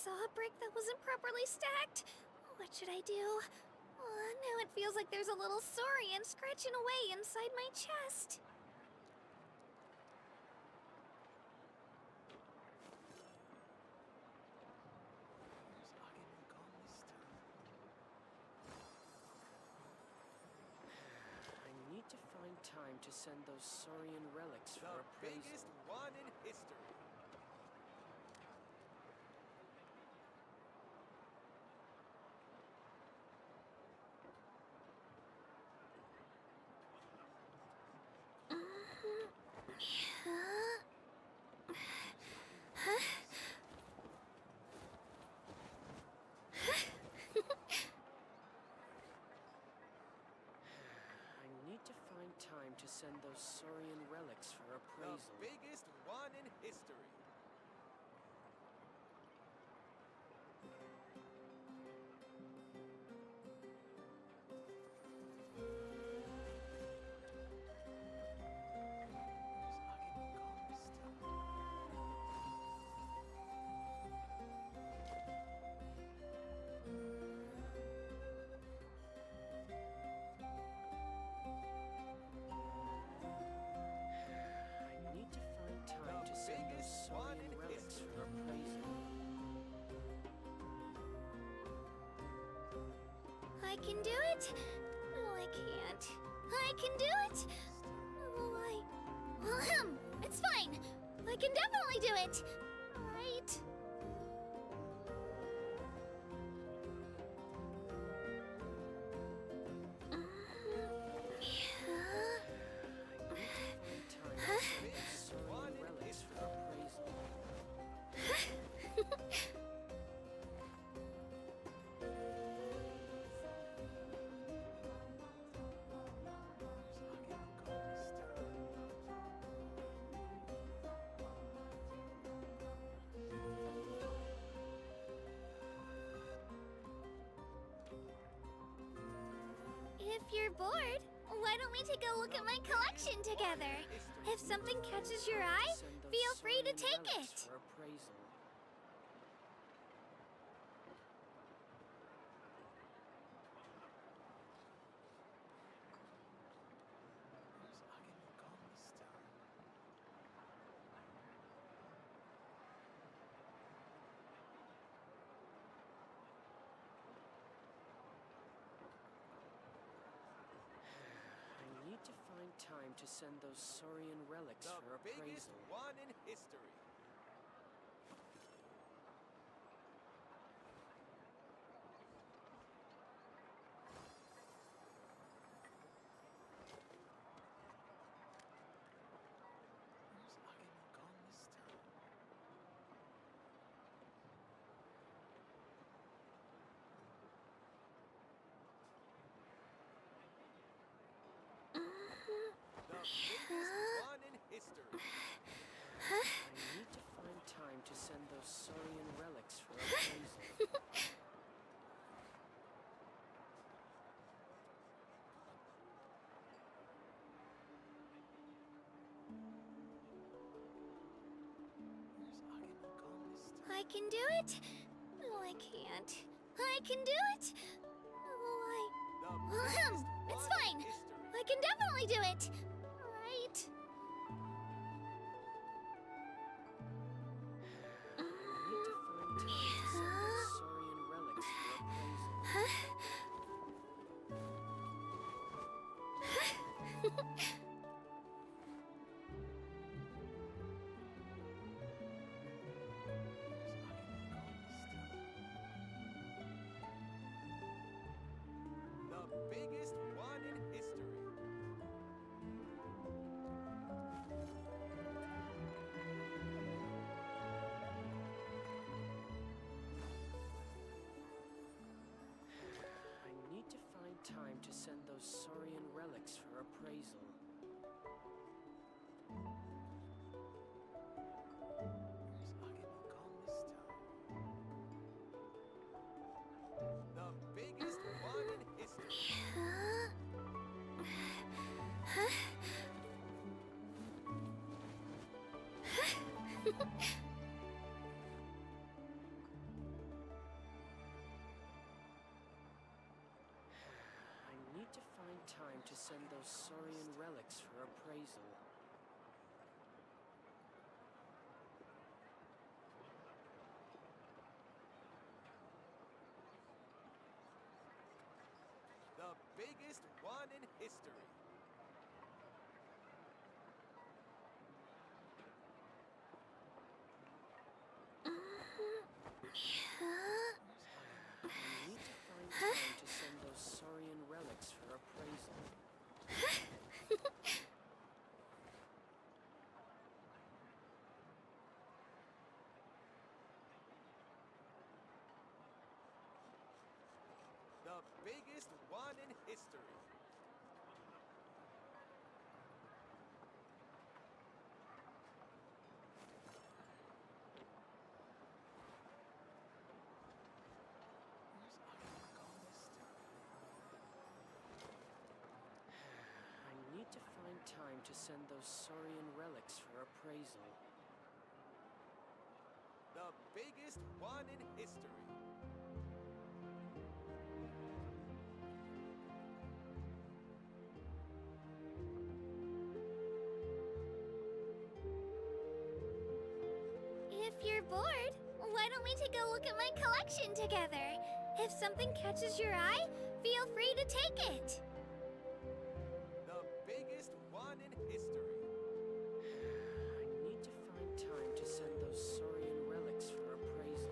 saw a brick that wasn't properly stacked. What should I do? Now it feels like there's a little saurian scratching away inside my chest. I need to find time to send those saurian relics for appraisal. The biggest one in history. I need to find time to send those saurian relics for appraisal. The biggest one in history. I need to find time to send those biggest one saurian in relics history. for appraisal. I can do it. No, I can't. I can do it. It's fine. I can definitely do it. Right. Saurian relics for appraisal. If you're bored, why don't we take a look at my collection together? If something catches your eye, Send those feel free to saurian take relics it. for appraisal. I need to find time to send those saurian relics The for biggest appraisal. one in history. The biggest one in history. I need to find time to send those saurian relics for appraisal. I can do it. No, I can't. I can do it. The Ahem, biggest it's one fine. in history. I can definitely do it. Right. I need to find time to send those saurian relics for appraisal. The biggest one in history. I need to find time to send those saurian relics for appraisal. The biggest one in history. send those saurian relics for appraisal. The biggest one in history. I need to find time to send those saurian relics for appraisal. The biggest one in history. I need to find time to send those saurian relics for appraisal. The biggest one in history. If you're bored, why don't we take a look at my collection together? If something catches your eye, feel free to take it. The biggest one in history. I need to find time to send those saurian relics for appraisal.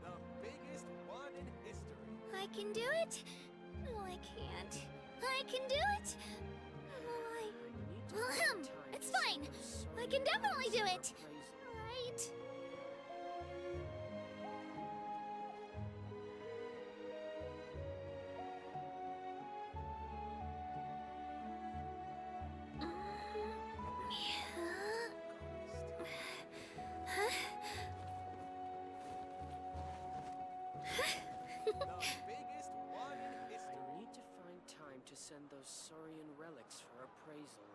The biggest one in history. I can do it. No, I can't. I can do it. Oh, I need to Well, find time it's to fine. send those I saurian can definitely relics do for it. appraisal. Right. The biggest one in I history. need to find time to send those saurian relics for appraisal.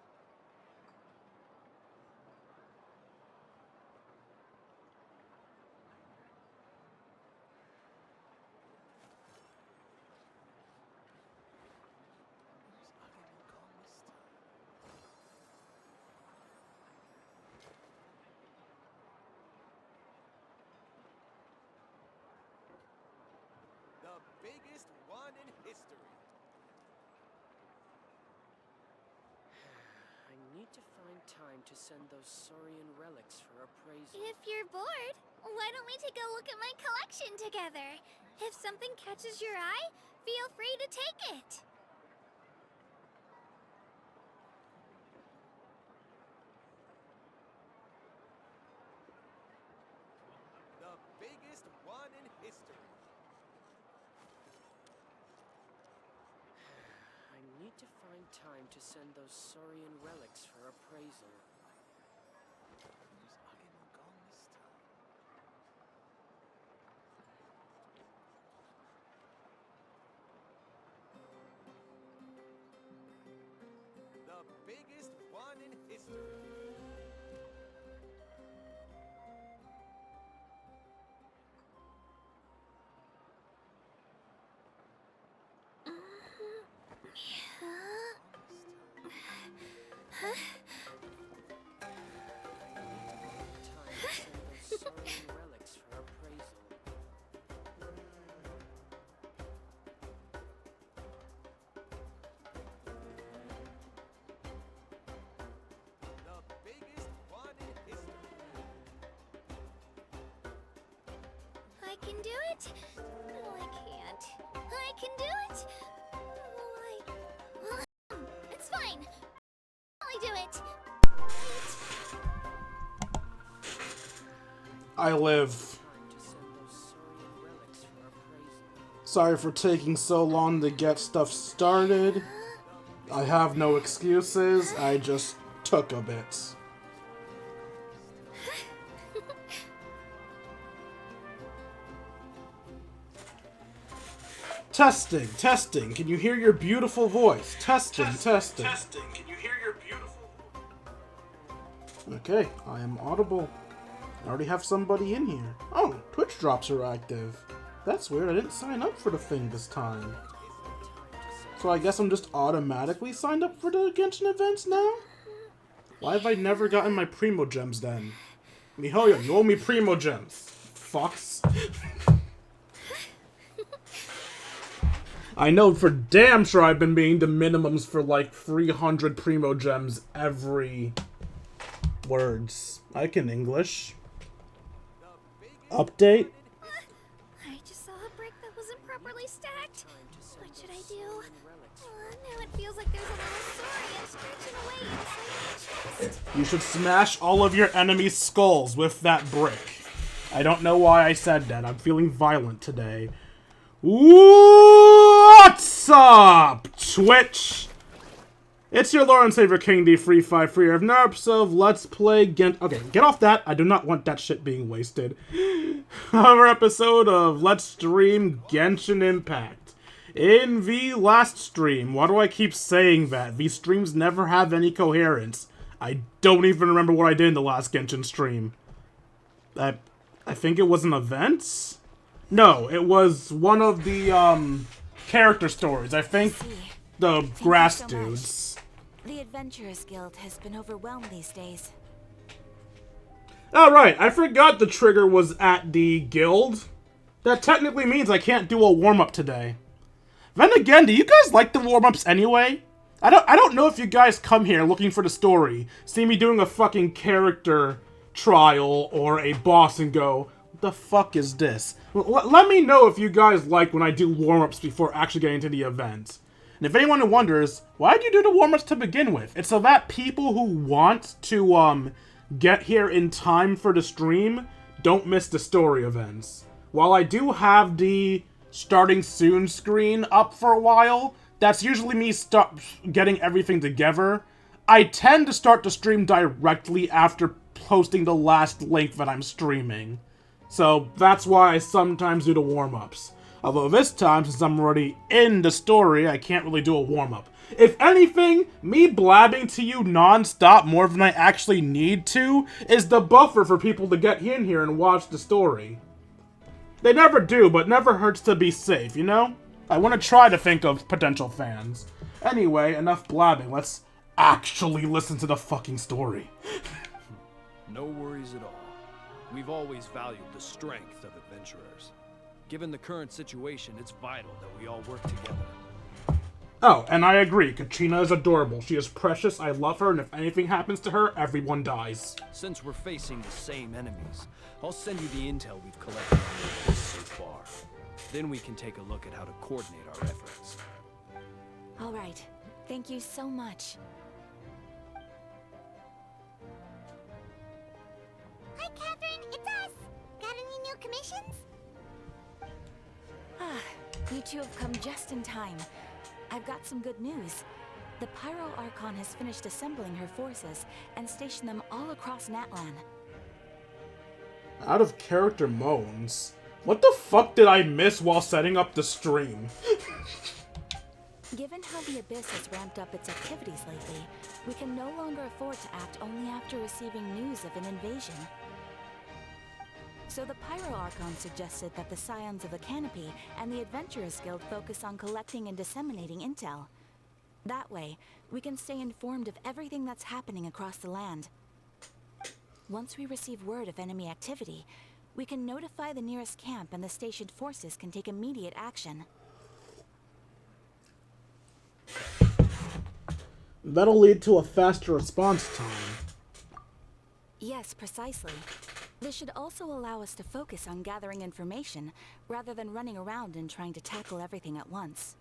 The biggest one in history. I need to find time to send those saurian relics for appraisal. If you're bored, why don't we take a look at my collection together? If something catches your eye, feel free to take it. The biggest one in history. I need to find time to send those saurian relics for appraisal. The biggest one in history. Time to send those saurian relics for appraisal. The biggest one in history. I can do it. No, I can't. I can do it. No, it's fine. I'll do it. I live. Time to send those saurian relics for appraisal. Sorry for taking so long to get stuff started. I have no excuses, I just took a bit. Testing, testing. Can you hear your beautiful voice? Testing, testing. Testing. Can you hear your beautiful? Okay, I am audible. I already have somebody in here. Oh, Twitch drops are active. That's weird. I didn't sign up for the thing this time. So I guess I'm just automatically signed up for the Genshin events now? Why have I never gotten my Primo Gems then? Mihoyo, you owe me Primo Gems. Fucks. I know for damn sure I've been meeting the minimums for like 300 Primo Gems every words. I can English. Update? I just saw a brick that wasn't properly stacked. What should I do? Now it feels like there's a little saurian scratching away inside my chest. You should smash all of your enemies' skulls with that brick. I don't know why I said that. I'm feeling violent today. What's up, Twitch? It's your Lord and Savior King D353 of another episode of Let's Play Okay, get off that. I do not want that shit being wasted. Another episode of Let's Stream Genshin Impact. In the last stream, why do I keep saying that? These streams never have any coherence. I don't even remember what I did in the last Genshin stream. I think it was an event? No, it was one of the, character stories. I think the grass dudes. The Adventurers Guild has been overwhelmed these days. Oh, right. I forgot the trigger was at the guild. That technically means I can't do a warm-up today. Then again, do you guys like the warm-ups anyway? I don't know if you guys come here looking for the story, see me doing a fucking character trial or a boss and go, what the fuck is this? Let me know if you guys like when I do warm-ups before actually getting to the event. And if anyone wonders, why did you do the warm-ups to begin with? It's so that people who want to, get here in time for the stream don't miss the story events. While I do have the starting soon screen up for a while, that's usually me getting everything together. I tend to start the stream directly after posting the last link that I'm streaming. So that's why I sometimes do the warm-ups. Although this time, since I'm already in the story, I can't really do a warm-up. If anything, me blabbing to you non-stop more than I actually need to is the buffer for people to get in here and watch the story. They never do, but never hurts to be safe, you know? I want to try to think of potential fans. Anyway, enough blabbing. Let's actually listen to the fucking story. No worries at all. We've always valued the strength of adventurers. Given the current situation, it's vital that we all work together. Oh, and I agree. Katrina is adorable. She is precious. I love her, and if anything happens to her, everyone dies. Since we're facing the same enemies, I'll send you the intel we've collected on the Abyss so far. Then we can take a look at how to coordinate our efforts. All right. Thank you so much. Hi, Catherine. It's us. Got any new commissions? You two have come just in time. I've got some good news. The Pyro Archon has finished assembling her forces and stationed them all across Natlan. Out of character moans. What the fuck did I miss while setting up the stream? Given how the Abyss has ramped up its activities lately, we can no longer afford to act only after receiving news of an invasion. So the Pyro Archon suggested that the Scions of the Canopy and the Adventurers Guild focus on collecting and disseminating intel. That way, we can stay informed of everything that's happening across the land. Once we receive word of enemy activity, we can notify the nearest camp and the stationed forces can take immediate action. That'll lead to a faster response time. Yes, precisely. This should also allow us to focus on gathering information, rather than running around and trying to tackle everything at once.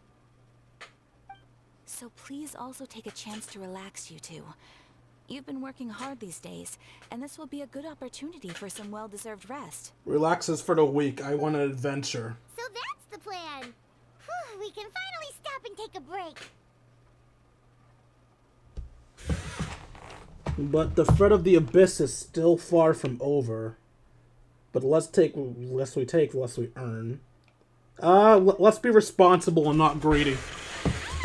So please also take a chance to relax, you two. You've been working hard these days, and this will be a good opportunity for some well-deserved rest. Relaxes for the week. I want an adventure. So that's the plan. Whew, we can finally stop and take a break. But the threat of the Abyss is still far from over. But less we take, less we earn. Let's be responsible and not greedy. I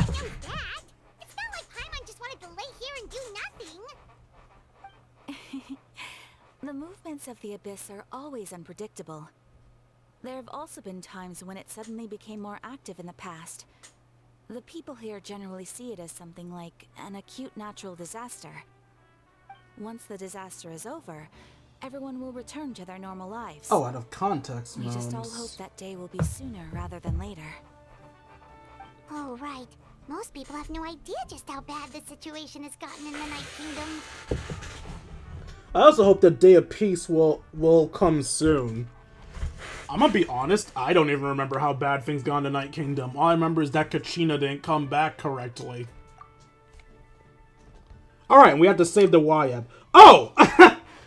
know that. It's not like Paimon just wanted to lay here and do nothing. The movements of the Abyss are always unpredictable. There have also been times when it suddenly became more active in the past. The people here generally see it as something like an acute natural disaster. Once the disaster is over, everyone will return to their normal lives. Oh, out of context, We just all hope that day will be sooner rather than later. Oh, right. Most people have no idea just how bad the situation has gotten in the Night Kingdom. I also hope the day of peace will come soon. I'm gonna be honest, I don't even remember how bad things got in the Night Kingdom. All I remember is that Kachina didn't come back correctly. Alright, we have to save the Wyab. Oh!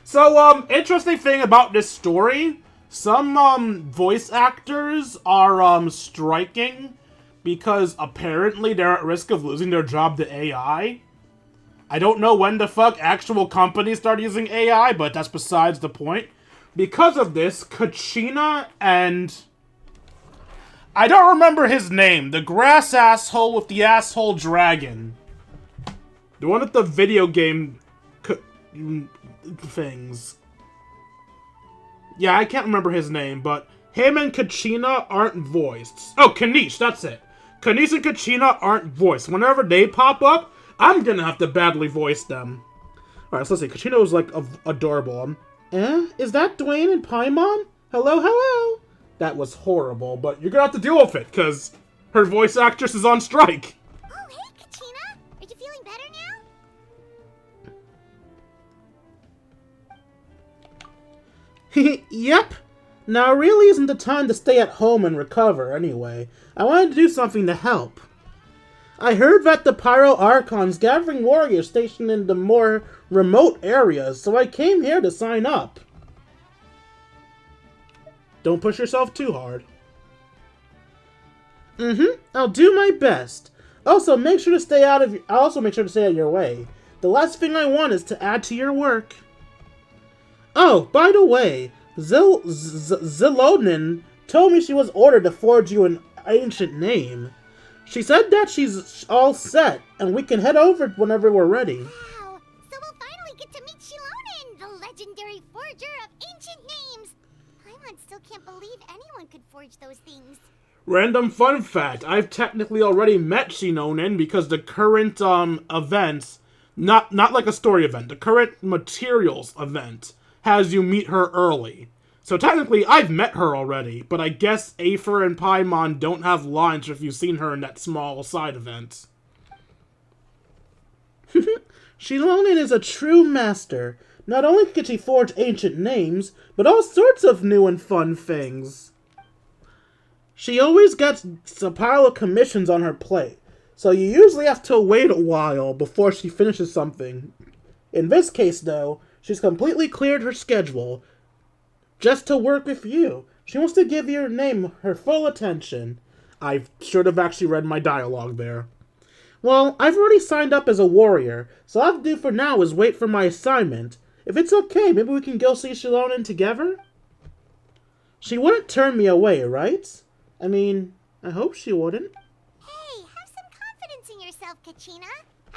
So, interesting thing about this story, some, voice actors are, striking because apparently they're at risk of losing their job to AI. I don't know when the fuck actual companies start using AI, but that's besides the point. Because of this, Kachina and... I don't remember his name. The grass asshole with the asshole dragon. The one with the video game... things. Yeah, I can't remember his name, but him and Kachina aren't voiced. Oh, Kanish, that's it. Kanish and Kachina aren't voiced. Whenever they pop up, I'm gonna have to badly voice them. Alright, so let's see. Kachina was, like, adorable. Is that Dwayne and Paimon? Hello, hello? That was horrible, but you're gonna have to deal with it, because her voice actress is on strike. Oh, hey, Kachina! Are you feeling better now? Yep. Now really isn't the time to stay at home and recover, anyway. I wanted to do something to help. I heard that the Pyro Archon's gathering warriors stationed in the more remote areas, so I came here to sign up. Don't push yourself too hard. I'll do my best. Also, make sure to stay out of your way. The last thing I want is to add to your work. Oh, by the way, Zilonin told me she was ordered to forge you an ancient name. She said that she's all set, and we can head over whenever we're ready. Wow! So we'll finally get to meet Shilonen, the legendary forger of ancient names! Paimon still can't believe anyone could forge those things. Random fun fact, I've technically already met Shinonen because the current, events, not like a story event, the current materials event has you meet her early. So technically, I've met her already, but I guess Aether and Paimon don't have lines if you've seen her in that small side event. Shilonen is a true master. Not only can she forge ancient names, but all sorts of new and fun things. She always gets a pile of commissions on her plate, so you usually have to wait a while before she finishes something. In this case, though, she's completely cleared her schedule just to work with you. She wants to give your name her full attention. I should have actually read my dialogue there. Well, I've already signed up as a warrior, so all I have to do for now is wait for my assignment. If it's okay, maybe we can go see Shilonen together? She wouldn't turn me away, right? I mean, I hope she wouldn't. Hey, have some confidence in yourself, Kachina.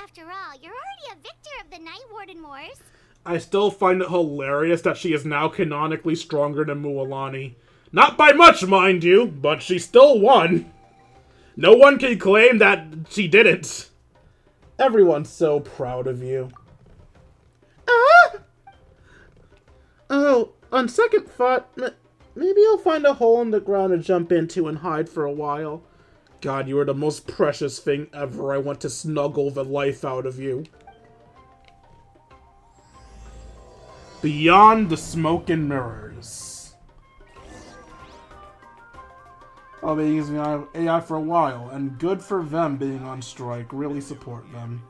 After all, you're already a victor of the Night Warden Wars. I still find it hilarious that she is now canonically stronger than Mualani. Not by much, mind you, but she still won. No one can claim that she didn't. Everyone's so proud of you. Ah! Oh, on second thought, maybe I'll find a hole in the ground to jump into and hide for a while. God, you are the most precious thing ever. I want to snuggle the life out of you. Beyond the Smoke and Mirrors. I'll be using AI for a while, and good for them being on strike. Really support them.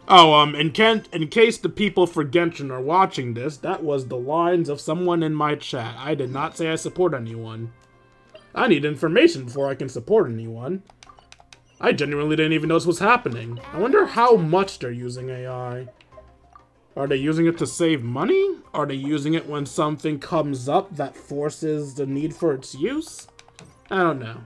Oh, in case the people for Genshin are watching this, that was the lines of someone in my chat. I did not say I support anyone. I need information before I can support anyone. I genuinely didn't even know this was happening. I wonder how much they're using AI. Are they using it to save money? Are they using it when something comes up that forces the need for its use? I don't know.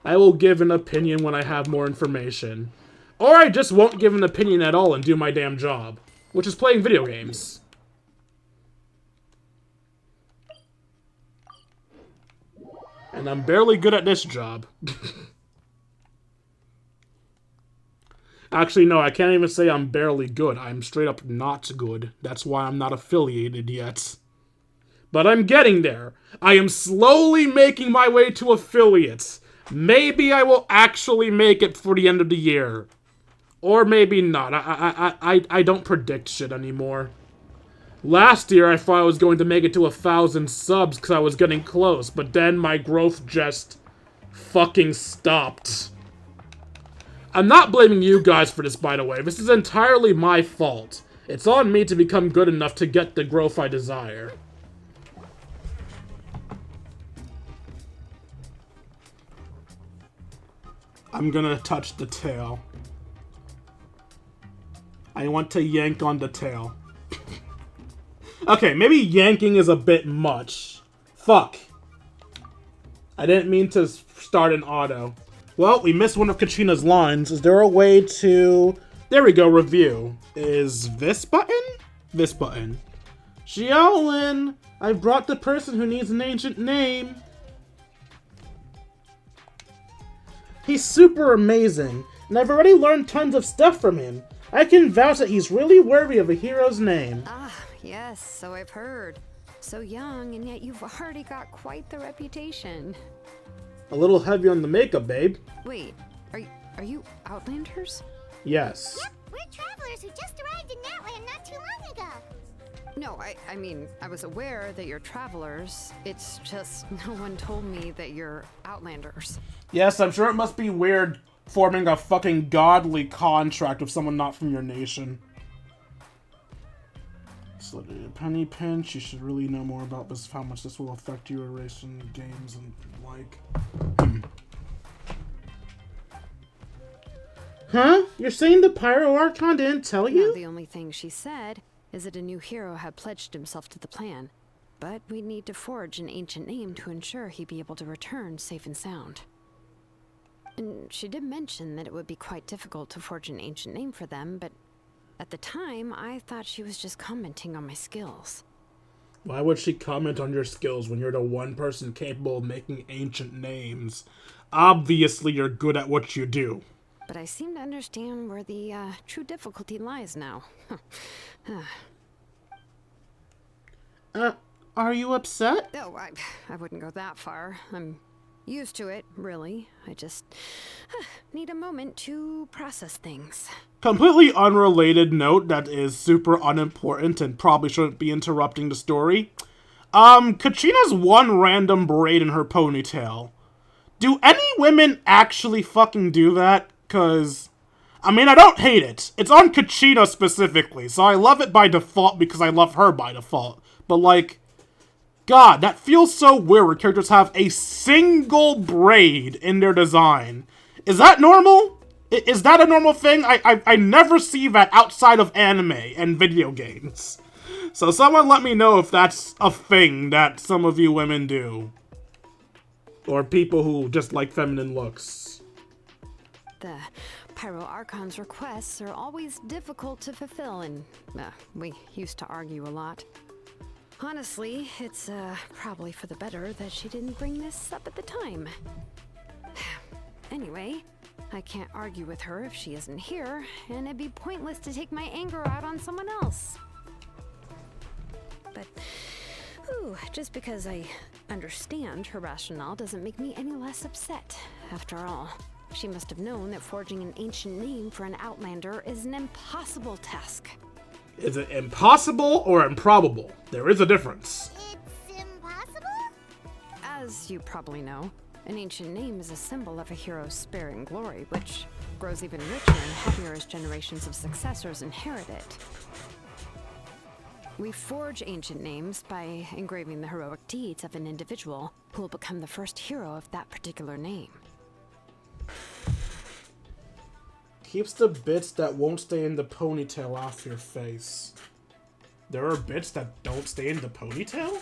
I will give an opinion when I have more information. Or I just won't give an opinion at all and do my damn job, which is playing video games. And I'm barely good at this job. Actually, no, I can't even say I'm barely good. I'm straight up not good. That's why I'm not affiliated yet. But I'm getting there. I am slowly making my way to affiliates. Maybe I will actually make it for the end of the year. Or maybe not. I don't predict shit anymore. Last year, I thought I was going to make it to 1,000 subs because I was getting close. But then my growth just fucking stopped. I'm not blaming you guys for this, by the way. This is entirely my fault. It's on me to become good enough to get the growth I desire. I'm gonna touch the tail. I want to yank on the tail. Okay, maybe yanking is a bit much. Fuck. I didn't mean to start an auto. Well, we missed one of Katrina's lines. Is there a way to... There we go, review. Is this button? This button. Xiaolin, I brought the person who needs an ancient name. He's super amazing, and I've already learned tons of stuff from him. I can vouch that he's really worthy of a hero's name. Ah, yes, so I've heard. So young, and yet you've already got quite the reputation. A little heavy on the makeup, babe. Wait, are you Outlanders? Yes. Yep, we're travelers who just arrived in Natlan not too long ago. No, I mean, I was aware that you're travelers. It's just no one told me that you're Outlanders. Yes, I'm sure it must be weird forming a fucking godly contract with someone not from your nation. So, a penny pinch, you should really know more about this, how much this will affect your racing games and like. Huh? You're saying the Pyro Archon didn't tell you? No, the only thing she said is that a new hero had pledged himself to the plan. But we'd need to forge an ancient name to ensure he'd be able to return safe and sound. And she did mention that it would be quite difficult to forge an ancient name for them, but at the time, I thought she was just commenting on my skills. Why would she comment on your skills when you're the one person capable of making ancient names? Obviously, you're good at what you do. But I seem to understand where the true difficulty lies now. Are you upset? Oh, I wouldn't go that far. I'm used to it, really. I just need a moment to process things. Completely unrelated note that is super unimportant and probably shouldn't be interrupting the story. Katrina's one random braid in her ponytail. Do any women actually fucking do that? Cause, I mean, I don't hate it. It's on Katrina specifically, so I love it by default because I love her by default. But like, God, that feels so weird where characters have a single braid in their design. Is that normal? Is that a normal thing? I never see that outside of anime and video games. So someone let me know if that's a thing that some of you women do. Or people who just like feminine looks. The Pyro Archon's requests are always difficult to fulfill, and we used to argue a lot. Honestly, it's probably for the better that she didn't bring this up at the time. Anyway, I can't argue with her if she isn't here, and it'd be pointless to take my anger out on someone else. But, just because I understand her rationale doesn't make me any less upset. After all, she must have known that forging an ancient name for an Outlander is an impossible task. Is it impossible or improbable? There is a difference. It's impossible? As you probably know, an ancient name is a symbol of a hero's sparing glory, which grows even richer and heavier as generations of successors inherit it. We forge ancient names by engraving the heroic deeds of an individual who will become the first hero of that particular name. Keeps the bits that won't stay in the ponytail off your face. There are bits that don't stay in the ponytail?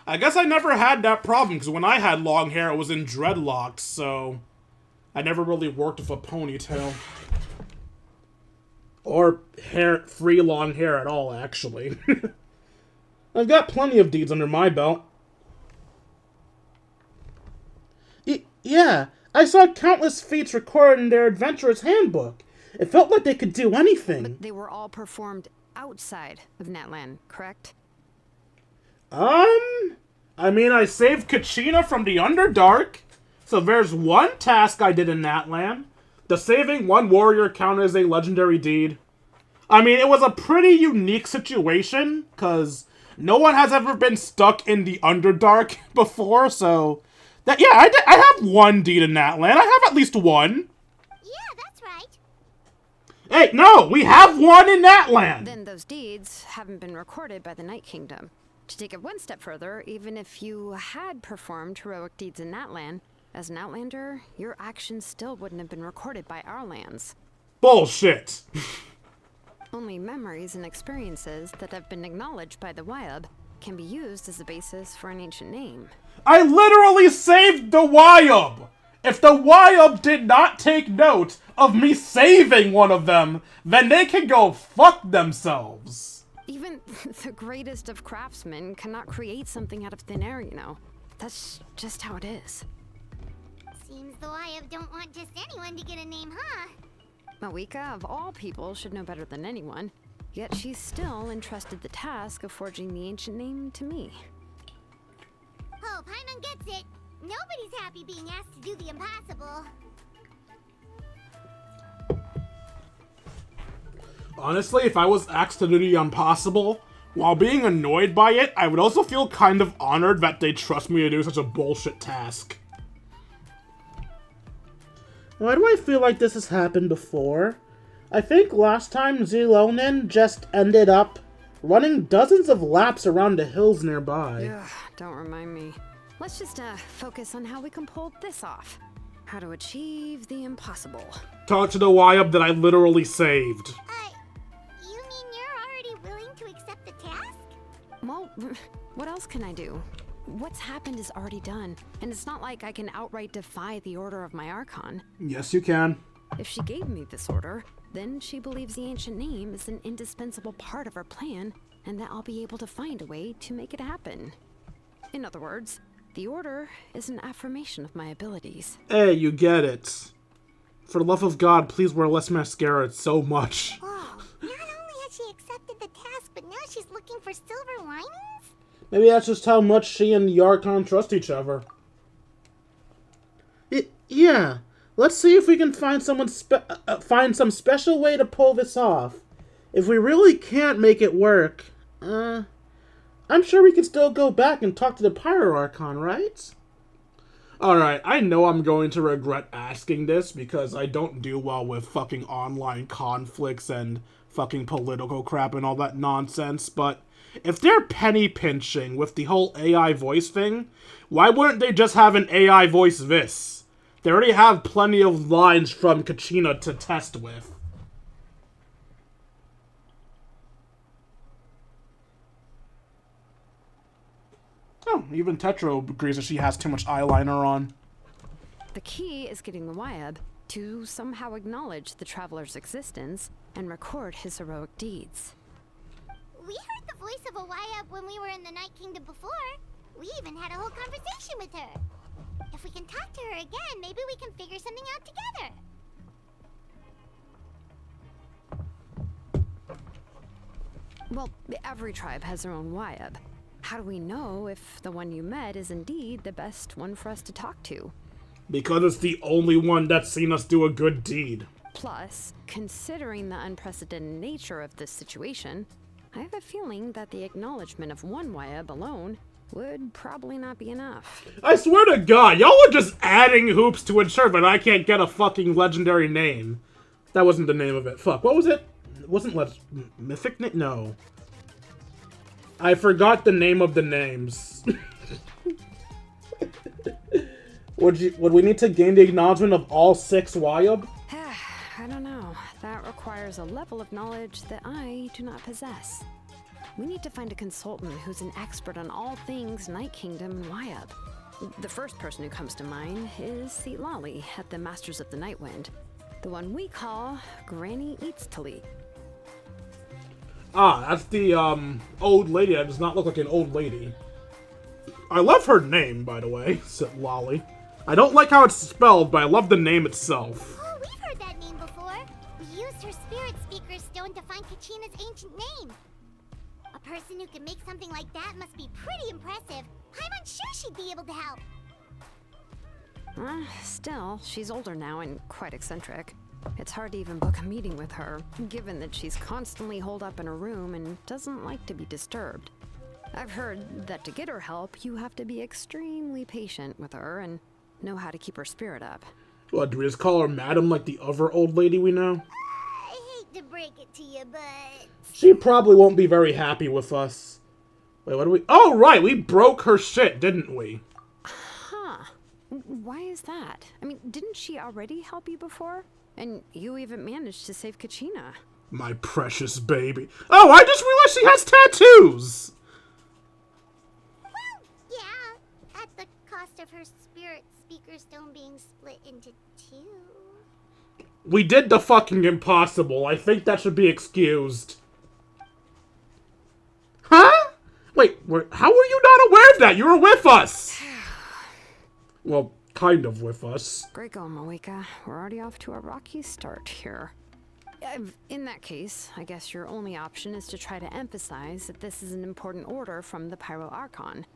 I guess I never had that problem, because when I had long hair, it was in dreadlocks, so I never really worked with a ponytail. Or free long hair at all, actually. I've got plenty of deeds under my belt. Yeah, I saw countless feats recorded in their adventurer's handbook. It felt like they could do anything. But they were all performed outside of Natlan, correct? I mean, I saved Kachina from the Underdark. So there's one task I did in Natlan. Does saving one warrior count as a legendary deed? I mean, it was a pretty unique situation, because no one has ever been stuck in the Underdark before, so... yeah, I have one deed in Natlan. I have at least one. Yeah, that's right. Hey, no! We have one in Natlan! Then those deeds haven't been recorded by the Night Kingdom. To take it one step further, even if you had performed heroic deeds in Natlan, as an Outlander, your actions still wouldn't have been recorded by our lands. Bullshit! Only memories and experiences that have been acknowledged by the Wyab can be used as a basis for an ancient name. I literally saved the Wyab! If the Wyab did not take note of me saving one of them, then they can go fuck themselves. Even the greatest of craftsmen cannot create something out of thin air, you know. That's just how it is. Seems the Wyab don't want just anyone to get a name, huh? Mawika, of all people, should know better than anyone. Yet she's still entrusted the task of forging the ancient name to me. Oh, Paimon gets it. Nobody's happy being asked to do the impossible. Honestly, if I was asked to do the impossible, while being annoyed by it, I would also feel kind of honored that they trust me to do such a bullshit task. Why do I feel like this has happened before? I think last time Zilonin just ended up running dozens of laps around the hills nearby. Ugh, don't remind me. Let's just focus on how we can pull this off. How to achieve the impossible. Talk to the Wyab that I literally saved. You mean you're already willing to accept the task? Well, what else can I do? What's happened is already done, and it's not like I can outright defy the order of my Archon. Yes, you can. If she gave me this order, then she believes the ancient name is an indispensable part of her plan, and that I'll be able to find a way to make it happen. In other words, the order is an affirmation of my abilities. Hey, you get it. For the love of God, please wear less mascara. It's so much. Oh, not only has she accepted the task, but now she's looking for silver linings? Maybe that's just how much she and the Archon trust each other. Yeah. Let's see if we can find find some special way to pull this off. If we really can't make it work, I'm sure we can still go back and talk to the Pyro Archon, right? Alright, I know I'm going to regret asking this because I don't do well with fucking online conflicts and fucking political crap and all that nonsense, but if they're penny pinching with the whole AI voice thing, why wouldn't they just have an AI voice this? They already have plenty of lines from Kachina to test with. Oh, even Tetro agrees that she has too much eyeliner on. The key is getting the Wyab to somehow acknowledge the traveler's existence and record his heroic deeds. We heard the voice of a Wyab when we were in the Night Kingdom before. We even had a whole conversation with her. If we can talk to her again, maybe we can figure something out together. Well, every tribe has their own Wyab. How do we know if the one you met is indeed the best one for us to talk to? Because it's the only one that's seen us do a good deed. Plus, considering the unprecedented nature of this situation, I have a feeling that the acknowledgement of one Wyab alone would probably not be enough. I swear to God, y'all are just adding hoops to ensure that I can't get a fucking legendary name. That wasn't the name of it. Fuck, what was it? It wasn't Mythic name? No. I forgot the name of the names. Would we need to gain the acknowledgement of all 6 Wyab? requires a level of knowledge that I do not possess. We need to find a consultant who's an expert on all things Night Kingdom and Wyup. The first person who comes to mind is Lolly at the Masters of the Nightwind, the one we call Granny Eats Talit. Ah, that's the, old lady that does not look like an old lady. I love her name, by the way, said Lolly. I don't like how it's spelled, but I love the name itself. Oh, we've heard that name before. We used her spirit speaker stone to find Kachina's ancient name. A person who can make something like that must be pretty impressive. I'm unsure she'd be able to help. Still, she's older now and quite eccentric. It's hard to even book a meeting with her, given that she's constantly holed up in her room and doesn't like to be disturbed. I've heard that to get her help, you have to be extremely patient with her and know how to keep her spirit up. What, do we just call her Madam like the other old lady we know? I hate to break it to you, but... She probably won't be very happy with us. Wait, what do we... Oh, right, we broke her shit, didn't we? Huh. Why is that? I mean, didn't she already help you before? And you even managed to save Kachina. My precious baby. Oh, I just realized she has tattoos! Well, yeah. At the cost of her spirit speaker stone being split into two. We did the fucking impossible. I think that should be excused. Huh? Wait, how were you not aware of that? You were with us! Well, kind of with us. Great going, Moeka. We're already off to a rocky start here. In that case, I guess your only option is to try to emphasize that this is an important order from the Pyro Archon.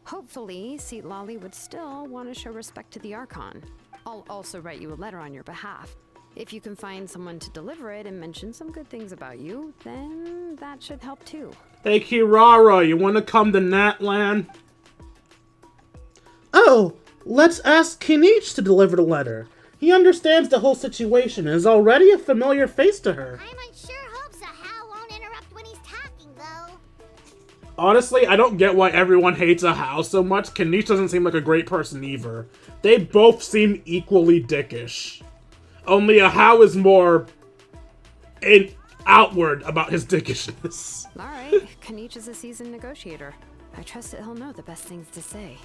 Hopefully, Seat Lolly would still want to show respect to the Archon. I'll also write you a letter on your behalf. If you can find someone to deliver it and mention some good things about you, then that should help too. Hey, Kirara, you want to come to Natlan? Oh, let's ask Kinich to deliver the letter. He understands the whole situation and is already a familiar face to her. I'm unsure hopes a Hal won't interrupt when he's talking, though. Honestly, I don't get why everyone hates a Hal so much. Kinich doesn't seem like a great person either. They both seem equally dickish. Only a Hal is more outward about his dickishness. Alright, Kinich is a seasoned negotiator. I trust that he'll know the best things to say.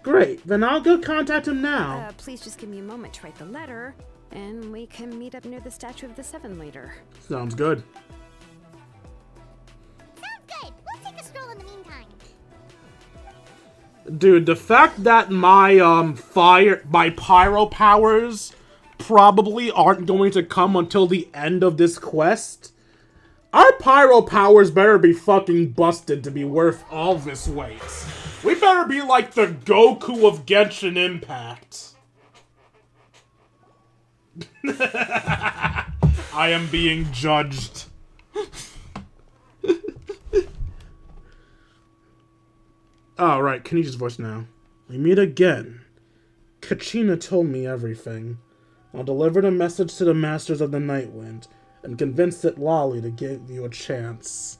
Great, then I'll go contact him now. Please just give me a moment to write the letter, and we can meet up near the Statue of the Seven later. Sounds good. Sounds good. We'll take a stroll in the meantime. Dude, the fact that my pyro powers probably aren't going to come until the end of this quest. Our pyro powers better be fucking busted to be worth all this weight. We better be like the Goku of Genshin Impact. I am being judged. Oh, right, Kenichi's voice now. We meet again. Kachina told me everything. I'll deliver the message to the Masters of the Nightwind, and convince it Lolly to give you a chance.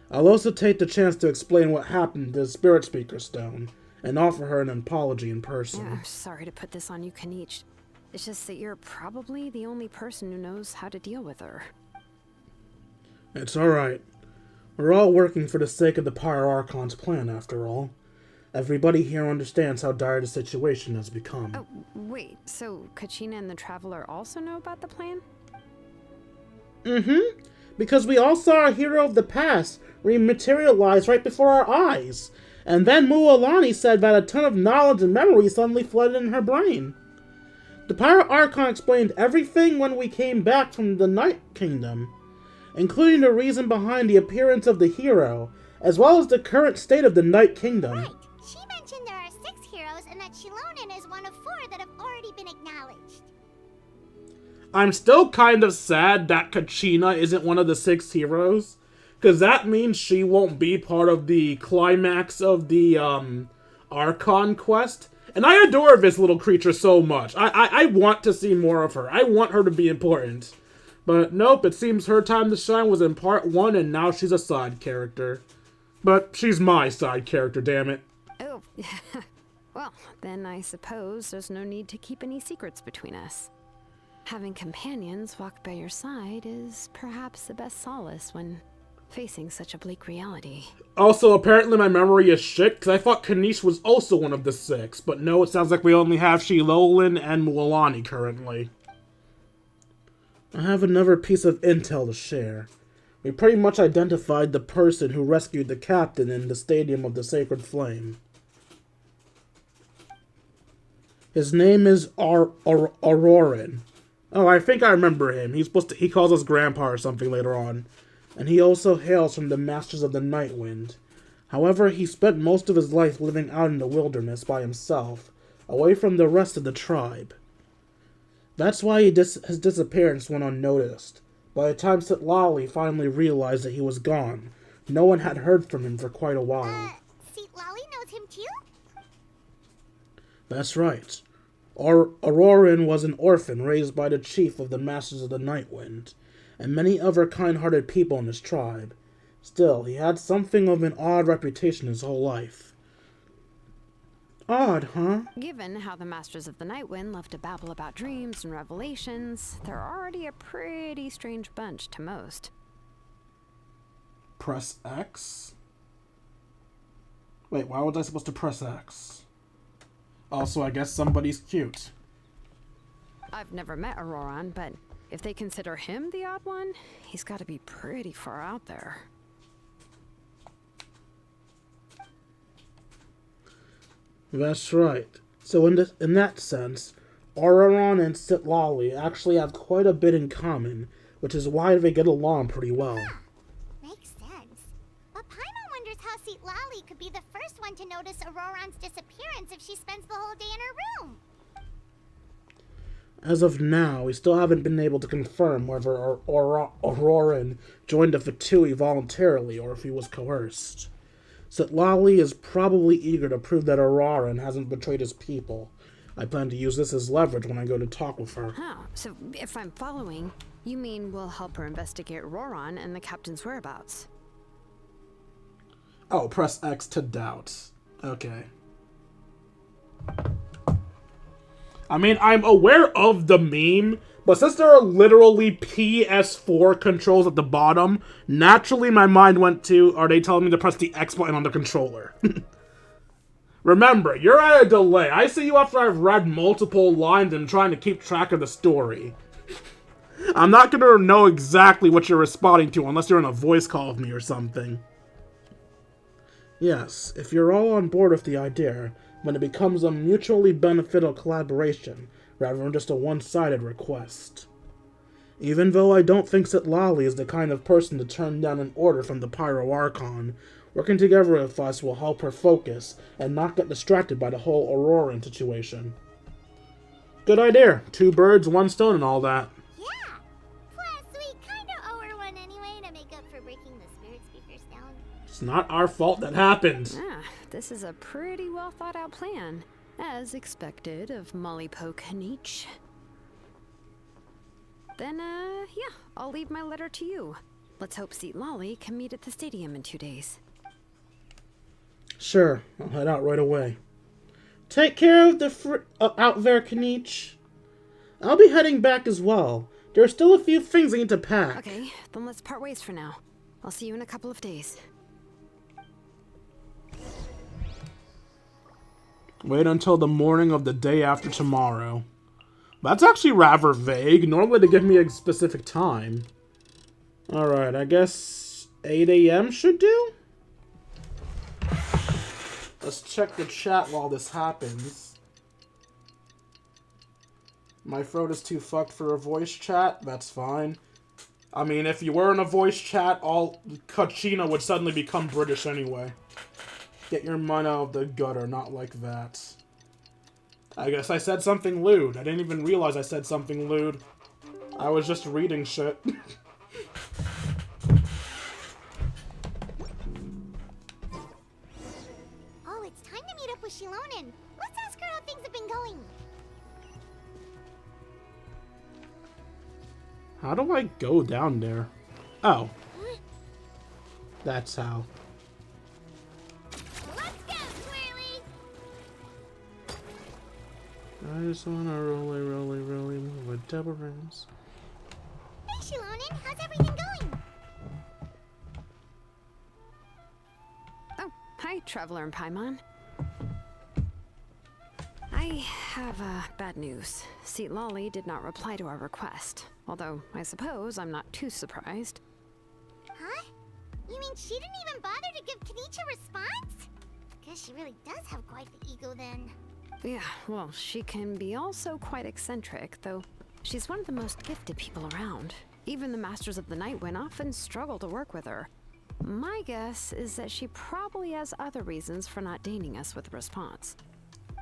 I'll also take the chance to explain what happened to the Spirit Speaker Stone, and offer her an apology in person. Yeah, I'm sorry to put this on you, Kinich. It's just that you're probably the only person who knows how to deal with her. It's alright. We're all working for the sake of the Pyro Archon's plan, after all. Everybody here understands how dire the situation has become. Oh, wait, so Kachina and the Traveler also know about the plan? Mm-hmm. Because we all saw a hero of the past rematerialize right before our eyes. And then Mualani said that a ton of knowledge and memory suddenly flooded in her brain. The Pyro Archon explained everything when we came back from the Night Kingdom, including the reason behind the appearance of the hero, as well as the current state of the Night Kingdom. Right. She mentioned there are 6 heroes and that Shilonen is one of 4 that have already been acknowledged. I'm still kind of sad that Kachina isn't one of the 6 heroes, because that means she won't be part of the climax of the Archon Quest. And I adore this little creature so much. I want to see more of her. I want her to be important. But nope, it seems her time to shine was in part 1 and now she's a side character. But she's my side character, damn it. Oh, well, then I suppose there's no need to keep any secrets between us. Having companions walk by your side is perhaps the best solace when facing such a bleak reality. Also, apparently my memory is shit, because I thought Kanish was also one of the 6. But no, it sounds like we only have Shilolin and Mualani currently. I have another piece of intel to share. We pretty much identified the person who rescued the captain in the Stadium of the Sacred Flame. His name is Auroran. Oh, I think I remember him. He calls us Grandpa or something later on. And he also hails from the Masters of the Night Wind. However, he spent most of his life living out in the wilderness by himself, away from the rest of the tribe. That's why his disappearance went unnoticed. By the time Sitlali finally realized that he was gone, no one had heard from him for quite a while. Sitlali knows him too? That's right. Auroran was an orphan raised by the chief of the Masters of the Night Wind, and many other kind-hearted people in his tribe. Still, he had something of an odd reputation his whole life. Odd, huh? Given how the Masters of the Night Wind love to babble about dreams and revelations, they're already a pretty strange bunch to most. Press X? Wait, why was I supposed to press X? Also, I guess somebody's cute. I've never met Auroran, but if they consider him the odd one, he's got to be pretty far out there. That's right. So in that sense, Auroran and Sitlali actually have quite a bit in common, which is why they get along pretty well. Makes sense. But Paimon wonders how Sitlali could be the first one to notice Auroran's disappearance if she spends the whole day in her room. As of now, we still haven't been able to confirm whether Auroran joined the Fatui voluntarily or if he was coerced. Sitlali is probably eager to prove that Auroran hasn't betrayed his people. I plan to use this as leverage when I go to talk with her. Oh, so if I'm following, you mean we'll help her investigate Auroran and the captain's whereabouts? Oh, press X to doubt. Okay. I mean, I'm aware of the meme, but since there are literally PS4 controls at the bottom, naturally my mind went to, are they telling me to press the X button on the controller? Remember, you're at a delay. I see you after I've read multiple lines and trying to keep track of the story. I'm not going to know exactly what you're responding to unless you're in a voice call with me or something. Yes, if you're all on board with the idea, when it becomes a mutually beneficial collaboration, rather than just a one-sided request. Even though I don't think Sitlali is the kind of person to turn down an order from the Pyro Archon, working together with us will help her focus and not get distracted by the whole Auroran situation. Good idea. 2 birds, 1 stone and all that. Yeah. Plus, we kind of owe her one anyway to make up for breaking the spirit speakers down. It's not our fault that happened. Ah, this is a pretty well thought out plan, as expected of Molly Poke Nietzsche. Then, yeah, I'll leave my letter to you. Let's hope Sitlali can meet at the stadium in 2 days. Sure, I'll head out right away. Take care of the out there, Kanich. I'll be heading back as well. There are still a few things I need to pack. Okay, then let's part ways for now. I'll see you in a couple of days. Wait until the morning of the day after tomorrow. That's actually rather vague. Normally they give me a specific time. Alright, I guess 8 a.m. should do? Let's check the chat while this happens. My throat is too fucked for a voice chat. That's fine. I mean, if you were in a voice chat, all Kachina would suddenly become British anyway. Get your mind out of the gutter, not like that. I guess I said something lewd. I didn't even realize I said something lewd. I was just reading shit. Oh, it's time to meet up with Shilonen. Let's ask her how things have been going. How do I go down there? Oh. That's how. Let's go, Swirly! I just wanna roll with double rims. Hey, Shilonin, how's everything going? Oh, hi, Traveler and Paimon. I have bad news. Seat Lolly did not reply to our request. Although, I suppose I'm not too surprised. Huh? You mean she didn't even bother to give Kenichi a response? Guess she really does have quite the ego then. Yeah, well, she can be also quite eccentric, though she's one of the most gifted people around. Even the Masters of the Night Wind often struggle to work with her. My guess is that she probably has other reasons for not deigning us with a response.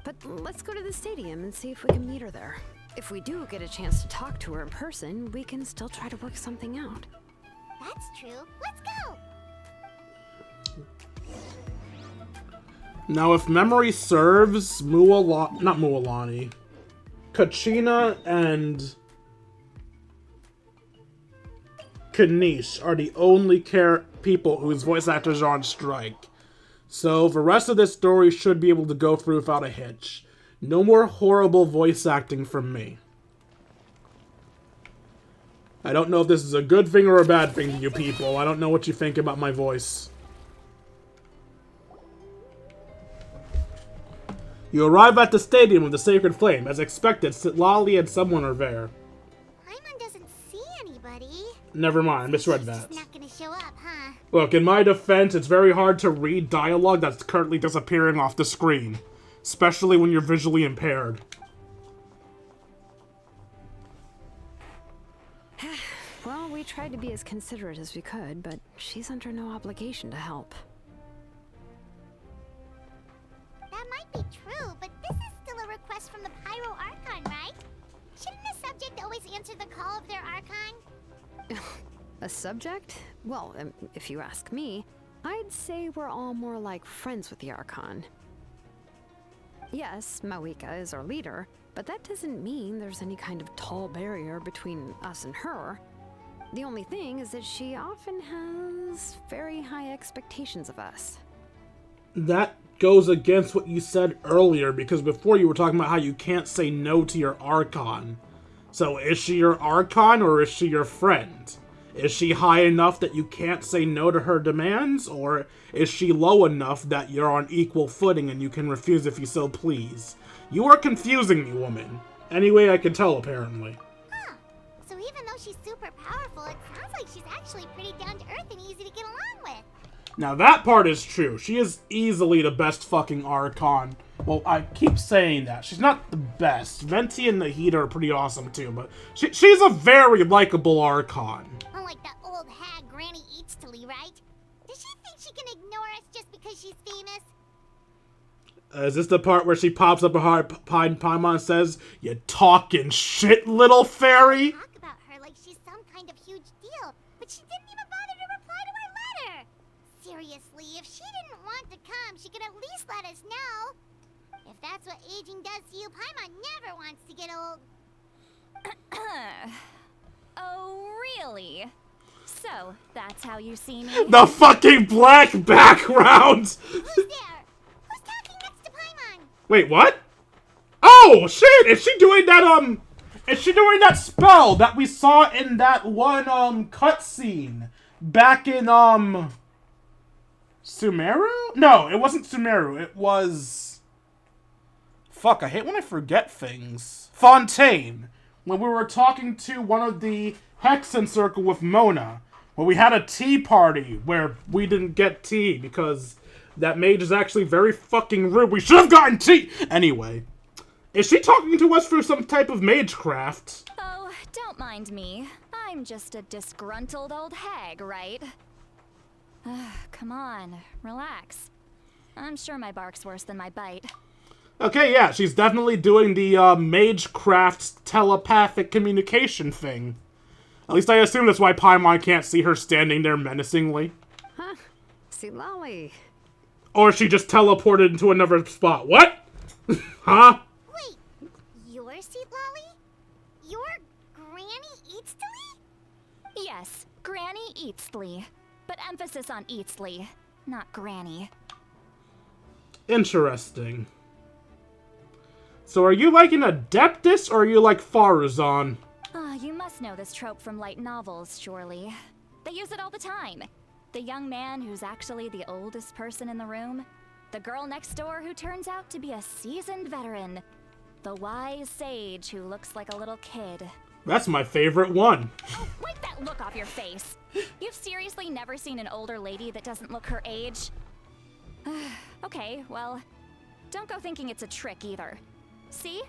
But let's go to the stadium and see if we can meet her there. If we do get a chance to talk to her in person, we can still try to work something out. That's true. Let's go! Now, if memory serves, not Mualani, Kachina and Kanish are the only people whose voice actors are on strike. So the rest of this story should be able to go through without a hitch. No more horrible voice acting from me. I don't know if this is a good thing or a bad thing to you people. I don't know what you think about my voice. You arrive at the stadium of the Sacred Flame. As expected, Sitlali and someone are there. Paimon doesn't see anybody. Never mind, I misread She's that. just not gonna show up, huh? Look, in my defense, it's very hard to read dialogue that's currently disappearing off the screen. Especially when you're visually impaired. Well, we tried to be as considerate as we could, but she's under no obligation to help. That might be true, but this is still a request from the Pyro Archon, right? Shouldn't a subject always answer the call of their Archon? A subject? Well, if you ask me, I'd say we're all more like friends with the Archon. Yes, Mawika is our leader, but that doesn't mean there's any kind of tall barrier between us and her. The only thing is that she often has very high expectations of us. That goes against what you said earlier, because before you were talking about how you can't say no to your Archon. So is she your Archon or is she your friend? Is she high enough that you can't say no to her demands, or is she low enough that you're on equal footing and you can refuse if you so please? You are confusing me, woman. Any way I can tell, apparently. Huh. So even though she's super powerful, it sounds like she's actually pretty down to earth and easy to get along with. Now that part is true. She is easily the best fucking Archon. Well, I keep saying that. She's not the best. Venti and Nahida are pretty awesome too, but she's a very likable Archon. Unlike that old hag Granny Eatstily, right? Does she think she can ignore us just because she's famous? Is this the part where she pops up behind Paimon and says, "You talking shit, little fairy?" Talk about her like she's some kind of huge deal, but she didn't even bother to reply to our letter. Seriously, if she didn't want to come, she could at least let us know. If that's what aging does to you, Paimon never wants to get old. Oh, really? So, that's how you see me? The fucking black background! Who's there? Who's talking next to Paimon? Wait, what? Oh, shit! Is she doing that, Is she doing that spell that we saw in that one, cutscene? Back in, Sumeru? No, it wasn't Sumeru. It was... Fuck, I hate when I forget things. Fontaine. When we were talking to one of the Hexen Circle with Mona. Where we had a tea party where we didn't get tea because that mage is actually very fucking rude. We should have gotten tea! Anyway. Is she talking to us through some type of magecraft? Oh, don't mind me. I'm just a disgruntled old hag, right? Come on, relax. I'm sure my bark's worse than my bite. Okay, yeah, she's definitely doing the magecraft telepathic communication thing. At least I assume that's why Paimon can't see her standing there menacingly. Huh? See, Lolly. Or she just teleported into another spot. What? Huh? Wait, you're Seat Lolly? You're Granny Eatstily? Yes, Granny Eatsley. But emphasis on Eatsley, not Granny. Interesting. So are you like an Adeptus, or are you like Farazan? You must know this trope from light novels, surely. They use it all the time. The young man who's actually the oldest person in the room. The girl next door who turns out to be a seasoned veteran. The wise sage who looks like a little kid. That's my favorite one. Oh, wipe that look off your face. You've seriously never seen an older lady that doesn't look her age? Okay, well, don't go thinking it's a trick either. See?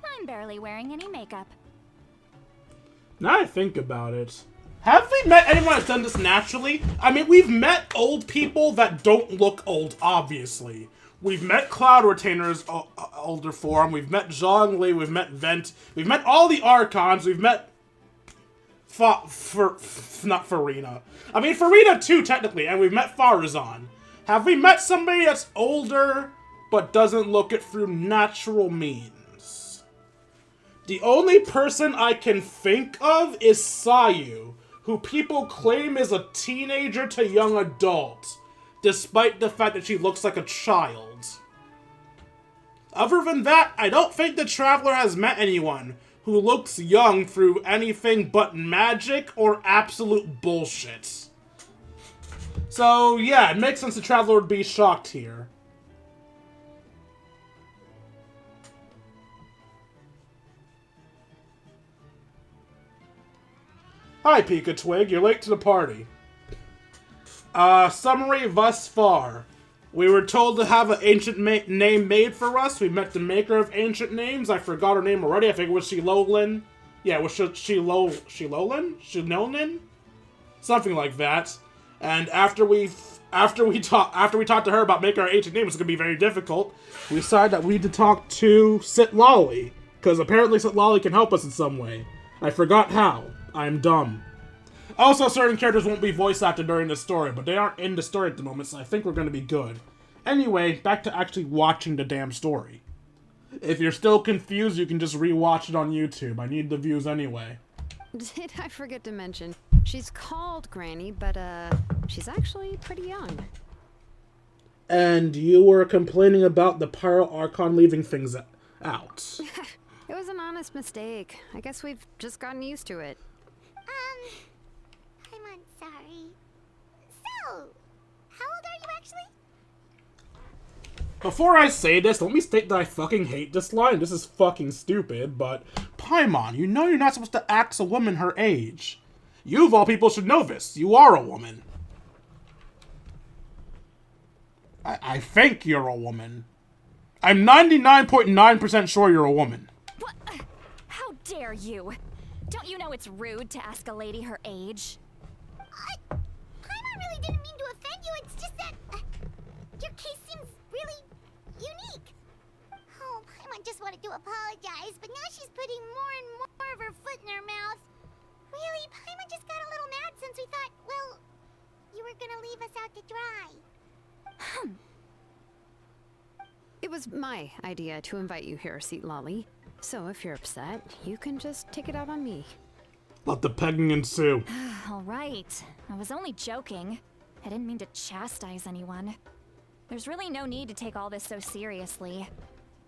I'm barely wearing any makeup. Now I think about it. Have we met anyone that's done this naturally? I mean, we've met old people that don't look old, obviously. We've met Cloud Retainer's older form, we've met Zhongli, we've met Vent, we've met all the Archons, we've met... not Farina. I mean, Farina too, technically, and we've met Farazan. Have we met somebody that's older, but doesn't look it through natural means? The only person I can think of is Sayu, who people claim is a teenager to young adult, despite the fact that she looks like a child. Other than that, I don't think the Traveler has met anyone who looks young through anything but magic or absolute bullshit. So, yeah, it makes sense the Traveler would be shocked here. Hi, Pika Twig. You're late to the party. Summary thus far. We were told to have an ancient name made for us. We met the maker of ancient names. I forgot her name already. I think it was Shilolin. Yeah, it was Shilolin? Shinonin? Something like that. And after we talked to her about making our ancient names, it's gonna be very difficult. We decided that we need to talk to Sitlali, because apparently Sitlali can help us in some way. I forgot how. I'm dumb. Also, certain characters won't be voice acted during the story, but they aren't in the story at the moment, so I think we're gonna be good. Anyway, back to actually watching the damn story. If you're still confused, you can just rewatch it on YouTube. I need the views anyway. Did I forget to mention, she's called Granny, but she's actually pretty young. And you were complaining about the Pyro Archon leaving things out. It was an honest mistake. I guess we've just gotten used to it. I'm sorry. So, how old are you actually? Before I say this, let me state that I fucking hate this line. This is fucking stupid, but... Paimon, you know you're not supposed to ask a woman her age. You, of all people, should know this. You are a woman. I think you're a woman. I'm 99.9% sure you're a woman. What? How dare you? Don't you know it's rude to ask a lady her age? Paimon really didn't mean to offend you. It's just that your case seems really unique. Oh, Paimon just wanted to apologize, but now she's putting more and more of her foot in her mouth. Really, Paimon just got a little mad since we thought, well, you were gonna leave us out to dry. It was my idea to invite you here, Sitlali. So if you're upset, you can just take it out on me. Let the pegging ensue. All right. I was only joking. I didn't mean to chastise anyone. There's really no need to take all this so seriously.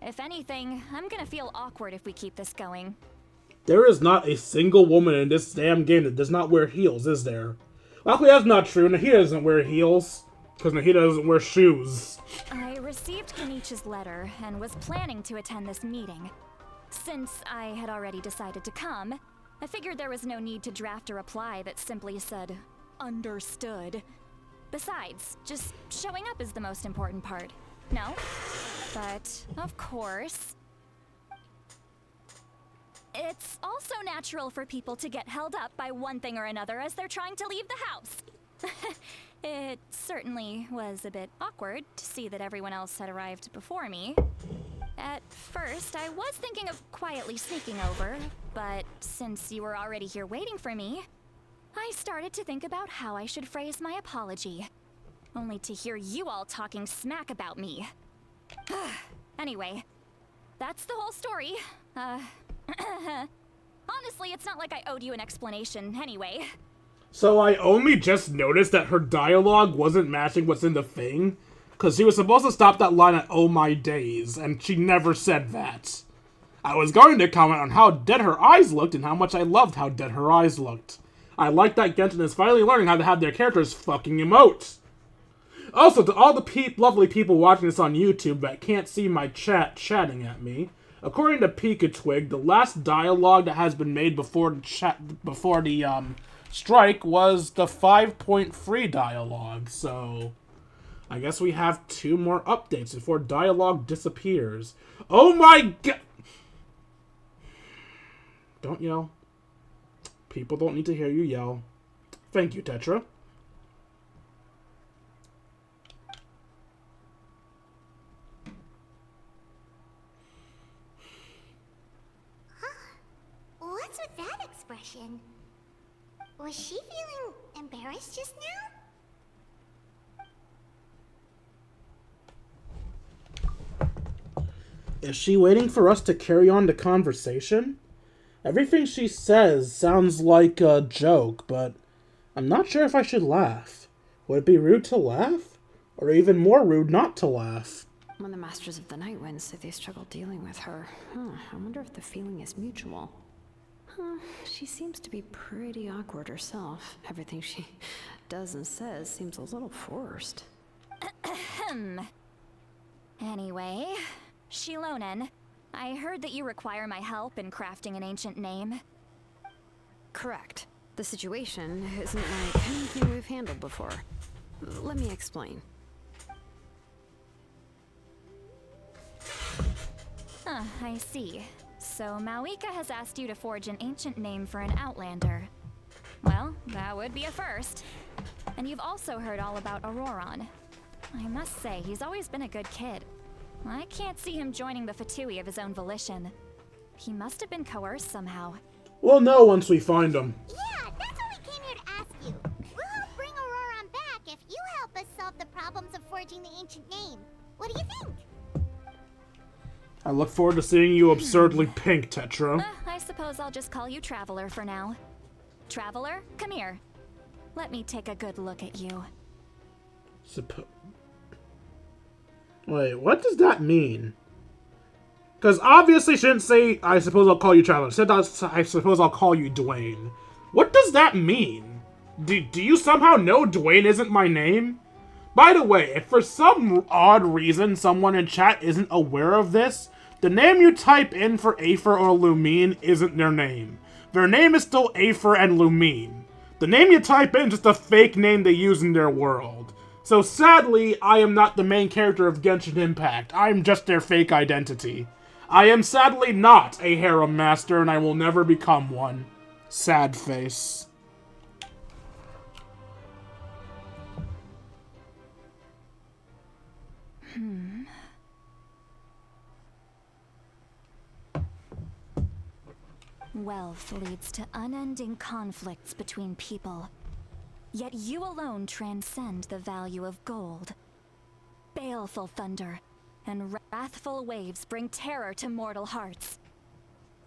If anything, I'm gonna feel awkward if we keep this going. There is not a single woman in this damn game that does not wear heels, is there? Luckily, that's not true. Nahida doesn't wear heels, because Nahida doesn't wear shoes. I received Kenichi's letter and was planning to attend this meeting. Since I had already decided to come, I figured there was no need to draft a reply that simply said, understood. Besides, just showing up is the most important part. No? But, of course, it's also natural for people to get held up by one thing or another as they're trying to leave the house. It certainly was a bit awkward to see that everyone else had arrived before me. At first, I was thinking of quietly sneaking over, but since you were already here waiting for me, I started to think about how I should phrase my apology. Only to hear you all talking smack about me. Anyway, that's the whole story. Honestly, it's not like I owed you an explanation anyway. So I only just noticed that her dialogue wasn't matching what's in the thing, because she was supposed to stop that line at "Oh my days," and she never said that. I was going to comment on how dead her eyes looked and how much I loved how dead her eyes looked. I like that Genshin is finally learning how to have their characters fucking emote. Also, to all the lovely people watching this on YouTube that can't see my chatting at me, according to Pikatwig, the last dialogue that has been made before the strike was the 5.3 dialogue, so I guess we have 2 more updates before dialogue disappears. Oh my god! Don't yell. People don't need to hear you yell. Thank you, Tetra. What's with that expression? Was she feeling embarrassed just now? Is she waiting for us to carry on the conversation? Everything she says sounds like a joke, but I'm not sure if I should laugh. Would it be rude to laugh? Or even more rude not to laugh? When the Masters of the Night Wind say they struggle dealing with her, I wonder if the feeling is mutual. She seems to be pretty awkward herself. Everything she does and says seems a little forced. Anyway, Shilonen, I heard that you require my help in crafting an ancient name. Correct. The situation isn't like anything we've handled before. Let me explain. I see. So Mawika has asked you to forge an ancient name for an Outlander. Well, that would be a first. And you've also heard all about Auroron. I must say, he's always been a good kid. I can't see him joining the Fatui of his own volition. He must have been coerced somehow. We'll know once we find him. Yeah, that's what we came here to ask you. We'll help bring Auroron back if you help us solve the problems of forging the ancient name. What do you think? I look forward to seeing you absurdly pink, Tetra. I suppose I'll just call you Traveler for now. Traveler, come here. Let me take a good look at you. Wait, what does that mean? Because obviously she didn't say, I suppose I'll call you Traveler. She said, I suppose I'll call you Dwayne. What does that mean? Do you somehow know Dwayne isn't my name? By the way, if for some odd reason someone in chat isn't aware of this, the name you type in for Aether or Lumine isn't their name. Their name is still Aether and Lumine. The name you type in is just a fake name they use in their world. So sadly, I am not the main character of Genshin Impact. I'm just their fake identity. I am sadly not a harem master, and I will never become one. Sad face. Wealth leads to unending conflicts between people. Yet you alone transcend the value of gold. Baleful thunder and wrathful waves bring terror to mortal hearts.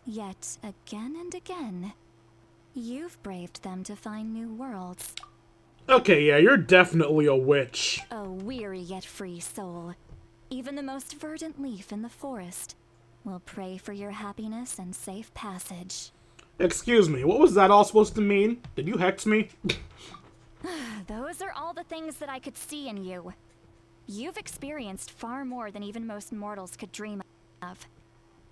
Yet, again and again, you've braved them to find new worlds. Okay, yeah, you're definitely a witch. A weary yet free soul. Even the most verdant leaf in the forest will pray for your happiness and safe passage. Excuse me, what was that all supposed to mean? Did you hex me? Those are all the things that I could see in you. You've experienced far more than even most mortals could dream of.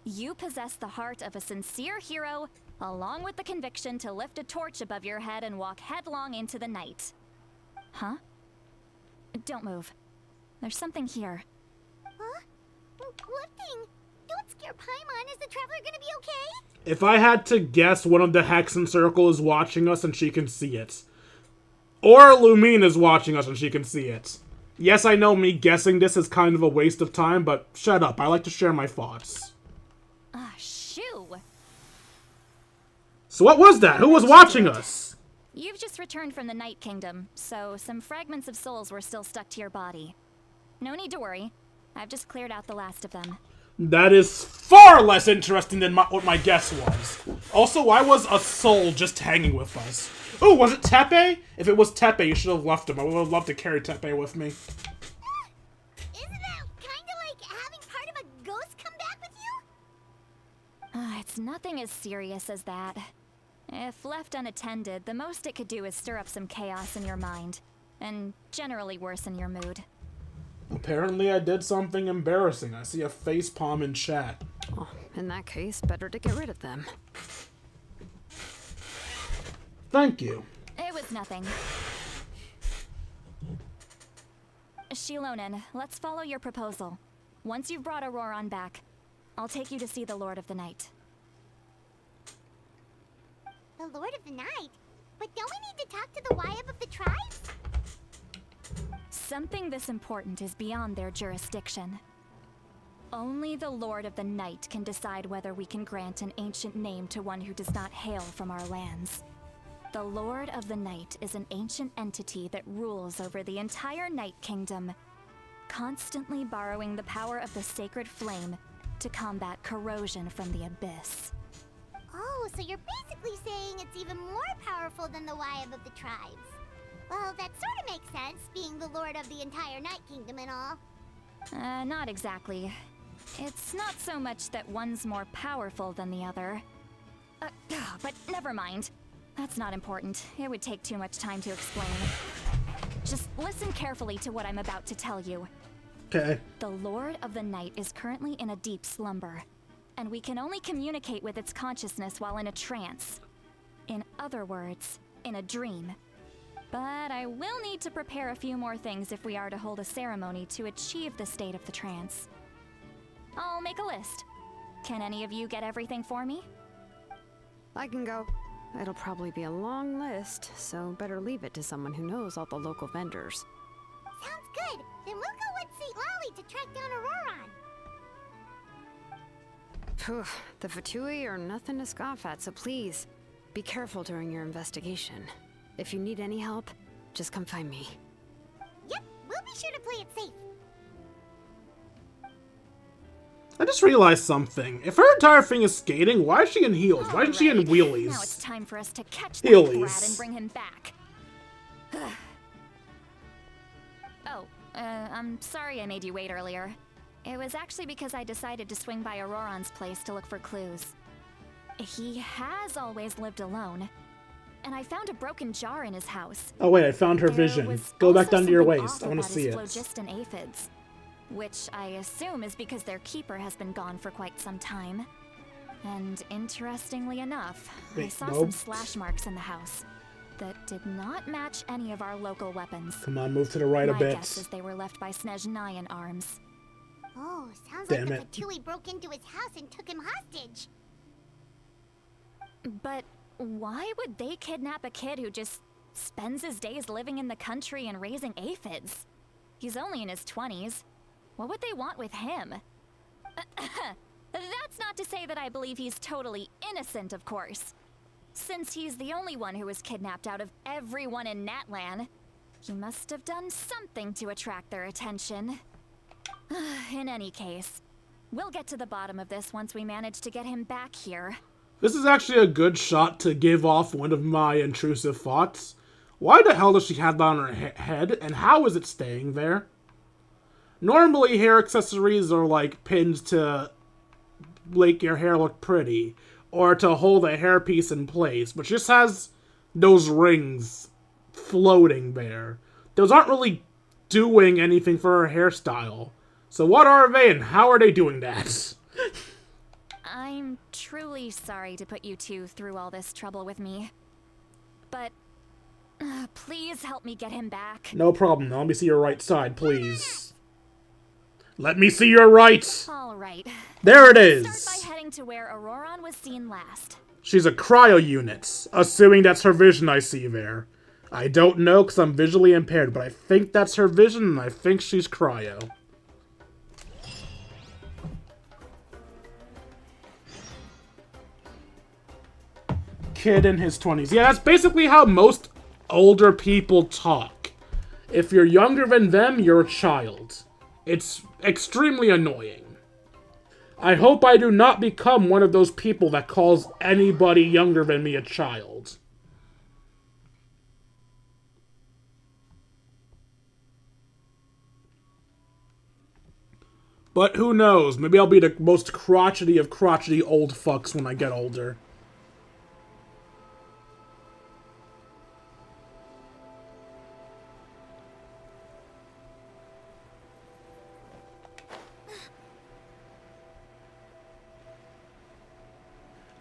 You possess the heart of a sincere hero, along with the conviction to lift a torch above your head and walk headlong into the night. Huh? Don't move. There's something here. Huh? What thing? Don't scare Paimon. Is the Traveler gonna be okay? If I had to guess, one of the Hexen Circle is watching us and she can see it. Or Lumine is watching us and she can see it. Yes, I know me guessing this is kind of a waste of time, but shut up. I like to share my thoughts. Ah, shoo! So what was that? Who was watching us? You've just returned from the Night Kingdom, so some fragments of souls were still stuck to your body. No need to worry. I've just cleared out the last of them. That is far less interesting than what my guess was. Also, why was a soul just hanging with us? Oh, was it Tepe? If it was Tepe, you should have left him. I would have loved to carry Tepe with me. Isn't that kinda like having part of a ghost come back with you? It's nothing as serious as that. If left unattended, the most it could do is stir up some chaos in your mind, and generally worsen your mood. Apparently I did something embarrassing. I see a facepalm in chat. Oh, in that case, better to get rid of them. Thank you. It was nothing. Shilonen, let's follow your proposal. Once you've brought Auroran back, I'll take you to see the Lord of the Night. The Lord of the Night? But don't we need to talk to the Wyab of the tribes? Something this important is beyond their jurisdiction. Only the Lord of the Night can decide whether we can grant an ancient name to one who does not hail from our lands. The Lord of the Night is an ancient entity that rules over the entire Night Kingdom, constantly borrowing the power of the sacred flame to combat corrosion from the abyss. Oh, so you're basically saying it's even more powerful than the Wyab of the tribes. Well, that sort of makes sense, being the lord of the entire Night Kingdom and all. Not exactly. It's not so much that one's more powerful than the other. But never mind. That's not important. It would take too much time to explain. Just listen carefully to what I'm about to tell you. Okay. The Lord of the Night is currently in a deep slumber, and we can only communicate with its consciousness while in a trance. In other words, in a dream. But I will need to prepare a few more things if we are to hold a ceremony to achieve the state of the trance. I'll make a list. Can any of you get everything for me? I can go. It'll probably be a long list, so better leave it to someone who knows all the local vendors. Sounds good. Then we'll go with St. Lolly to track down Auroran. Phew, the Fatui are nothing to scoff at, so please, be careful during your investigation. If you need any help, just come find me. Yep, we'll be sure to play it safe. I just realized something. If her entire thing is skating, why is she in heels? Why isn't she in Alright, wheelies? Now it's time for us to catch that Heelies. brat and bring him back. I'm sorry I made you wait earlier. It was actually because I decided to swing by Auroran's place to look for clues. He has always lived alone, and I found a broken jar in his house. Oh wait, I found her There vision. was Go back also down to your something waist. off I want to about see his it. phlogiston aphids, which I assume is because their keeper has been gone for quite some time. And interestingly enough, I Wait, saw nope. some slash marks in the house that did not match any of our local weapons. Come on, move to the right a My bit. guess is they were left by Snezhnayan arms. Oh, sounds Damn like it. the Fatui broke into his house and took him hostage. But why would they kidnap a kid who just spends his days living in the country and raising aphids? He's only in his 20s. What would they want with him? That's not to say that I believe he's totally innocent, of course. Since he's the only one who was kidnapped out of everyone in Natlan, he must have done something to attract their attention. In any case, we'll get to the bottom of this once we manage to get him back here. This is actually a good shot to give off one of my intrusive thoughts. Why the hell does she have that on her head, and how is it staying there? Normally, hair accessories are like pinned to make your hair look pretty, or to hold a hairpiece in place, but she just has those rings floating there. Those aren't really doing anything for her hairstyle. So what are they, and how are they doing that? I'm truly sorry to put you two through all this trouble with me. But please help me get him back. No problem. Now let me see your right side, please. Let me see your right! All right. There it is! Start by heading to where Auroran was seen last. She's a cryo unit, assuming that's her vision I see there. I don't know because I'm visually impaired, but I think that's her vision, and I think she's cryo. Kid in his 20s. Yeah, that's basically how most older people talk. If you're younger than them, you're a child. It's extremely annoying. I hope I do not become one of those people that calls anybody younger than me a child. But who knows? Maybe I'll be the most crotchety of crotchety old fucks when I get older.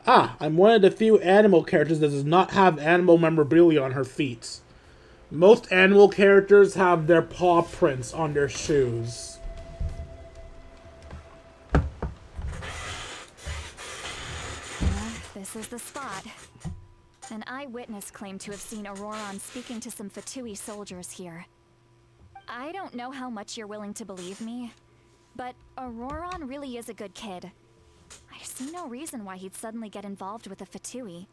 Ah, I'm one of the few animal characters that does not have animal memorabilia on her feet. Most animal characters have their paw prints on their shoes. This is the spot. An eyewitness claimed to have seen Auroron speaking to some Fatui soldiers here. I don't know how much you're willing to believe me, but Auroron really is a good kid. I see no reason why he'd suddenly get involved with the Fatui.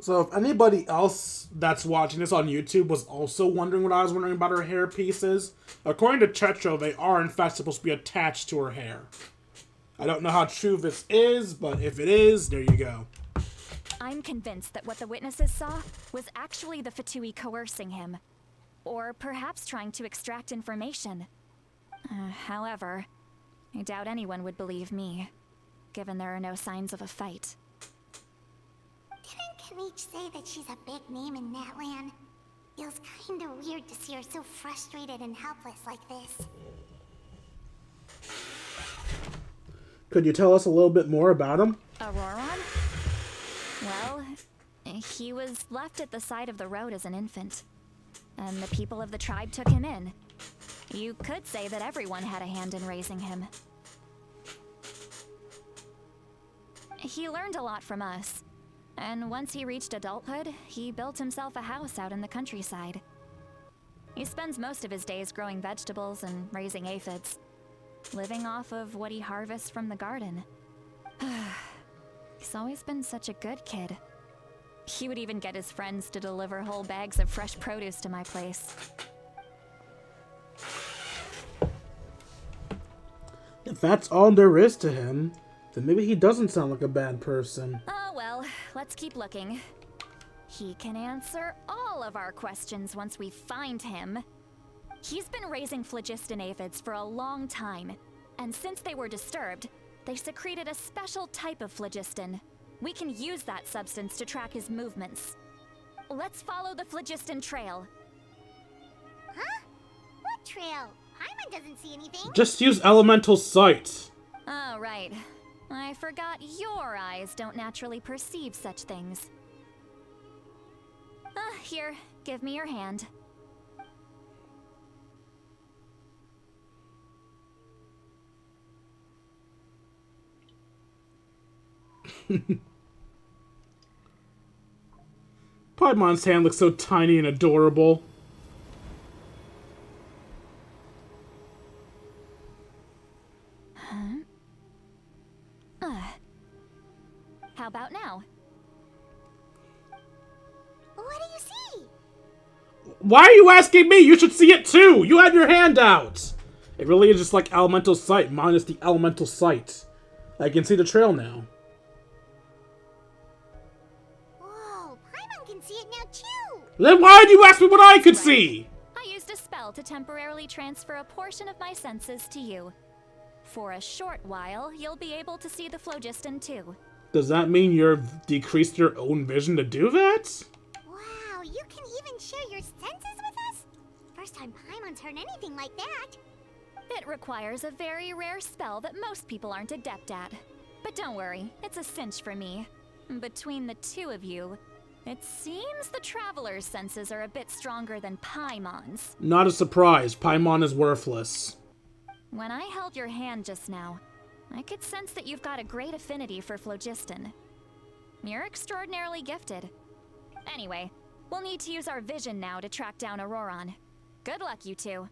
So if anybody else that's watching this on YouTube was also wondering what I was wondering about her hair pieces, according to Chetro, they are in fact supposed to be attached to her hair. I don't know how true this is, but if it is, there you go. I'm convinced that what the witnesses saw was actually the Fatui coercing him. Or perhaps trying to extract information. However, I doubt anyone would believe me, given there are no signs of a fight. Didn't Kanich say that she's a big name in Natlan? Feels kinda weird to see her so frustrated and helpless like this. Could you tell us a little bit more about him? Auroron? Well, he was left at the side of the road as an infant. And the people of the tribe took him in. You could say that everyone had a hand in raising him. He learned a lot from us. And once he reached adulthood, he built himself a house out in the countryside. He spends most of his days growing vegetables and raising aphids, living off of what he harvests from the garden. He's always been such a good kid. He would even get his friends to deliver whole bags of fresh produce to my place. If that's all there is to him, then maybe he doesn't sound like a bad person. Oh well, let's keep looking. He can answer all of our questions once we find him. He's been raising phlogiston aphids for a long time, and since they were disturbed, they secreted a special type of phlogiston. We can use that substance to track his movements. Let's follow the phlogiston trail. Huh? What trail? Paimon doesn't see anything. Just use elemental sight. Oh, right. I forgot your eyes don't naturally perceive such things. Here, give me your hand. Paimon's hand looks so tiny and adorable. How about now? What do you see? Why are you asking me? You should see it too! You have your hand out! It really is just like elemental sight, minus the elemental sight. I can see the trail now. Whoa, Paimon can see it now too! Then why did you ask me what I could see? I used a spell to temporarily transfer a portion of my senses to you. For a short while, you'll be able to see the phlogiston too. Does that mean you've decreased your own vision to do that? Wow, you can even share your senses with us? First time Paimon's heard anything like that. It requires a very rare spell that most people aren't adept at. But don't worry, it's a cinch for me. Between the two of you, it seems the Traveler's senses are a bit stronger than Paimon's. Not a surprise. Paimon is worthless. When I held your hand just now, I could sense that you've got a great affinity for phlogiston. You're extraordinarily gifted. Anyway, we'll need to use our vision now to track down Auroron. Good luck, you two.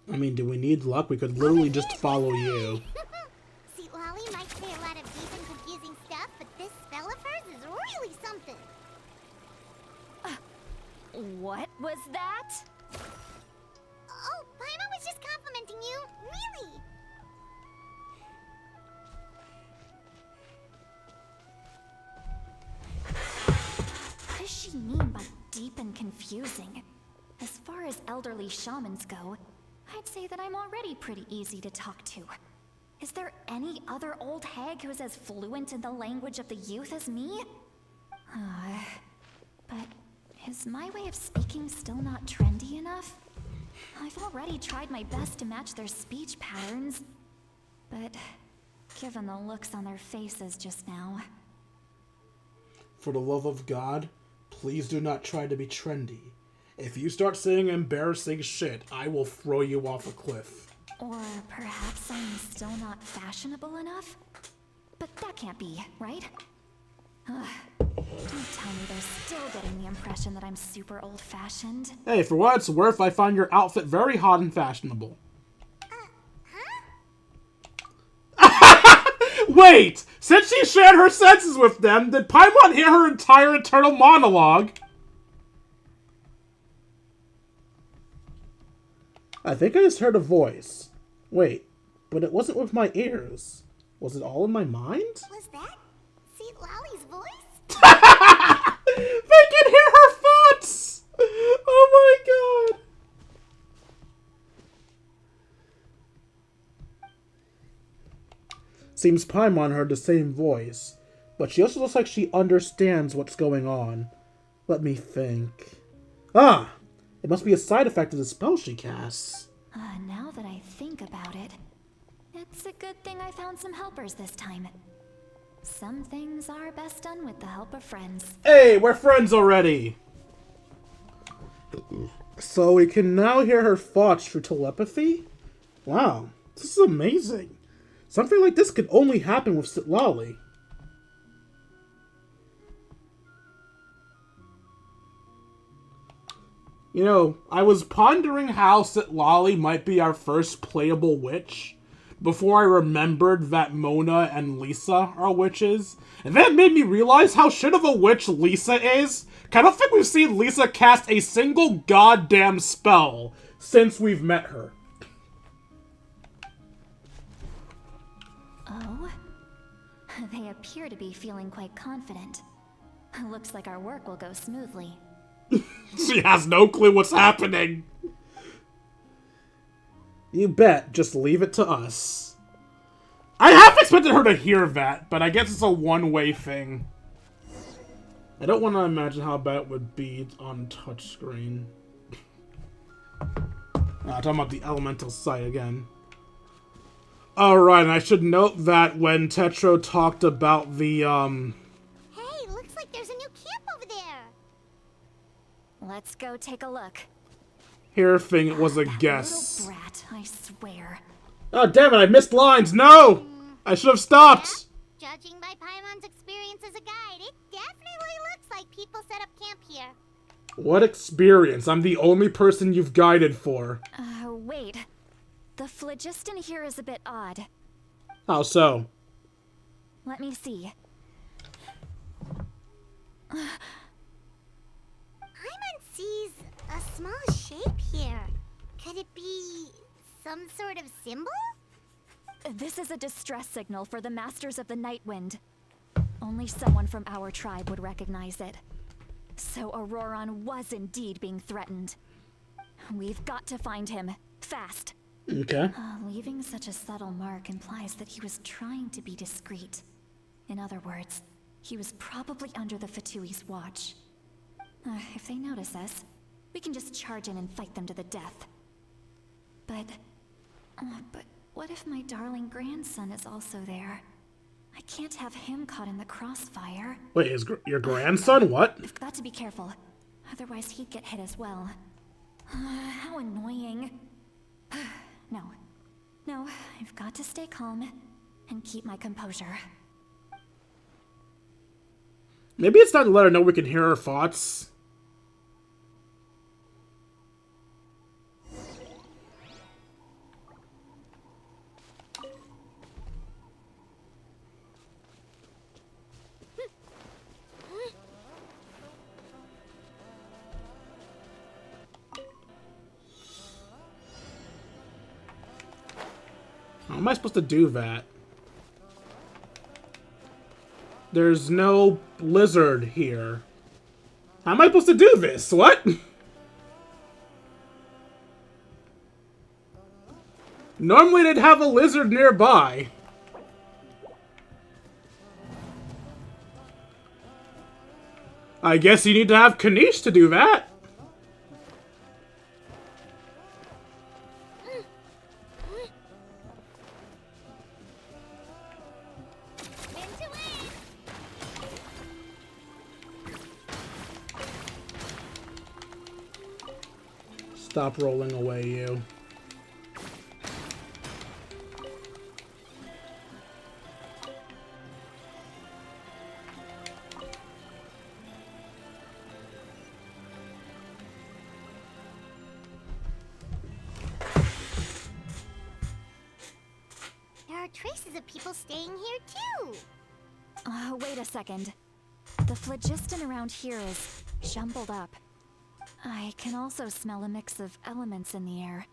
I mean, do we need luck? We could literally just follow you. See, Lolly might say a lot of deep and confusing stuff, but this spell of hers is really something. What was that? Oh, Paimon was just complimenting you. Really? deep and confusing. As far as elderly shamans go, I'd say that I'm already pretty easy to talk to. Is there any other old hag who's as fluent in the language of the youth as me? But is my way of speaking still not trendy enough? I've already tried my best to match their speech patterns, but given the looks on their faces just now... For the love of God, please do not try to be trendy. If you start saying embarrassing shit, I will throw you off a cliff. Or perhaps I'm still not fashionable enough? But that can't be, right? Ugh. Don't tell me they're still getting the impression that I'm super old-fashioned. Hey, for what it's worth, I find your outfit very hot and fashionable. Wait! Since she shared her senses with them, did Paimon hear her entire internal monologue? I think I just heard a voice. Wait, but it wasn't with my ears. Was it all in my mind? Was that St. Lolly's voice? They can hear her thoughts! Oh my god! Seems Paimon heard the same voice, but she also looks like she understands what's going on. Let me think. Ah! It must be a side effect of the spell she casts. Now that I think about it, it's a good thing I found some helpers this time. Some things are best done with the help of friends. Hey, we're friends already! So we can now hear her thoughts through telepathy? Wow, this is amazing. Something like this could only happen with Sitlali. You know, I was pondering how Sitlali might be our first playable witch before I remembered that Mona and Lisa are witches. And then it made me realize how shit of a witch Lisa is. I don't think we've seen Lisa cast a single goddamn spell since we've met her. Oh? They appear to be feeling quite confident. Looks like our work will go smoothly. She has no clue what's happening. You bet. Just leave it to us. I half expected her to hear that, but I guess it's a one-way thing. I don't want to imagine how bad it would be on touchscreen. Talking about the elemental sight again. Alright, and I should note that when Tetro talked about the, Hey, looks like there's a new camp over there. Let's go take a look. Here thing, it was a That guess. little brat, I swear. Oh, damn it, I missed lines! No! I should have stopped! Judging by Paimon's experience as a guide, it definitely looks like people set up camp here. What experience? I'm the only person you've guided for. Wait. The phlogiston here is a bit odd. How so? Let me see. Paimon sees a small shape here. Could it be some sort of symbol? This is a distress signal for the Masters of the Night Wind. Only someone from our tribe would recognize it. So Auroron was indeed being threatened. We've got to find him. Fast. Okay. Leaving such a subtle mark implies that he was trying to be discreet. In other words, he was probably under the Fatui's watch. If they notice us, we can just charge in and fight them to the death. But what if my darling grandson is also there? I can't have him caught in the crossfire. Wait, your grandson? What? I've got to be careful. Otherwise, he'd get hit as well. How annoying. No, I've got to stay calm and keep my composure. Maybe it's time to let her know we can hear her thoughts. How am I supposed to do that? There's no blizzard here. How am I supposed to do this? What? Normally they'd have a lizard nearby. I guess you need to have Kanish to do that. Stop rolling away, you. There are traces of people staying here too. Wait a second. The phlogiston around here is jumbled up. I can also smell a mix of elements in the air.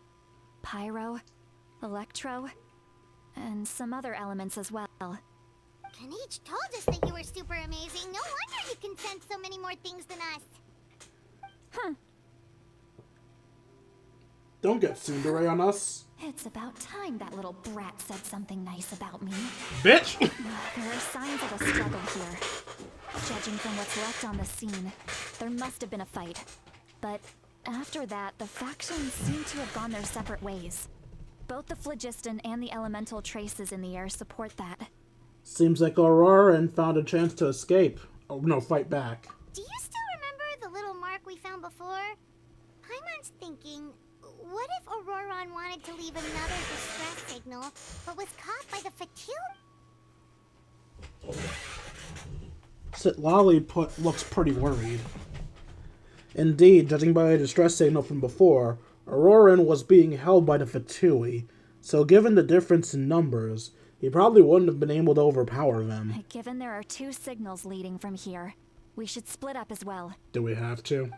Pyro, electro, and some other elements as well. Kanish told us that you were super amazing. No wonder you can sense so many more things than us. Huh. Don't get tsundere on us. It's about time that little brat said something nice about me. Bitch! There are signs of a struggle here. Judging from what's left on the scene, there must have been a fight. But after that, the factions seem to have gone their separate ways. Both the phlogiston and the elemental traces in the air support that. Seems like Auroran found a chance to escape. Oh, no, fight back. Do you still remember the little mark we found before? Paimon's thinking, what if Auroran wanted to leave another distress signal, but was caught by the Fatui? Sitlali looks pretty worried. Indeed, judging by a distress signal from before, Auroran was being held by the Fatui, so given the difference in numbers, he probably wouldn't have been able to overpower them. Given there are 2 signals leading from here, we should split up as well. Do we have to?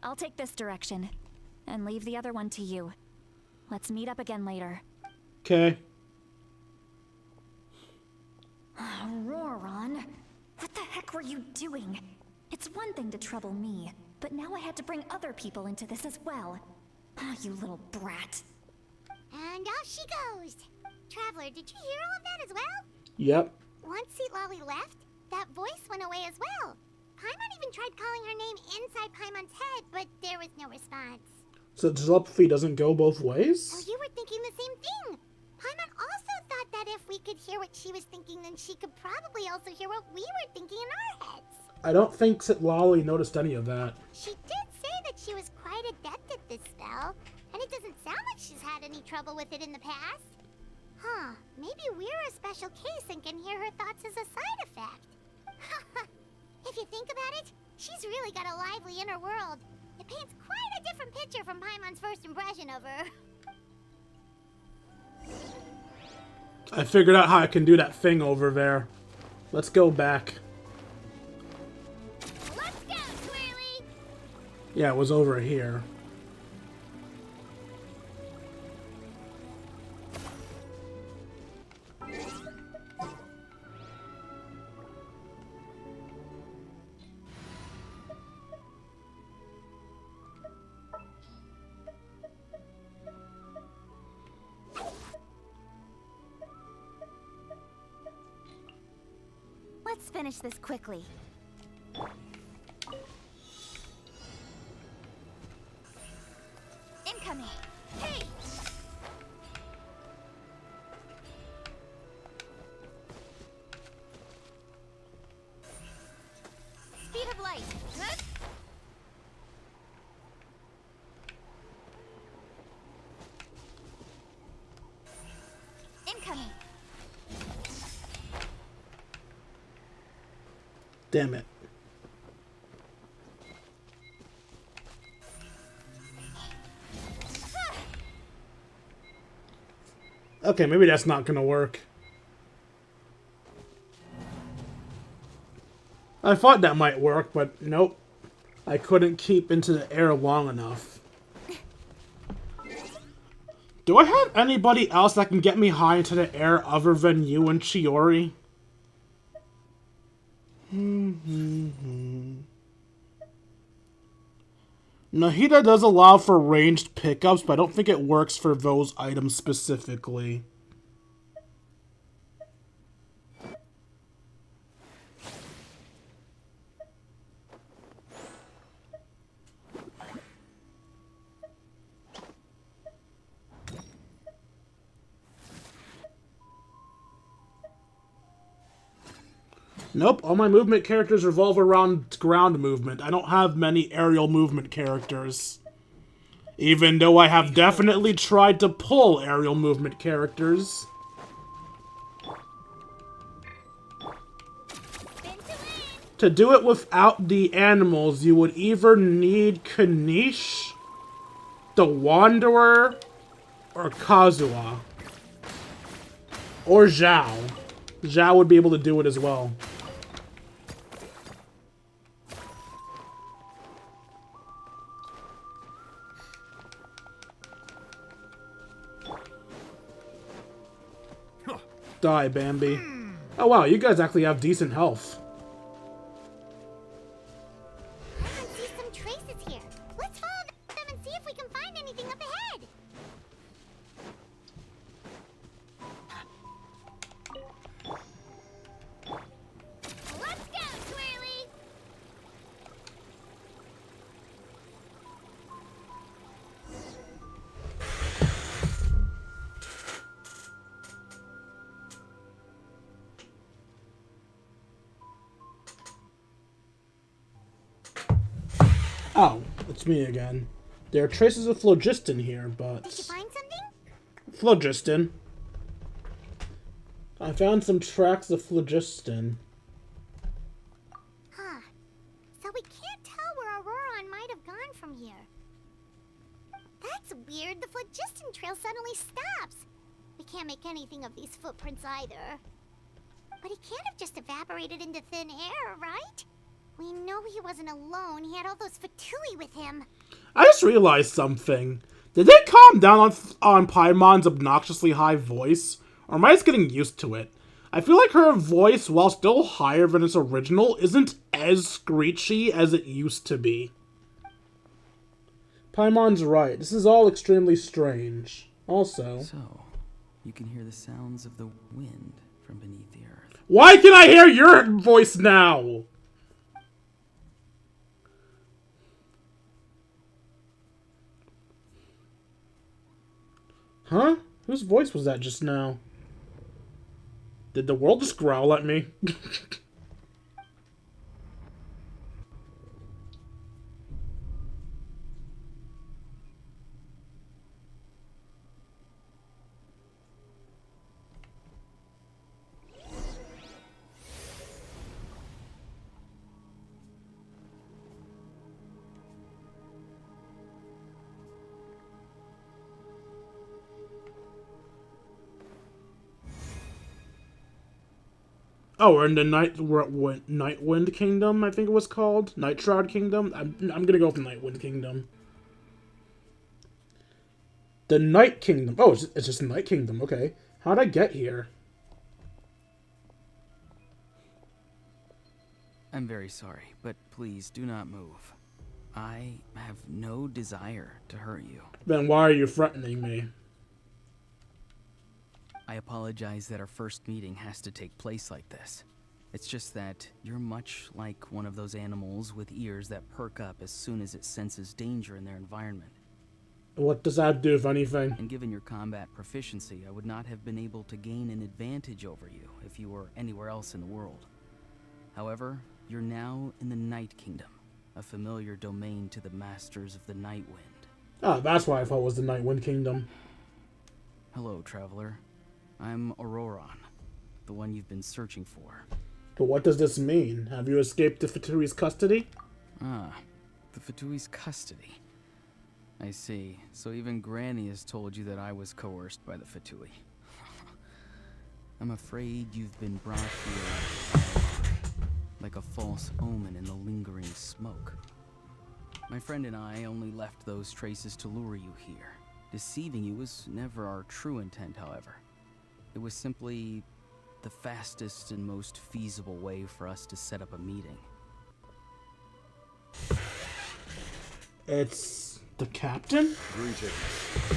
I'll take this direction, and leave the other one to you. Let's meet up again later. Okay. Auroran, what the heck were you doing? It's one thing to trouble me, but now I had to bring other people into this as well. Ah, you little brat. And off she goes. Traveler, did you hear all of that as well? Yep. Once Sitlali left, that voice went away as well. Paimon even tried calling her name inside Paimon's head, but there was no response. So telepathy doesn't go both ways? So you were thinking the same thing. Paimon also thought that if we could hear what she was thinking, then she could probably also hear what we were thinking in our heads. I don't think Sitlali noticed any of that. She did say that she was quite adept at this spell, and it doesn't sound like she's had any trouble with it in the past. Huh, maybe we're a special case and can hear her thoughts as a side effect. If you think about it, she's really got a lively inner world. It paints quite a different picture from Paimon's first impression of her. I figured out how I can do that thing over there. Let's go back. Let's go, Twirly! Yeah, it was over here. Let's finish this quickly. Incoming! Hey! Speed of light. Good? Incoming! Damn it. Okay, maybe that's not gonna work. I thought that might work, but nope. I couldn't keep into the air long enough. Do I have anybody else that can get me high into the air other than you and Chiori? Nahida does allow for ranged pickups, but I don't think it works for those items specifically. Nope, all my movement characters revolve around ground movement. I don't have many aerial movement characters. Even though I have definitely tried to pull aerial movement characters. To do it without the animals, you would either need Kanish, the Wanderer, or Kazuha. Or Zhao. Zhao would be able to do it as well. Die, Bambi. Oh wow, you guys actually have decent health. I can see some traces here. Let's follow them and see if we can find anything up ahead. Let's go, Twirly! Oh, it's me again. There are traces of phlogiston here, but... Did you find something? Phlogiston. I found some tracks of phlogiston. Huh. So we can't tell where Auroron might have gone from here. That's weird. The phlogiston trail suddenly stops. We can't make anything of these footprints either. But he can't have just evaporated into thin air, right? We know he wasn't alone. He had all those Fatui with him. I just realized something. Did they calm down on Paimon's obnoxiously high voice? Or am I just getting used to it? I feel like her voice, while still higher than its original, isn't as screechy as it used to be. Paimon's right. This is all extremely strange. Also... So, you can hear the sounds of the wind from beneath the earth. Why can I hear your voice now? Huh? Whose voice was that just now? Did the world just growl at me? Oh, we're in the Nightwind Kingdom, I think it was called. Night Shroud Kingdom. I'm gonna go with the Nightwind Kingdom. The Night Kingdom. Oh, it's just the Night Kingdom. Okay. How'd I get here? I'm very sorry, but please do not move. I have no desire to hurt you. Then why are you threatening me? I apologize that our first meeting has to take place like this. It's just that you're much like one of those animals with ears that perk up as soon as it senses danger in their environment. What does that do, if anything? And given your combat proficiency, I would not have been able to gain an advantage over you if you were anywhere else in the world. However, you're now in the Night Kingdom, a familiar domain to the masters of the Night Wind. Ah, that's why I thought it was the Nightwind Kingdom. Hello, traveler. I'm Auroron, the one you've been searching for. But what does this mean? Have you escaped the Fatui's custody? Ah, the Fatui's custody. I see. So even Granny has told you that I was coerced by the Fatui. I'm afraid you've been brought here like a false omen in the lingering smoke. My friend and I only left those traces to lure you here. Deceiving you was never our true intent, however. It was simply the fastest and most feasible way for us to set up a meeting. It's the captain? Greetings,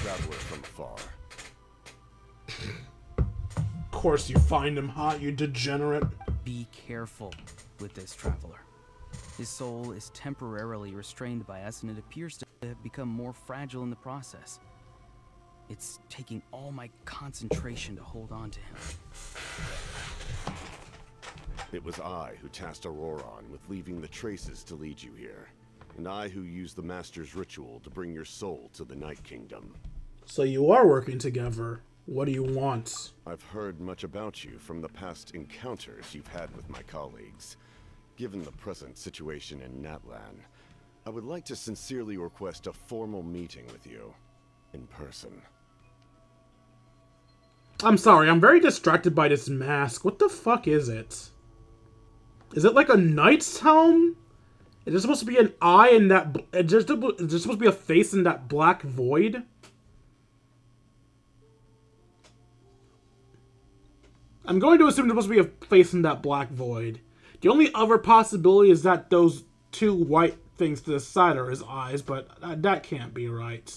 traveler from afar. Of course you find him hot, you degenerate. Be careful with this traveler. His soul is temporarily restrained by us, and it appears to have become more fragile in the process. It's taking all my concentration to hold on to him. It was I who tasked Auroron with leaving the traces to lead you here, and I who used the Master's ritual to bring your soul to the Night Kingdom. So you are working together. What do you want? I've heard much about you from the past encounters you've had with my colleagues. Given the present situation in Natlan, I would like to sincerely request a formal meeting with you, in person. I'm sorry, I'm very distracted by this mask. What the fuck is it? Is it like a knight's helm? Is there supposed to be an eye in that... Is there supposed to be a face in that black void? I'm going to assume there's supposed to be a face in that black void. The only other possibility is that those two white things to the side are his eyes, but that can't be right.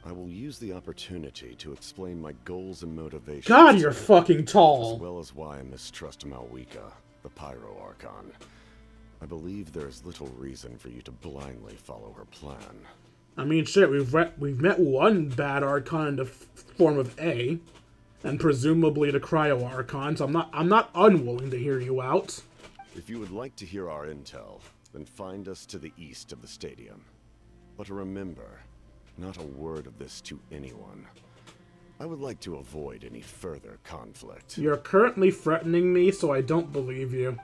I will use the opportunity to explain my goals and motivations. God, you're fucking tall. As well as why I mistrust Malwika, the Pyro Archon. I believe there is little reason for you to blindly follow her plan. I mean, shit, we've met one bad Archon in the form of A, and presumably the Cryo Archon, so I'm not unwilling to hear you out. If you would like to hear our intel, then find us to the east of the stadium. But remember, not a word of this to anyone. I would like to avoid any further conflict. You're currently threatening me, so I don't believe you.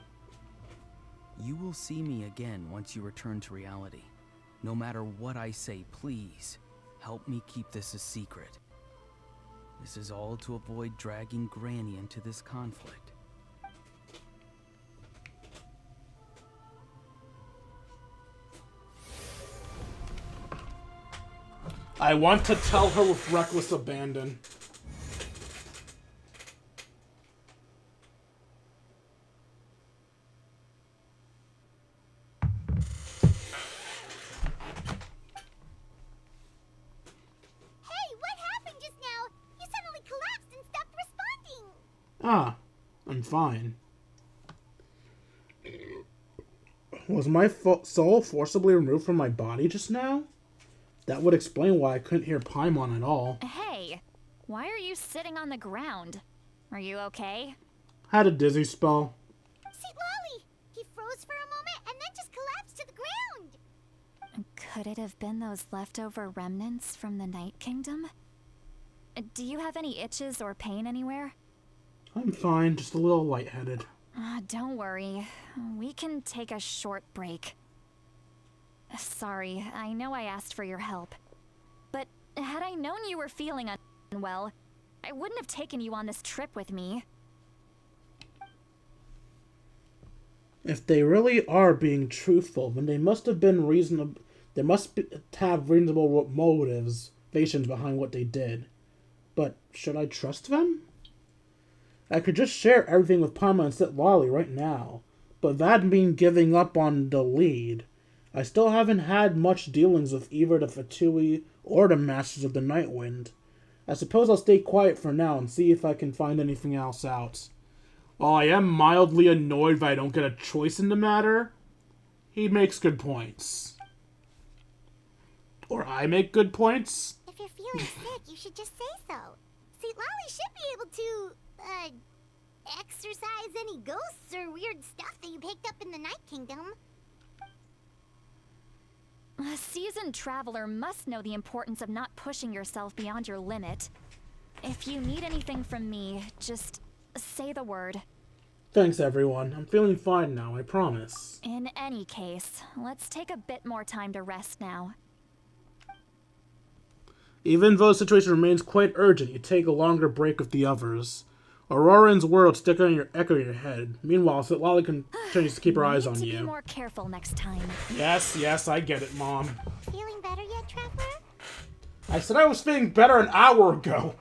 You will see me again once you return to reality. No matter what I say, please, help me keep this a secret. This is all to avoid dragging Granny into this conflict. I want to tell her with reckless abandon. Ah, I'm fine. Was my soul forcibly removed from my body just now? That would explain why I couldn't hear Paimon at all. Hey, why are you sitting on the ground? Are you okay? Had a dizzy spell. See, Lolly! He froze for a moment and then just collapsed to the ground! Could it have been those leftover remnants from the Night Kingdom? Do you have any itches or pain anywhere? I'm fine, just a little lightheaded. Don't worry. We can take a short break. Sorry, I know I asked for your help. But had I known you were feeling unwell, I wouldn't have taken you on this trip with me. If they really are being truthful, then they must have been reasonable. They must have reasonable motives behind what they did. But should I trust them? I could just share everything with Paimon and sit Lolly right now, but that'd mean giving up on the lead. I still haven't had much dealings with either the Fatui or the Masters of the Nightwind. I suppose I'll stay quiet for now and see if I can find anything else out. While I am mildly annoyed that I don't get a choice in the matter, he makes good points. Or I make good points. If you're feeling sick, you should just say so. See, Lolly should be able to, exorcise any ghosts or weird stuff that you picked up in the Night Kingdom. A seasoned traveler must know the importance of not pushing yourself beyond your limit. If you need anything from me, just say the word. Thanks, everyone. I'm feeling fine now, I promise. In any case, let's take a bit more time to rest now. Even though the situation remains quite urgent, you take a longer break with the others. Auroran's words stick on your echo in your head. Meanwhile, Lolly continues to keep her eyes on Need to you. be more careful next time. Yes, I get it, Mom. Feeling better yet, Traveler? I said I was feeling better an hour ago.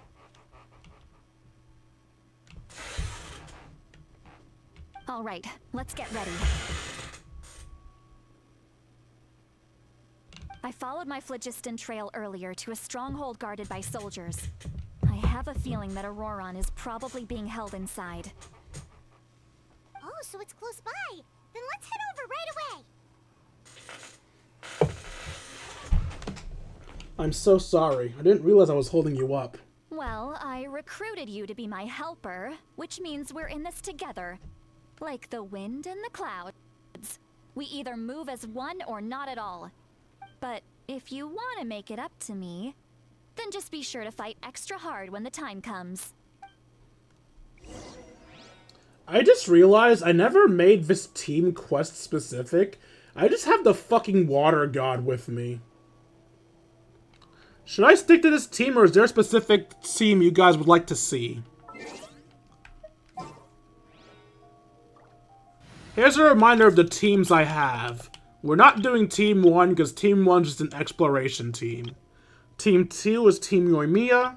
All right, let's get ready. I followed my phlogiston trail earlier to a stronghold guarded by soldiers. I have a feeling that Auroron is probably being held inside. Oh, so it's close by. Then let's head over right away. I'm so sorry. I didn't realize I was holding you up. Well, I recruited you to be my helper, which means we're in this together. Like the wind and the clouds. We either move as one or not at all. But if you want to make it up to me, then just be sure to fight extra hard when the time comes. I just realized I never made this team quest specific. I just have the fucking water god with me. Should I stick to this team, or is there a specific team you guys would like to see? Here's a reminder of the teams I have. We're not doing Team 1 because Team 1's just an exploration team. Team 2 is Team Yoimiya.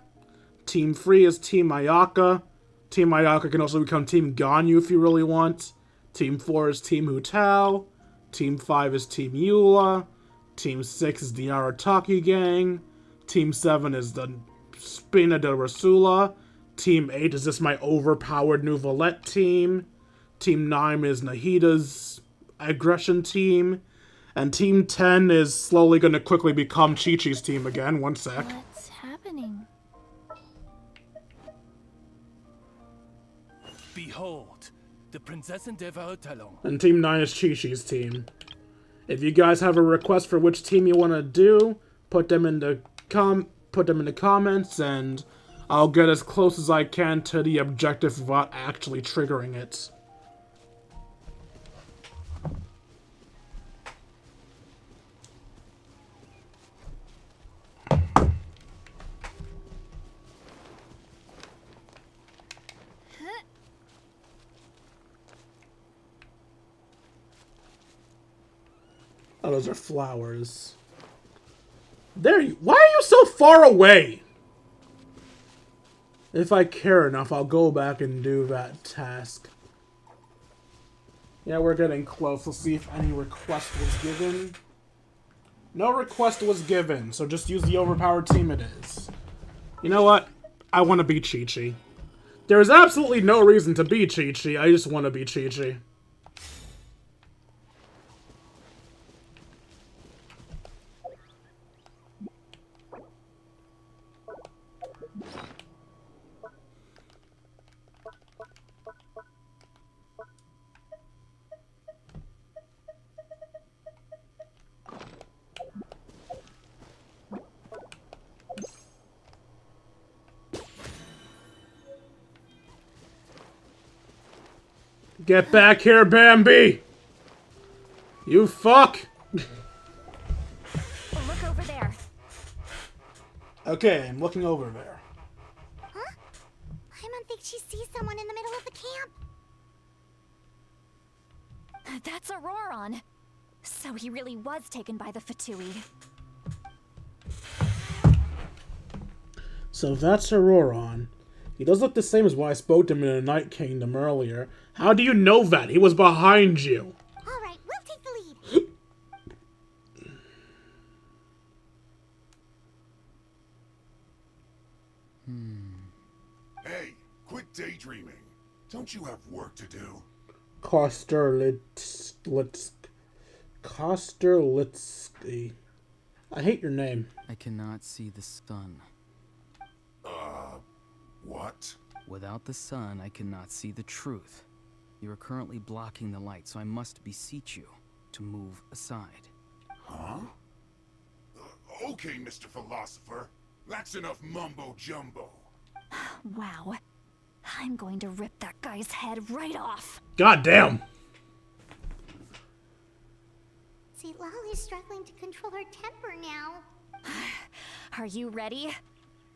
Team 3 is Team Ayaka. Team Ayaka can also become Team Ganyu if you really want. Team 4 is Team Hu Tao. Team 5 is Team Eula. Team 6 is the Arataki Gang. Team 7 is the Spina de Rasula. Team 8 is just my overpowered Nouvelette team. Team 9 is Nahida's aggression team. And Team 10 is slowly going to quickly become Chi-Chi's team again. One sec. What's happening? Behold, the Prinzessin der Verurteilung. And Team 9 is Chi-Chi's team. If you guys have a request for which team you want to do, put them in the comments, and I'll get as close as I can to the objective without actually triggering it. Oh, those are flowers. There you... Why are you so far away? If I care enough, I'll go back and do that task. Yeah, we're getting close. Let's see if any request was given. No request was given, so just use the overpowered team it is. You know what? I want to be Chi-Chi. There's absolutely no reason to be Chi-Chi. I just want to be Chi-Chi. Get back here, Bambi! You fuck! Look over there. Okay, I'm looking over there. Huh? I don't think she sees someone in the middle of the camp. That's Auroron. So he really was taken by the Fatui. So that's Auroron. He does look the same as when I spoke to him in the Night Kingdom earlier. How do you know that? He was behind you. Alright, we'll take the lead. Hey, quit daydreaming. Don't you have work to do? Kosterlitsky. I hate your name. I cannot see the sun. What? Without the sun, I cannot see the truth. You are currently blocking the light, so I must beseech you to move aside. Huh? Okay, Mr. Philosopher. That's enough mumbo-jumbo. Wow. I'm going to rip that guy's head right off. God damn. See, Lolly's struggling to control her temper now. Are you ready?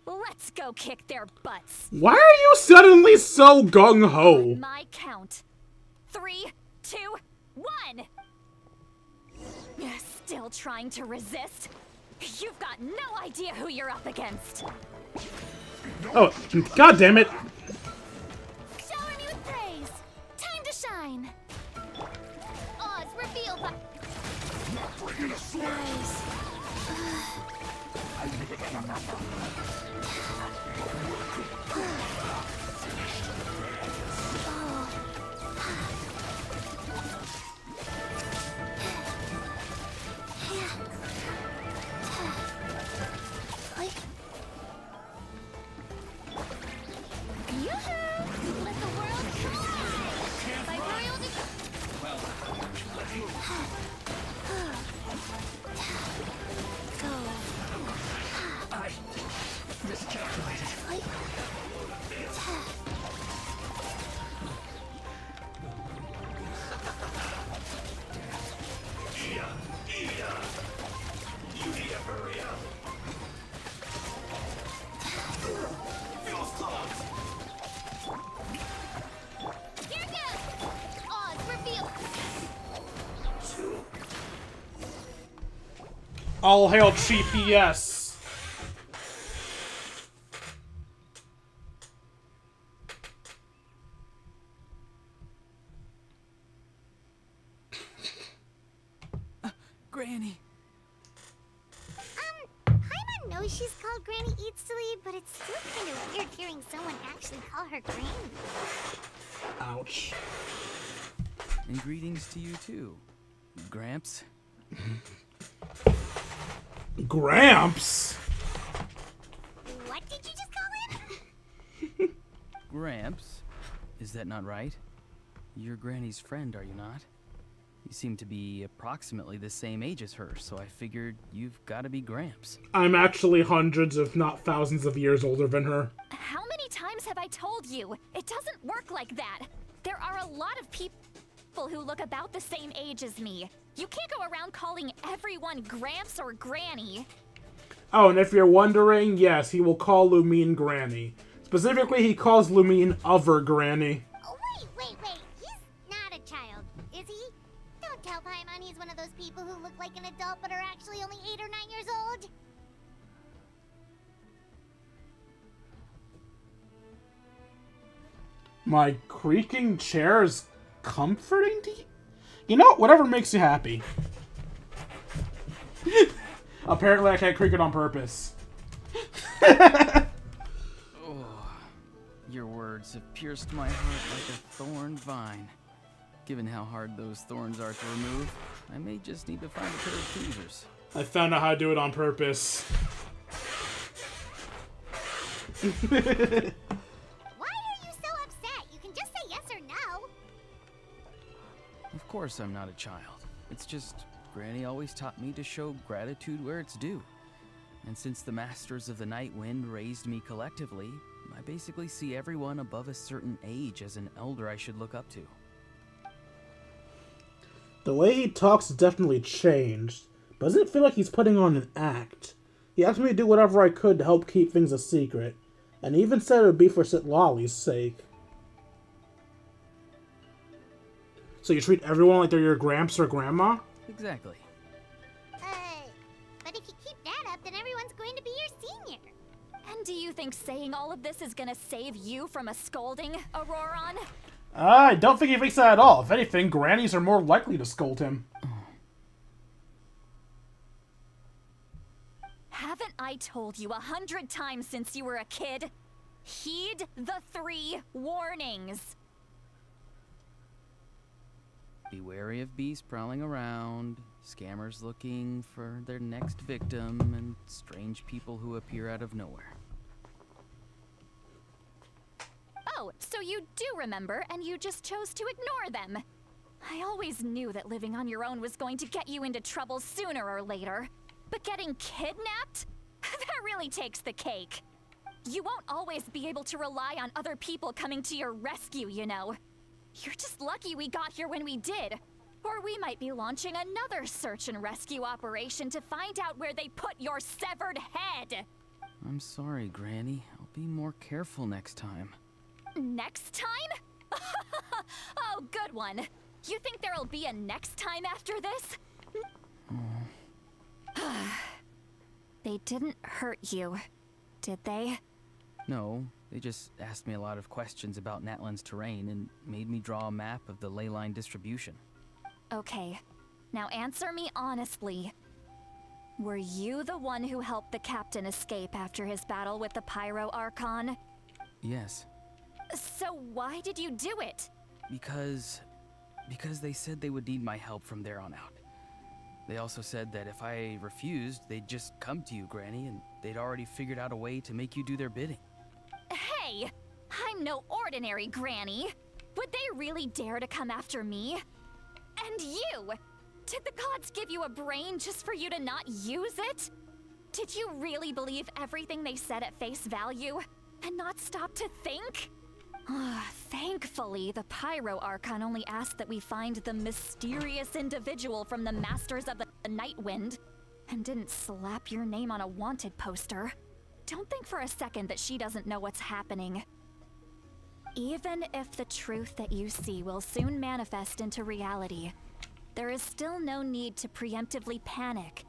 Let's go kick their butts. Why are you suddenly so gung-ho? On my count. 3, 2, 1. Still trying to resist? You've got no idea who you're up against. Oh, god damn it. Shower me with praise. Time to shine. Let the world collide! Vibrarial Here goes! Oz revealed! All hail GPS. Granny. Paimon knows she's called Granny Eatsley, but it's still kind of weird hearing someone actually call her Granny. Ouch. And greetings to you too, Gramps. Gramps? What did you just call him? Gramps? Is that not right? You're Granny's friend, are you not? You seem to be approximately the same age as her, so I figured you've got to be Gramps. I'm actually hundreds, if not thousands of years older than her. How many times have I told you? It doesn't work like that. There are a lot of people who look about the same age as me. You can't go around calling everyone Gramps or Granny. Oh, and if you're wondering, yes, he will call Lumine Granny. Specifically, he calls Lumine Other Granny. Oh, wait. He's not a child, is he? Don't tell Paimon he's one of those people who look like an adult but are actually only 8 or 9 years old. My creaking chair is comforting to you? You know, whatever makes you happy. Apparently I can't creak it on purpose. Oh, your words have pierced my heart like a thorn vine. Given how hard those thorns are to remove, I may just need to find a pair of tweezers. I found out how to do it on purpose. Why are you so upset? You can just say yes or no. Of course I'm not a child. It's just Granny always taught me to show gratitude where it's due. And since the Masters of the Night Wind raised me collectively, I basically see everyone above a certain age as an elder I should look up to. The way he talks has definitely changed, but doesn't it feel like he's putting on an act? He asked me to do whatever I could to help keep things a secret, and he even said it would be for Sitlali's sake. So you treat everyone like they're your gramps or grandma? Exactly. But if you keep that up, then everyone's going to be your senior. And do you think saying all of this is gonna save you from a scolding, Auroron? I don't think he thinks that at all. If anything, grannies are more likely to scold him. Haven't I told you 100 times since you were a kid? Heed the 3 warnings. Be wary of beasts prowling around, scammers looking for their next victim, and strange people who appear out of nowhere. Oh, so you do remember, and you just chose to ignore them. I always knew that living on your own was going to get you into trouble sooner or later. But getting kidnapped? That really takes the cake. You won't always be able to rely on other people coming to your rescue, you know. You're just lucky we got here when we did. Or we might be launching another search and rescue operation to find out where they put your severed head. I'm sorry, Granny. I'll be more careful next time. Next time? Oh, good one. You think there'll be a next time after this? They didn't hurt you, did they? No, they just asked me a lot of questions about Natlan's terrain and made me draw a map of the ley line distribution. Okay. Now answer me honestly. Were you the one who helped the captain escape after his battle with the Pyro Archon? Yes. So why did you do it? Because they said they would need my help from there on out. They also said that if I refused, they'd just come to you, Granny, and they'd already figured out a way to make you do their bidding. Hey! I'm no ordinary Granny! Would they really dare to come after me? And you! Did the gods give you a brain just for you to not use it? Did you really believe everything they said at face value and not stop to think? Thankfully, the Pyro Archon only asked that we find the mysterious individual from the Masters of the Night Wind and didn't slap your name on a wanted poster. Don't think for a second that she doesn't know what's happening. Even if the truth that you see will soon manifest into reality, there is still no need to preemptively panic.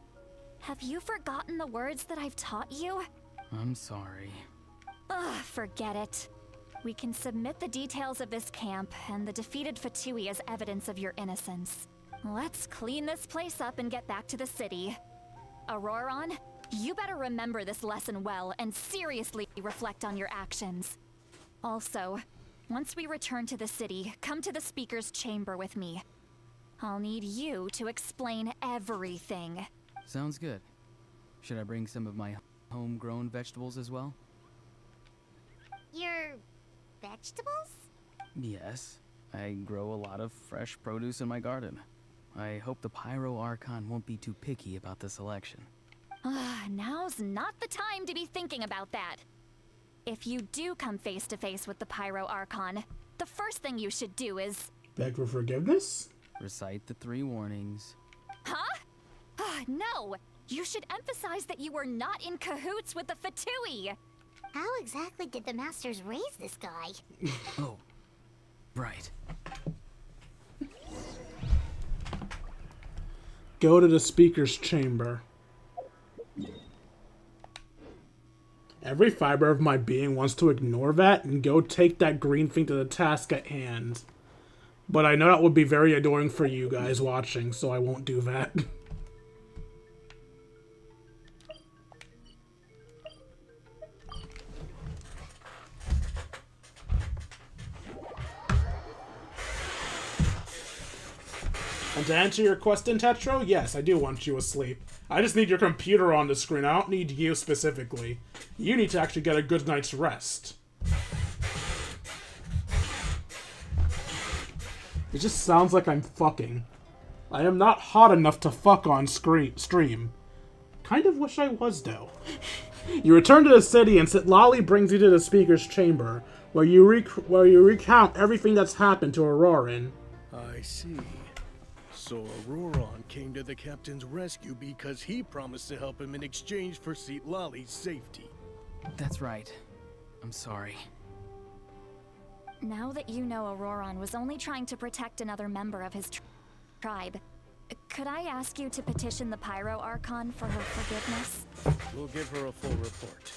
Have you forgotten the words that I've taught you? I'm sorry. Forget it. We can submit the details of this camp and the defeated Fatui as evidence of your innocence. Let's clean this place up and get back to the city. Auroron, you better remember this lesson well and seriously reflect on your actions. Also, once we return to the city, come to the speaker's chamber with me. I'll need you to explain everything. Sounds good. Should I bring some of my homegrown vegetables as well? Your vegetables? Yes. I grow a lot of fresh produce in my garden. I hope the Pyro Archon won't be too picky about the selection. Now's not the time to be thinking about that. If you do come face to face with the Pyro Archon, the first thing you should do is... Beg for forgiveness? Recite the 3 warnings. Huh? No! You should emphasize that you were not in cahoots with the Fatui! How exactly did the Masters raise this guy? Oh, right. Go to the speaker's chamber. Every fiber of my being wants to ignore that and go take that green thing to the task at hand. But I know that would be very annoying for you guys watching, so I won't do that. And to answer your question, Tetro, yes, I do want you asleep. I just need your computer on the screen. I don't need you specifically. You need to actually get a good night's rest. It just sounds like I'm fucking. I am not hot enough to fuck on stream. Kind of wish I was, though. You return to the city and Lolly brings you to the speaker's chamber, where you recount everything that's happened to Auroran. I see. So Auroran came to the captain's rescue because he promised to help him in exchange for Lolly's safety. That's right. I'm sorry. Now that you know Auroran was only trying to protect another member of his tribe, could I ask you to petition the Pyro Archon for her forgiveness? We'll give her a full report.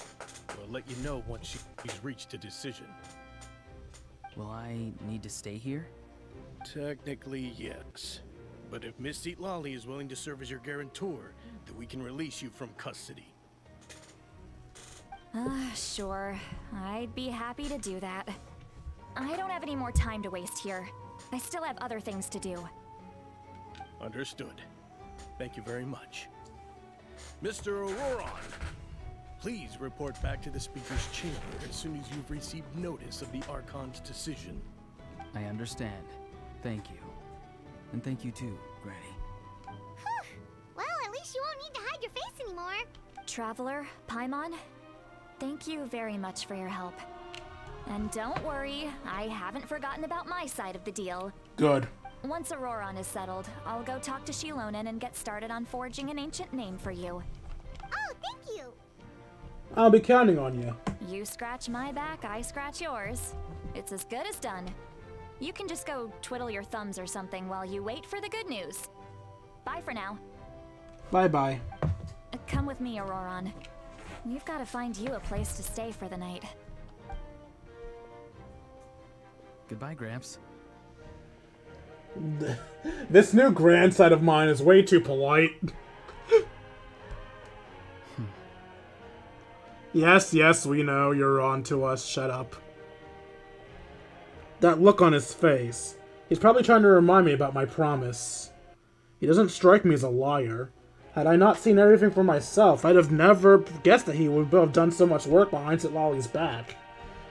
We'll let you know once she's reached a decision. Will I need to stay here? Technically, yes. But if Miss Lolly is willing to serve as your guarantor, then we can release you from custody. Sure. I'd be happy to do that. I don't have any more time to waste here. I still have other things to do. Understood. Thank you very much. Mr. Auroran, please report back to the speaker's chamber as soon as you've received notice of the Archon's decision. I understand. Thank you. And thank you too, Granny. Well, at least you won't need to hide your face anymore. Traveler, Paimon, thank you very much for your help. And don't worry, I haven't forgotten about my side of the deal. Good. Once Auroran is settled, I'll go talk to Shilonen and get started on forging an ancient name for you. Oh, thank you. I'll be counting on you. You scratch my back, I scratch yours. It's as good as done. You can just go twiddle your thumbs or something while you wait for the good news. Bye for now. Bye-bye. Come with me, Auroran. We've got to find you a place to stay for the night. Goodbye, Gramps. This new grandson of mine is way too polite. Yes, we know. You're on to us. Shut up. That look on his face. He's probably trying to remind me about my promise. He doesn't strike me as a liar. Had I not seen everything for myself, I'd have never guessed that he would have done so much work behind Sitlali's back.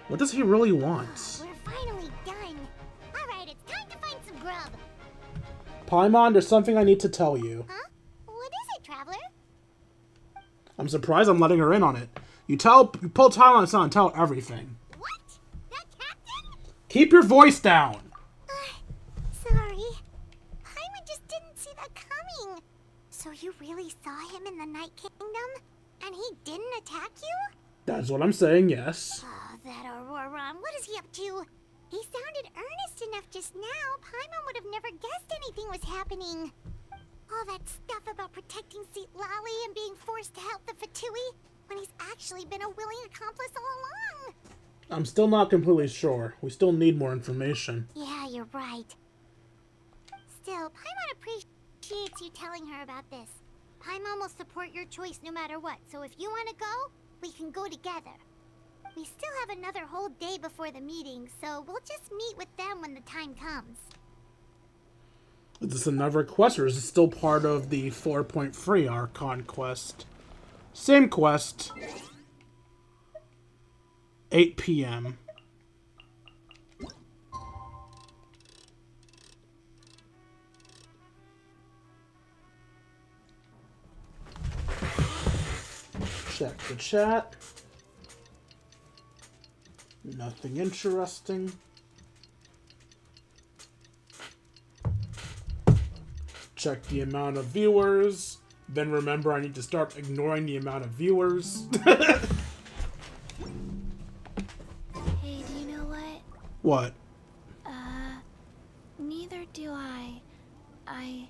What does he really want? We're finally done. Alright, it's time to find some grub. Paimon, there's something I need to tell you. Huh? What is it, Traveler? I'm surprised I'm letting her in on it. You pull Tyler aside and tell everything. What? That captain? Keep your voice down. Sorry. Paimon just didn't see that coming. So you really saw him in the Night Kingdom? And he didn't attack you? That's what I'm saying, yes. Oh, that Auroron. What is he up to? He sounded earnest enough just now. Paimon would have never guessed anything was happening. All that stuff about protecting Sitlali and being forced to help the Fatui, when he's actually been a willing accomplice all along. I'm still not completely sure. We still need more information. Yeah, you're right. Still, Paimon appreciates you telling her about this. Paimon will support your choice no matter what, so if you want to go, we can go together. We still have another whole day before the meeting, so we'll just meet with them when the time comes. Is this another quest, or is it still part of the 4.3 Archon Quest? Same quest. 8 p.m. Check the chat. Nothing interesting. Check the amount of viewers. Then remember I need to start ignoring the amount of viewers. Hey, do you know what? What? Neither do I. I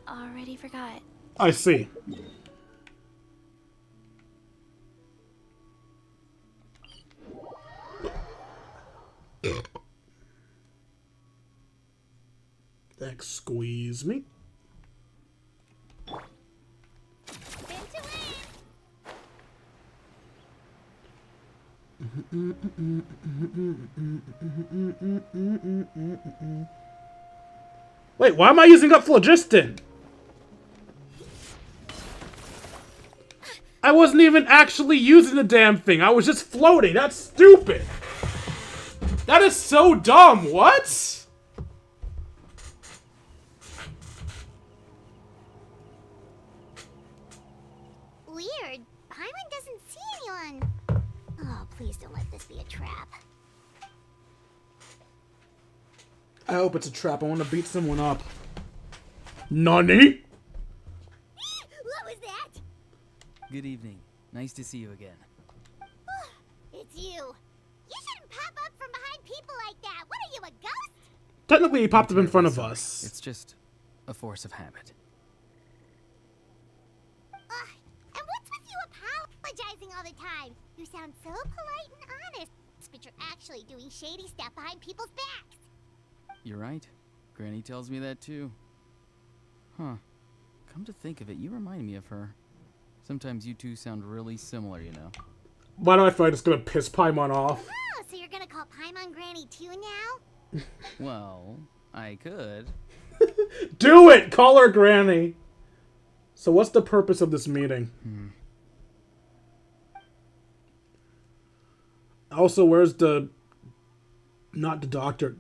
already forgot. I see. Excuse me. Wait, why am I using up phlogiston? I wasn't even actually using the damn thing. I was just floating. That's stupid. That is so dumb. What? Weird. Paimon doesn't see anyone. Oh, please don't let this be a trap. I hope it's a trap. I want to beat someone up. Nani? What was that? Good evening. Nice to see you again. It's you. You shouldn't pop up from behind people like that. What are you, a ghost? Technically, he popped up in front of us. It's just a force of habit. And what's with you apologizing all the time? You sound so polite and honest, but you're actually doing shady stuff behind people's backs. You're right. Granny tells me that too. Huh. Come to think of it, you remind me of her. Sometimes you two sound really similar, you know. Why do I feel like it's gonna piss Paimon off? Oh, so you're gonna call Paimon Granny too now? Well, I could. Do it! Call her Granny! So what's the purpose of this meeting? Also, where's the... Not the doctor,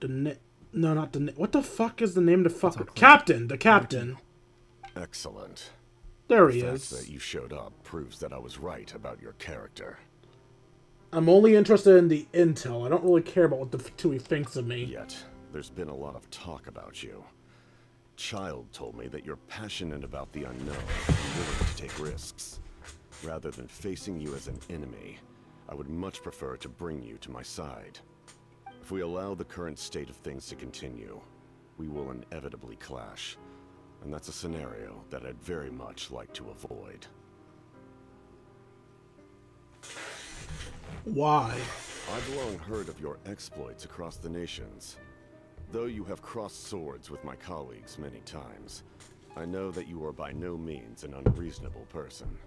no, not the... What the fuck is the name of the fucker? Captain! The captain. Excellent. There he The is. fact that you showed up proves that I was right about your character. I'm only interested in the intel. I don't really care about what the Fatui thinks of me. Yet, there's been a lot of talk about you. Child told me that you're passionate about the unknown and willing to take risks. Rather than facing you as an enemy, I would much prefer to bring you to my side. If we allow the current state of things to continue, we will inevitably clash. And that's a scenario that I'd very much like to avoid. Why? I've long heard of your exploits across the nations. Though you have crossed swords with my colleagues many times, I know that you are by no means an unreasonable person.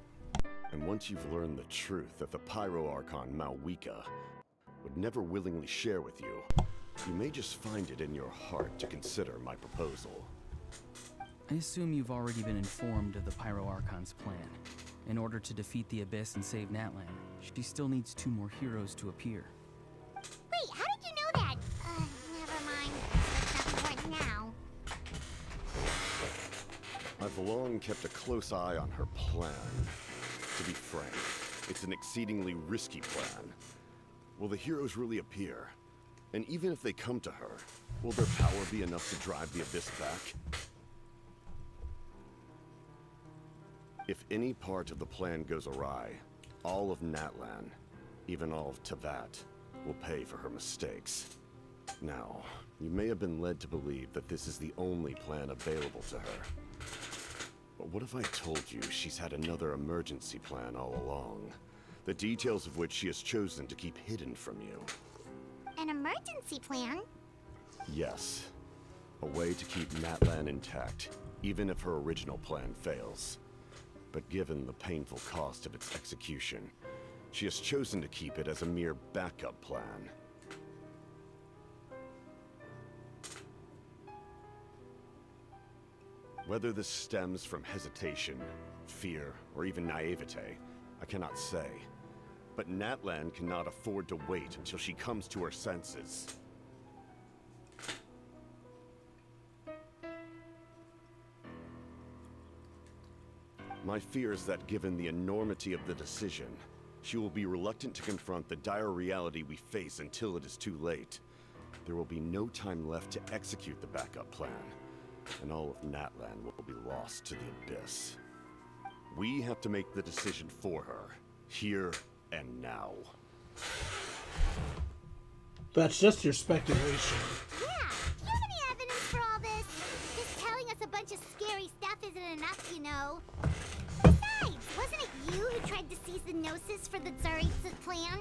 And once you've learned the truth that the Pyro Archon Malwika would never willingly share with you, you may just find it in your heart to consider my proposal. I assume you've already been informed of the Pyro Archon's plan. In order to defeat the Abyss and save Natlan, she still needs 2 more heroes to appear. Wait, how did you know that? Never mind. That's not important now. I've long kept a close eye on her plan. To be frank, it's an exceedingly risky plan. Will the heroes really appear? And even if they come to her, will their power be enough to drive the Abyss back? If any part of the plan goes awry, all of Natlan, even all of Teyvat, will pay for her mistakes. Now, you may have been led to believe that this is the only plan available to her. But what if I told you she's had another emergency plan all along, the details of which she has chosen to keep hidden from you? An emergency plan? Yes. A way to keep Natlan intact, even if her original plan fails. But given the painful cost of its execution, she has chosen to keep it as a mere backup plan. Whether this stems from hesitation, fear, or even naivete, I cannot say. But Natlan cannot afford to wait until she comes to her senses. My fear is that given the enormity of the decision, she will be reluctant to confront the dire reality we face until it is too late. There will be no time left to execute the backup plan, and all of Natlan will be lost to the Abyss. We have to make the decision for her, here and now. That's just your speculation. Yeah, do you have any evidence for all this? Just telling us a bunch of scary stuff isn't enough, you know. Besides, wasn't it you who tried to seize the Gnosis for the Tsaritsa's plan?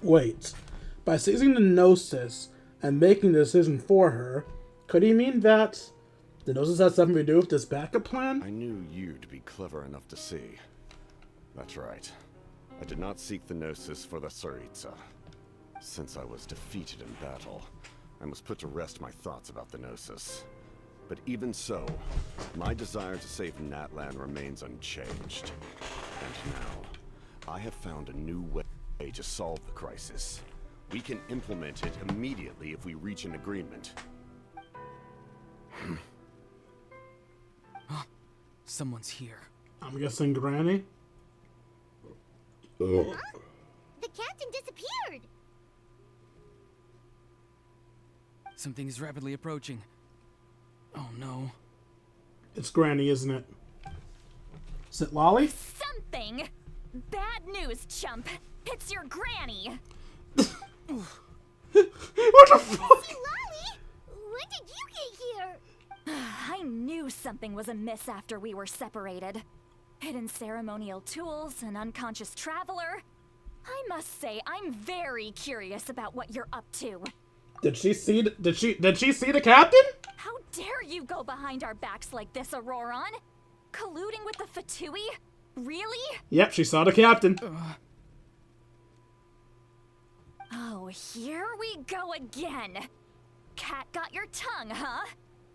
Wait, by seizing the Gnosis and making the decision for her, could he mean that the Gnosis has something to do with this backup plan? I knew you'd be clever enough to see. That's right. I did not seek the Gnosis for the Tsaritsa. Since I was defeated in battle, I must put to rest my thoughts about the Gnosis. But even so, my desire to save Natlan remains unchanged. And now, I have found a new way to solve the crisis. We can implement it immediately if we reach an agreement. Someone's here. I'm guessing Granny? Huh? The captain disappeared! Something is rapidly approaching. Oh no. It's Granny, isn't it? Is it Lolly? Something! Bad news, chump. It's your granny. What the fuck? Hey, Lolly! When did you get here? I knew something was amiss after we were separated. Hidden ceremonial tools, an unconscious traveler. I must say, I'm very curious about what you're up to. Did she see the captain? How dare you go behind our backs like this, Auroron? Colluding with the Fatui? Really? Yep, she saw the captain. Oh, here we go again. Cat got your tongue, huh?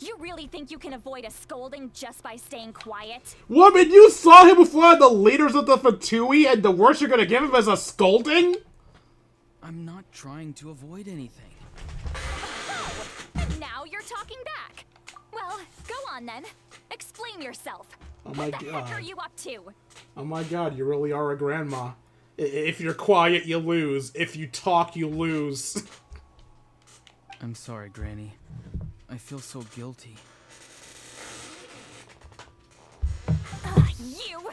You really think you can avoid a scolding just by staying quiet? Woman, you saw him with one of the leaders of the Fatui, and the worst you're gonna give him is a scolding? I'm not trying to avoid anything. Oh, and now you're talking back. Well, go on then. Explain yourself. Oh my what the god. heck are you up to? Oh my god, you really are a grandma. If you're quiet, you lose. If you talk, you lose. I'm sorry, Granny. I feel so guilty. You!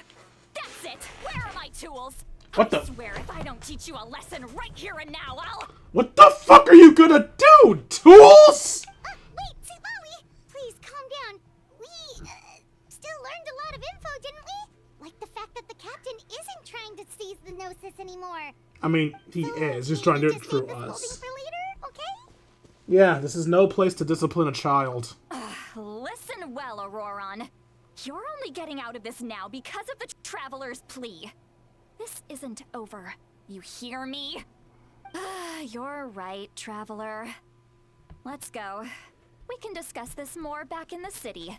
That's it! Where are my tools? What the? I swear if I don't teach you a lesson right here and now, I'll... What the fuck are you gonna do? Tools? Wait, see, Lolly, please calm down. We, still learned a lot of info, didn't we? Like the fact that the captain isn't trying to seize the Gnosis anymore. mean, he is. He's trying to do it through Save this building us. for later, okay? Yeah, this is no place to discipline a child. Listen well, Auroron. You're only getting out of this now because of the Traveler's plea. This isn't over. You hear me? You're right, Traveler. Let's go. We can discuss this more back in the city.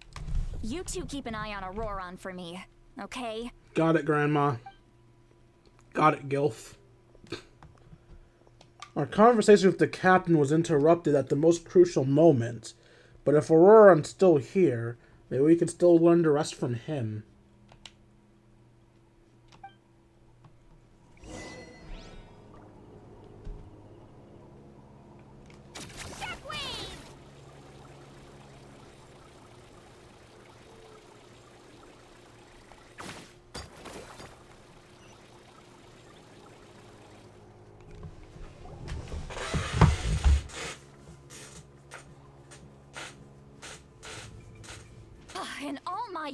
You two keep an eye on Auroron for me, okay? Got it, Grandma. Got it, Gilf. Our conversation with the captain was interrupted at the most crucial moment. But if Auroron's still here, maybe we can still learn the rest from him. In all my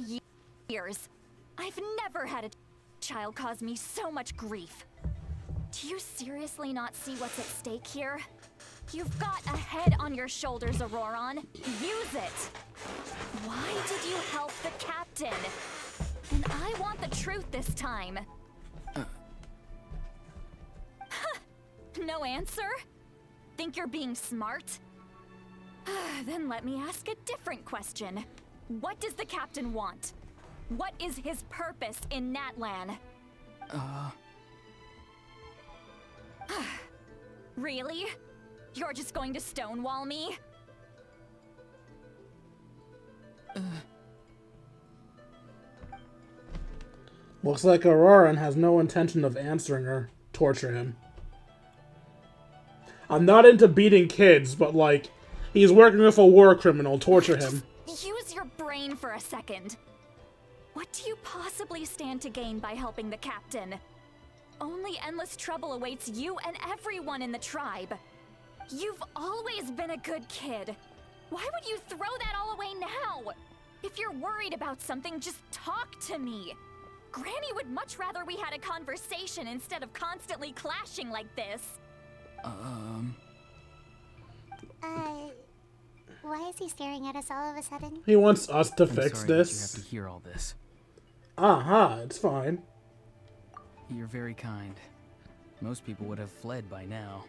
years, I've never had a child cause me so much grief. Do you seriously not see what's at stake here? You've got a head on your shoulders, Auroron. Use it! Why did you help the captain? And I want the truth this time. No answer? Think you're being smart? Then let me ask a different question. What does the captain want? What is his purpose in Natlan? Really? You're just going to stonewall me? Looks like Auroron has no intention of answering her. Torture him. I'm not into beating kids, but like, he's working with a war criminal. Torture him. Use your brain for a second. What do you possibly stand to gain by helping the captain? Only endless trouble awaits you and everyone in the tribe. You've always been a good kid. Why would you throw that all away now? If you're worried about something, just talk to me. Granny would much rather we had a conversation instead of constantly clashing like this. Why is he staring at us all of a sudden? He wants us to I'm fix sorry this. That you have to hear all this. It's fine. You're very kind. Most people would have fled by now.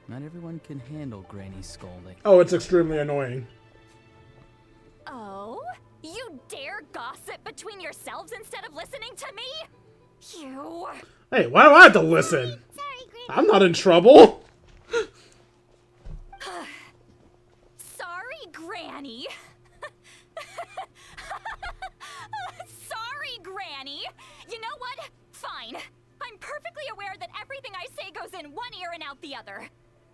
Not everyone can handle Granny's scolding. Oh, it's extremely annoying. Oh? You dare gossip between yourselves instead of listening to me? You... Hey, why do I have to listen? Sorry, Granny. I'm not in trouble. Sorry, Granny. Sorry, Granny. You know what? Fine. I'm perfectly aware that everything I say goes in one ear and out the other.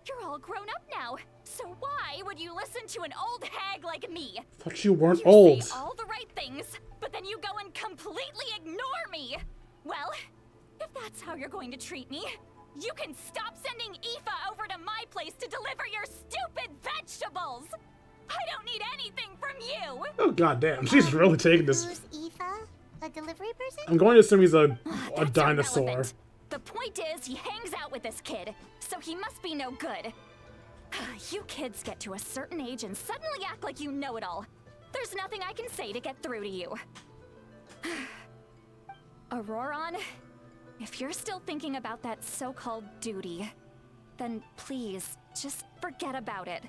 You're all grown up now, so why would you listen to an old hag like me? Thought you weren't You old. say all the right things, but then you go and completely ignore me. Well, if that's how you're going to treat me, you can stop sending Aoife over to my place to deliver your stupid vegetables. I don't need anything from you. Oh, goddamn. She's really taking this. Who's Aoife? A delivery person? I'm going to assume he's a That's dinosaur. irrelevant. The point is, he hangs out with this kid, so he must be no good. You kids get to a certain age and suddenly act like you know it all. There's nothing I can say to get through to you. Auroron, if you're still thinking about that so-called duty, then please, just forget about it.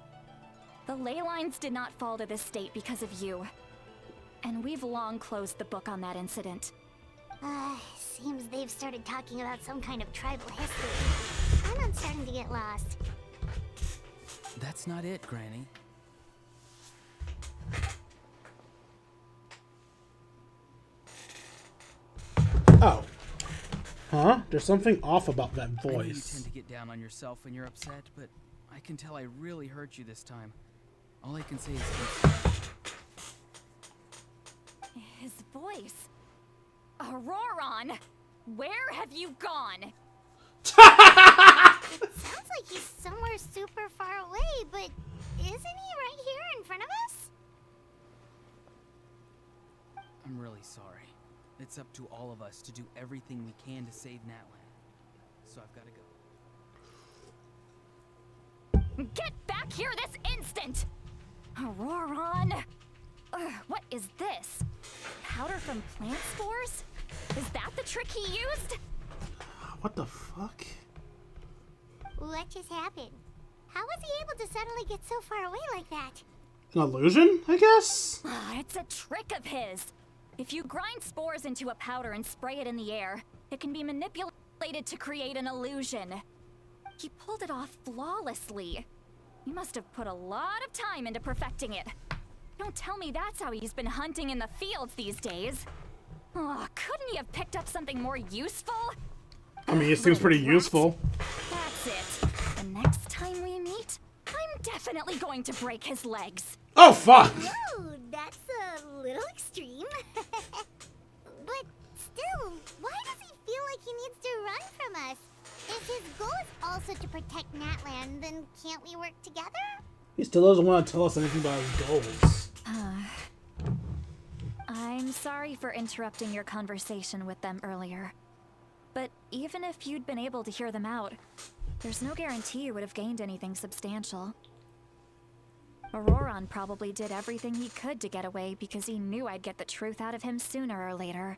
The ley lines did not fall to this state because of you. And we've long closed the book on that incident. Seems they've started talking about some kind of tribal history. I'm starting to get lost. That's not it, Granny. Oh. Huh? There's something off about that I know you voice. tend to get down on yourself when you're upset, but I can tell I really hurt you this time. All I can say is His voice. Auroron, where have you gone? It sounds like he's somewhere super far away, but isn't he right here in front of us? I'm really sorry. It's up to all of us to do everything we can to save Natlan. So I've got to go. Get back here this instant! Auroron! What is this? Powder from plant spores? Is that the trick he used? What the fuck? What just happened? How was he able to suddenly get so far away like that? An illusion, I guess? It's a trick of his. If you grind spores into a powder and spray it in the air, it can be manipulated to create an illusion. He pulled it off flawlessly. He must have put a lot of time into perfecting it. Don't tell me that's how he's been hunting in the fields these days. Oh, couldn't he have picked up something more useful? I mean, it seems pretty useful. That's it. The next time we meet, I'm definitely going to break his legs. Oh, fuck! Whoa, that's a little extreme. But still, why does he feel like he needs to run from us? If his goal is also to protect Natlan, then can't we work together? He still doesn't want to tell us anything about his goals. I'm sorry for interrupting your conversation with them earlier. But even if you'd been able to hear them out, there's no guarantee you would have gained anything substantial. Auroron probably did everything he could to get away because he knew I'd get the truth out of him sooner or later.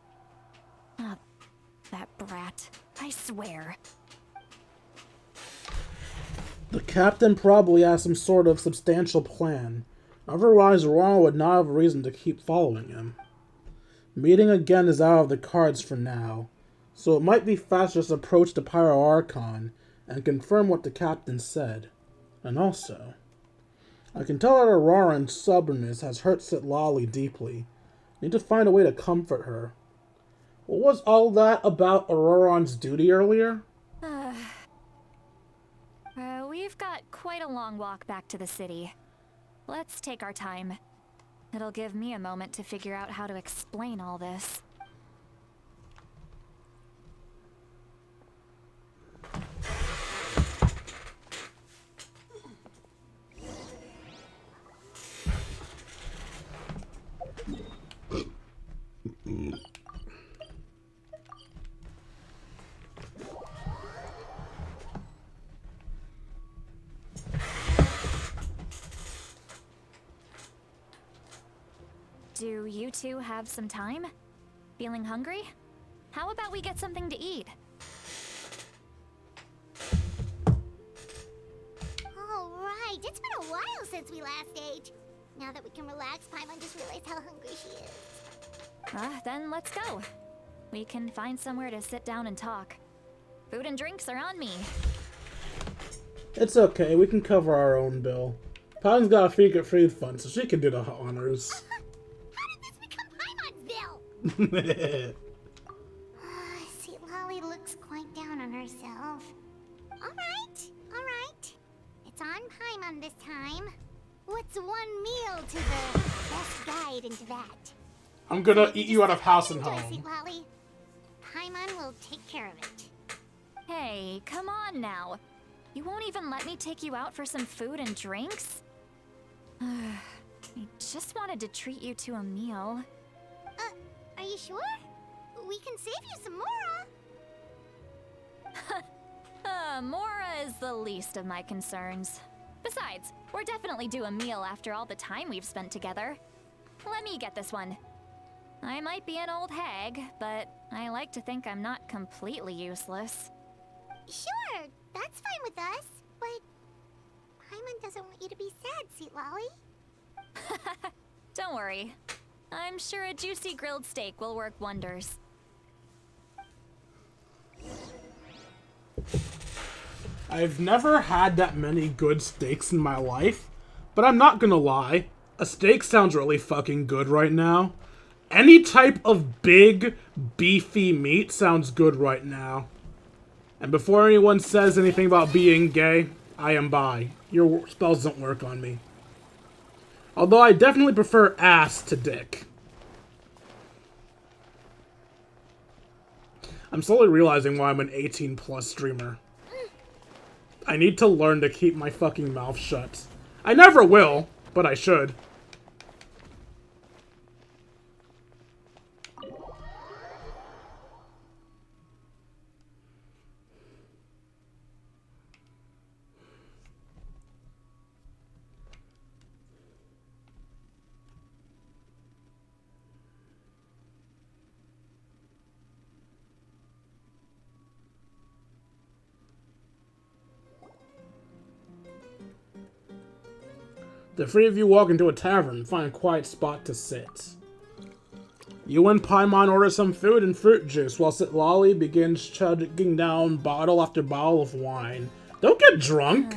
That brat. I swear. The captain probably has some sort of substantial plan. Otherwise, Auroron would not have a reason to keep following him. Meeting again is out of the cards for now, so it might be faster to approach the Pyro Archon and confirm what the captain said. And also, I can tell that Auroron's stubbornness has hurt Citlali deeply. Need to find a way to comfort her. What was all that about Auroron's duty earlier? We've got quite a long walk back to the city. Let's take our time. It'll give me a moment to figure out how to explain all this. Do you two have some time? Feeling hungry? How about we get something to eat? All right, it's been a while since we last ate. Now that we can relax, Paimon just realized how hungry she is. Then let's go. We can find somewhere to sit down and talk. Food and drinks are on me. It's okay, we can cover our own bill. Paimon's got a secret food fund, so she can do the honors. Citlali looks quite down on herself. All right. It's on Paimon this time. What's one meal to the best guide into that? I'm gonna eat you out of house and home. Citlali. Paimon will take care of it. Hey, come on now. You won't even let me take you out for some food and drinks? I just wanted to treat you to a meal. Are you sure? We can save you some Mora. Mora is the least of my concerns. Besides, we're definitely due a meal after all the time we've spent together. Let me get this one. I might be an old hag, but I like to think I'm not completely useless. Sure, that's fine with us, but Paimon doesn't want you to be sad, Citlali. Don't worry. I'm sure a juicy grilled steak will work wonders. I've never had that many good steaks in my life, but I'm not gonna lie. A steak sounds really fucking good right now. Any type of big, beefy meat sounds good right now. And before anyone says anything about being gay, I am bi. Your spells don't work on me. Although I definitely prefer ass to dick. I'm slowly realizing why I'm an 18+ streamer. I need to learn to keep my fucking mouth shut. I never will, but I should. The three of you walk into a tavern and find a quiet spot to sit. You and Paimon order some food and fruit juice, while Sitlali begins chugging down bottle after bottle of wine. Don't get drunk!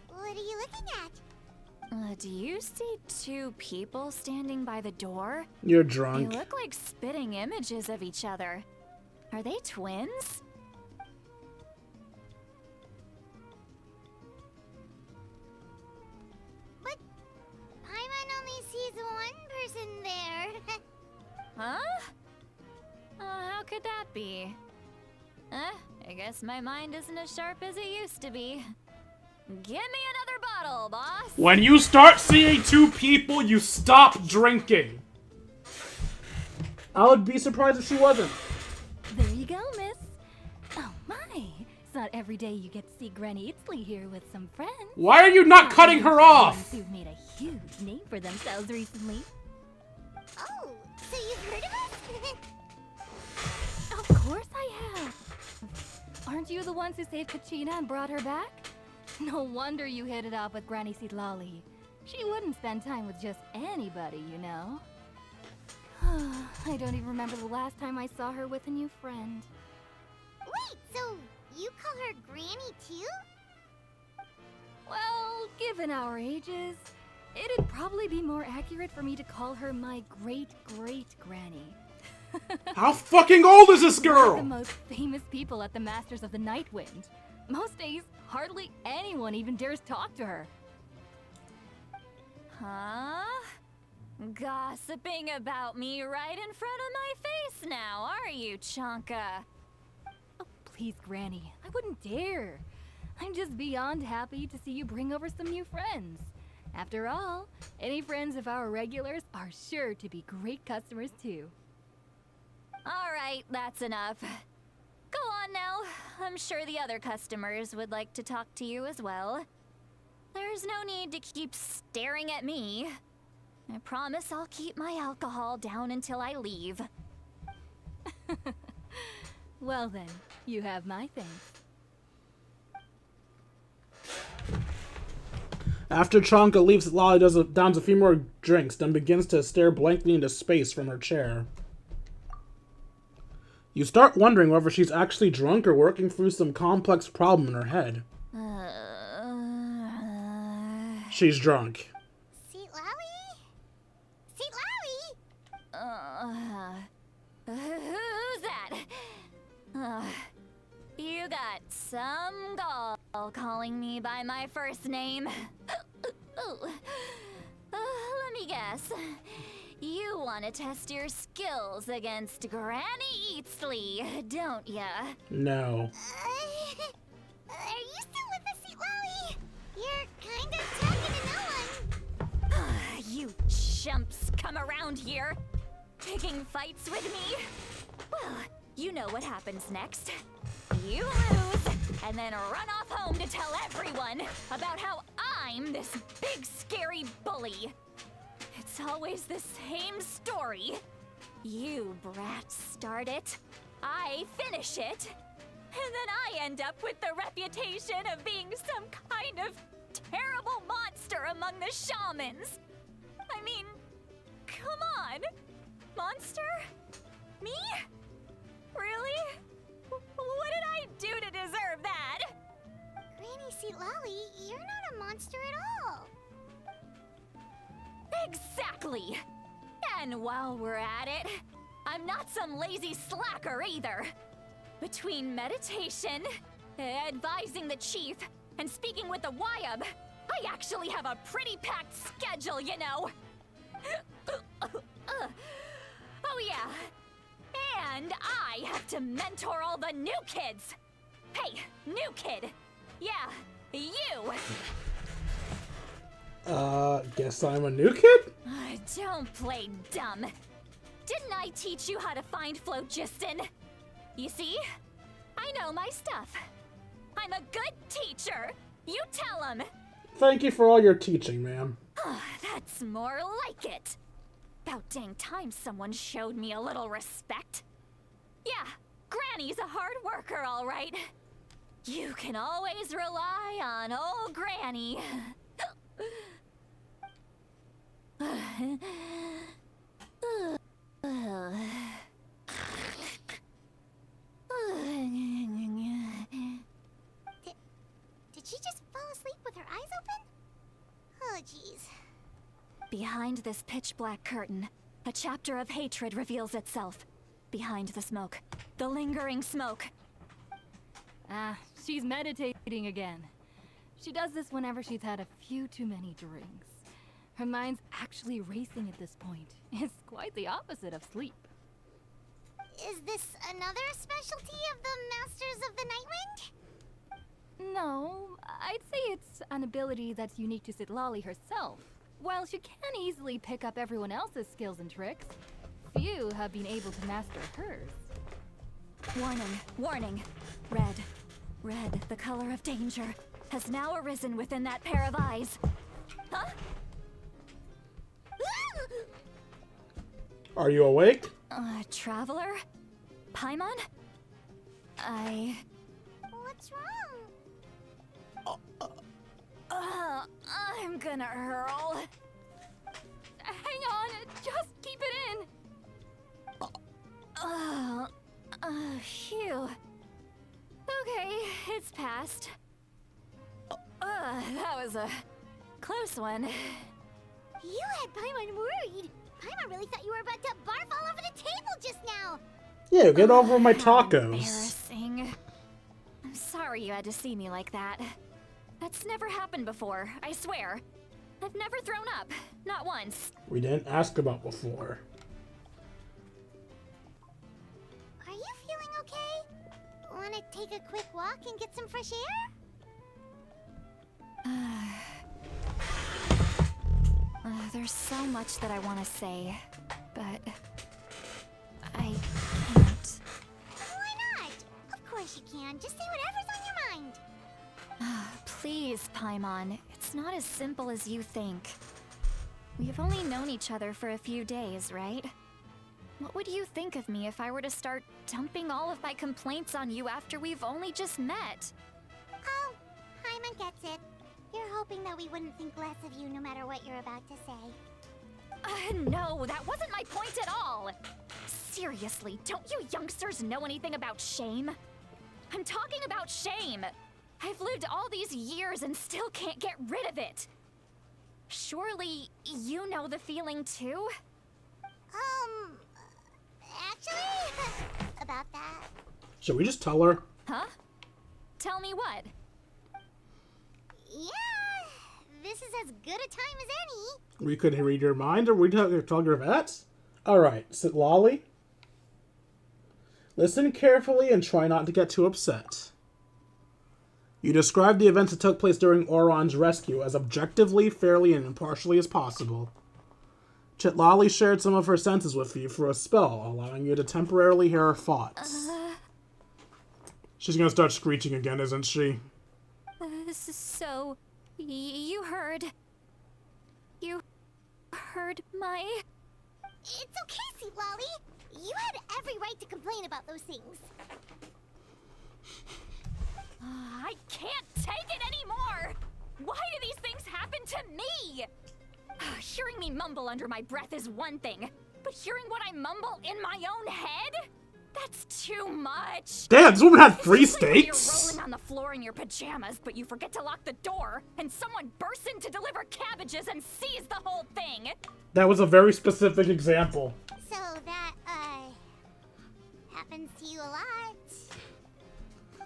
What are you looking at? Do you see two people standing by the door? You're drunk. They look like spitting images of each other. Are they twins? But Paimon only sees one person there. Huh? How could that be? I guess my mind isn't as sharp as it used to be. Give me another bottle, boss! When you start seeing two people, you stop drinking. I would be surprised if she wasn't. There you go, miss. Oh my, it's not every day you get to see Granny Itzley here with some friends. Why are you not cutting her off? Who've made a huge name for themselves recently. Oh, so you've heard of us? Of course I have. Aren't you the ones who saved Kachina and brought her back? No wonder you hit it off with Granny Sitlali. She wouldn't spend time with just anybody, you know. I don't even remember the last time I saw her with a new friend. Wait, so you call her Granny too? Well, given our ages, it'd probably be more accurate for me to call her my great-great-granny. How fucking old is this One of girl? the most famous people at the Masters of the Nightwind. Most days, hardly anyone even dares talk to her. Huh? Gossiping about me right in front of my face now, are you, Chonka? Oh, please, Granny. I wouldn't dare. I'm just beyond happy to see you bring over some new friends. After all, any friends of our regulars are sure to be great customers too. All right, that's enough. Go on now. I'm sure the other customers would like to talk to you as well. There's no need to keep staring at me. I promise I'll keep my alcohol down until I leave. Well then, you have my thanks. After Chonka leaves, Lolly downs a few more drinks, then begins to stare blankly into space from her chair. You start wondering whether she's actually drunk or working through some complex problem in her head. She's drunk. Who's that? You got some gall calling me by my first name. Let me guess. You want to test your skills against Granny Eatsley, don't ya? No. Are you still with us, Sitlali? You're kind of talking to no one. You chumps come around here, picking fights with me. Well, you know what happens next. You lose, and then run off home to tell everyone about how I'm this big scary bully. It's always the same story. You brats start it, I finish it, and then I end up with the reputation of being some kind of terrible monster among the shamans. I mean, come on. Monster? Me? Really? What did I do to deserve that? Granny Sitlali, you're not a monster at all. Exactly! And while we're at it, I'm not some lazy slacker either. Between meditation, advising the chief, and speaking with the Wyab, I actually have a pretty packed schedule, you know. Oh yeah, and I have to mentor all the new kids. Hey, new kid. Yeah, you. Guess I'm a new kid? Don't play dumb. Didn't I teach you how to find Phlogiston? You see? I know my stuff. I'm a good teacher. You tell him. Thank you for all your teaching, ma'am. That's more like it. About dang time someone showed me a little respect. Yeah, Granny's a hard worker, all right. You can always rely on old Granny. Did she just fall asleep with her eyes open? Oh, jeez. Behind this pitch-black curtain, a chapter of hatred reveals itself. Behind the smoke, the lingering smoke. Ah, she's meditating again. She does this whenever she's had a few too many drinks. Her mind's actually racing at this point. It's quite the opposite of sleep. Is this another specialty of the Masters of the Nightwind? No, I'd say it's an ability that's unique to Citlali herself. While she can easily pick up everyone else's skills and tricks, few have been able to master hers. Warning, warning. Red. Red, the color of danger, has now arisen within that pair of eyes. Huh? Are you awake? Traveler? Paimon? What's wrong? I'm gonna hurl. Hang on, just keep it in. Phew. Okay, it's passed. That was a close one. You had Paimon worried. Paimon really thought you were about to barf all over the table just now. Yeah, get over my How tacos. embarrassing. I'm sorry you had to see me like that. That's never happened before, I swear. I've never thrown up. Not once. We didn't ask about before. Are you feeling okay? Wanna take a quick walk and get some fresh air? There's so much that I want to say, but I can't. Why not? Of course you can. Just say whatever's on your mind. Please, Paimon. It's not as simple as you think. We've only known each other for a few days, right? What would you think of me if I were to start dumping all of my complaints on you after we've only just met? Oh, Paimon gets it. You're hoping that we wouldn't think less of you no matter what you're about to say. No, that wasn't my point at all! Seriously, don't you youngsters know anything about shame? I'm talking about shame! I've lived all these years and still can't get rid of it! Surely, you know the feeling too? Actually, about that. Should we just tell her? Huh? Tell me what? Yeah, this is as good a time as any. We could read your mind, or we could tell her that? Alright, Citlali. Listen carefully and try not to get too upset. You described the events that took place during Oron's rescue as objectively, fairly, and impartially as possible. Citlali shared some of her senses with you for a spell, allowing you to temporarily hear her thoughts. She's gonna start screeching again, isn't she? So, you heard my... It's okay, Citlali. You had every right to complain about those things. I can't take it anymore! Why do these things happen to me? Hearing me mumble under my breath is one thing, but hearing what I mumble in my own head? That's too much. Damn, this woman had three It's just like when steaks? You're rolling on the floor in your pajamas, but you forget to lock the door, and someone bursts in to deliver cabbages and sees the whole thing. That was a very specific example. So that, happens to you a lot.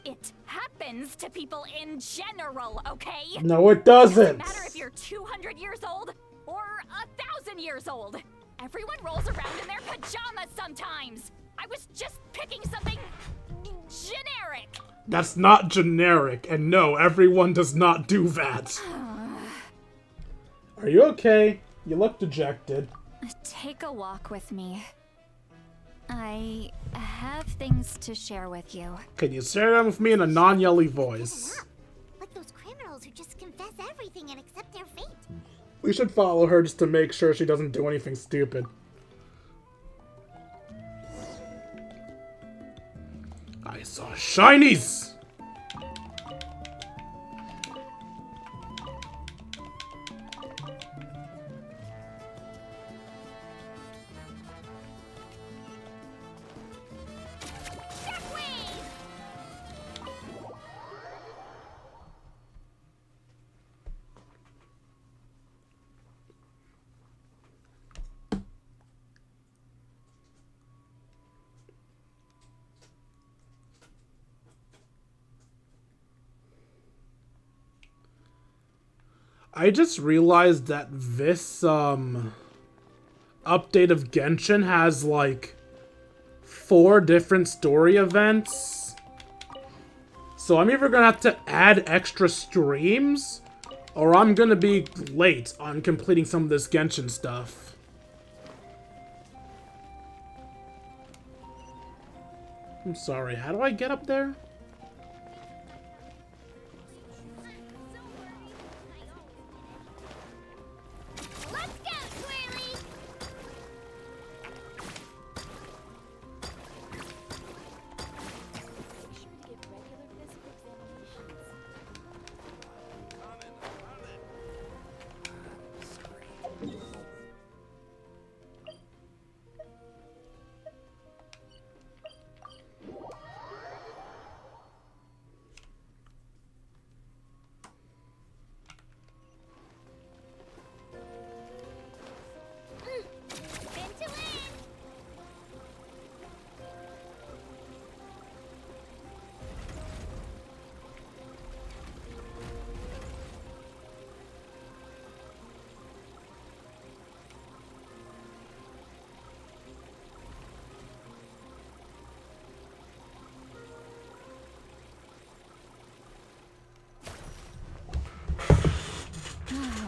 It happens to people in general, okay? No, it doesn't. Doesn't matter if you're 200 years old or 1,000 years old. Everyone rolls around in their pajamas sometimes. I was just picking something generic. That's not generic, and no, everyone does not do that. Are you okay? You look dejected. Take a walk with me. I have things to share with you. Can you share them with me in a non-yelly voice? Like those criminals who just confess everything and accept their fate. We should follow her just to make sure she doesn't do anything stupid. I saw shinies! I just realized that this, update of Genshin has, like, 4 different story events. So I'm either gonna have to add extra streams, or I'm gonna be late on completing some of this Genshin stuff. I'm sorry, how do I get up there? Let's go, Twirly! Spin to win!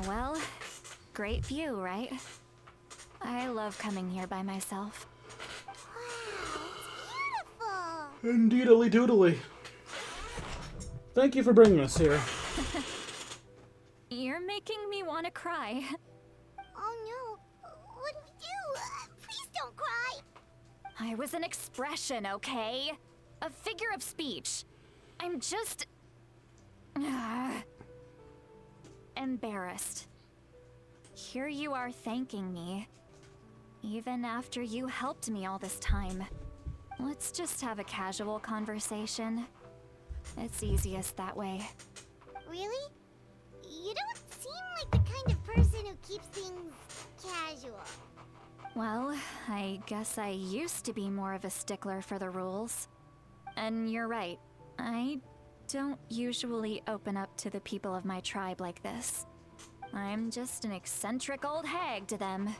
Well, great view, right? I love coming here by myself. Indeedly doodly. Thank you for bringing us here. You're making me want to cry. Oh no, what do we do? Please don't cry! I was an expression, okay? A figure of speech. I'm just... embarrassed. Here you are thanking me. Even after you helped me all this time. Let's just have a casual conversation. It's easiest that way. Really? You don't seem like the kind of person who keeps things casual. Well, I guess I used to be more of a stickler for the rules. And you're right, I don't usually open up to the people of my tribe like this. I'm just an eccentric old hag to them.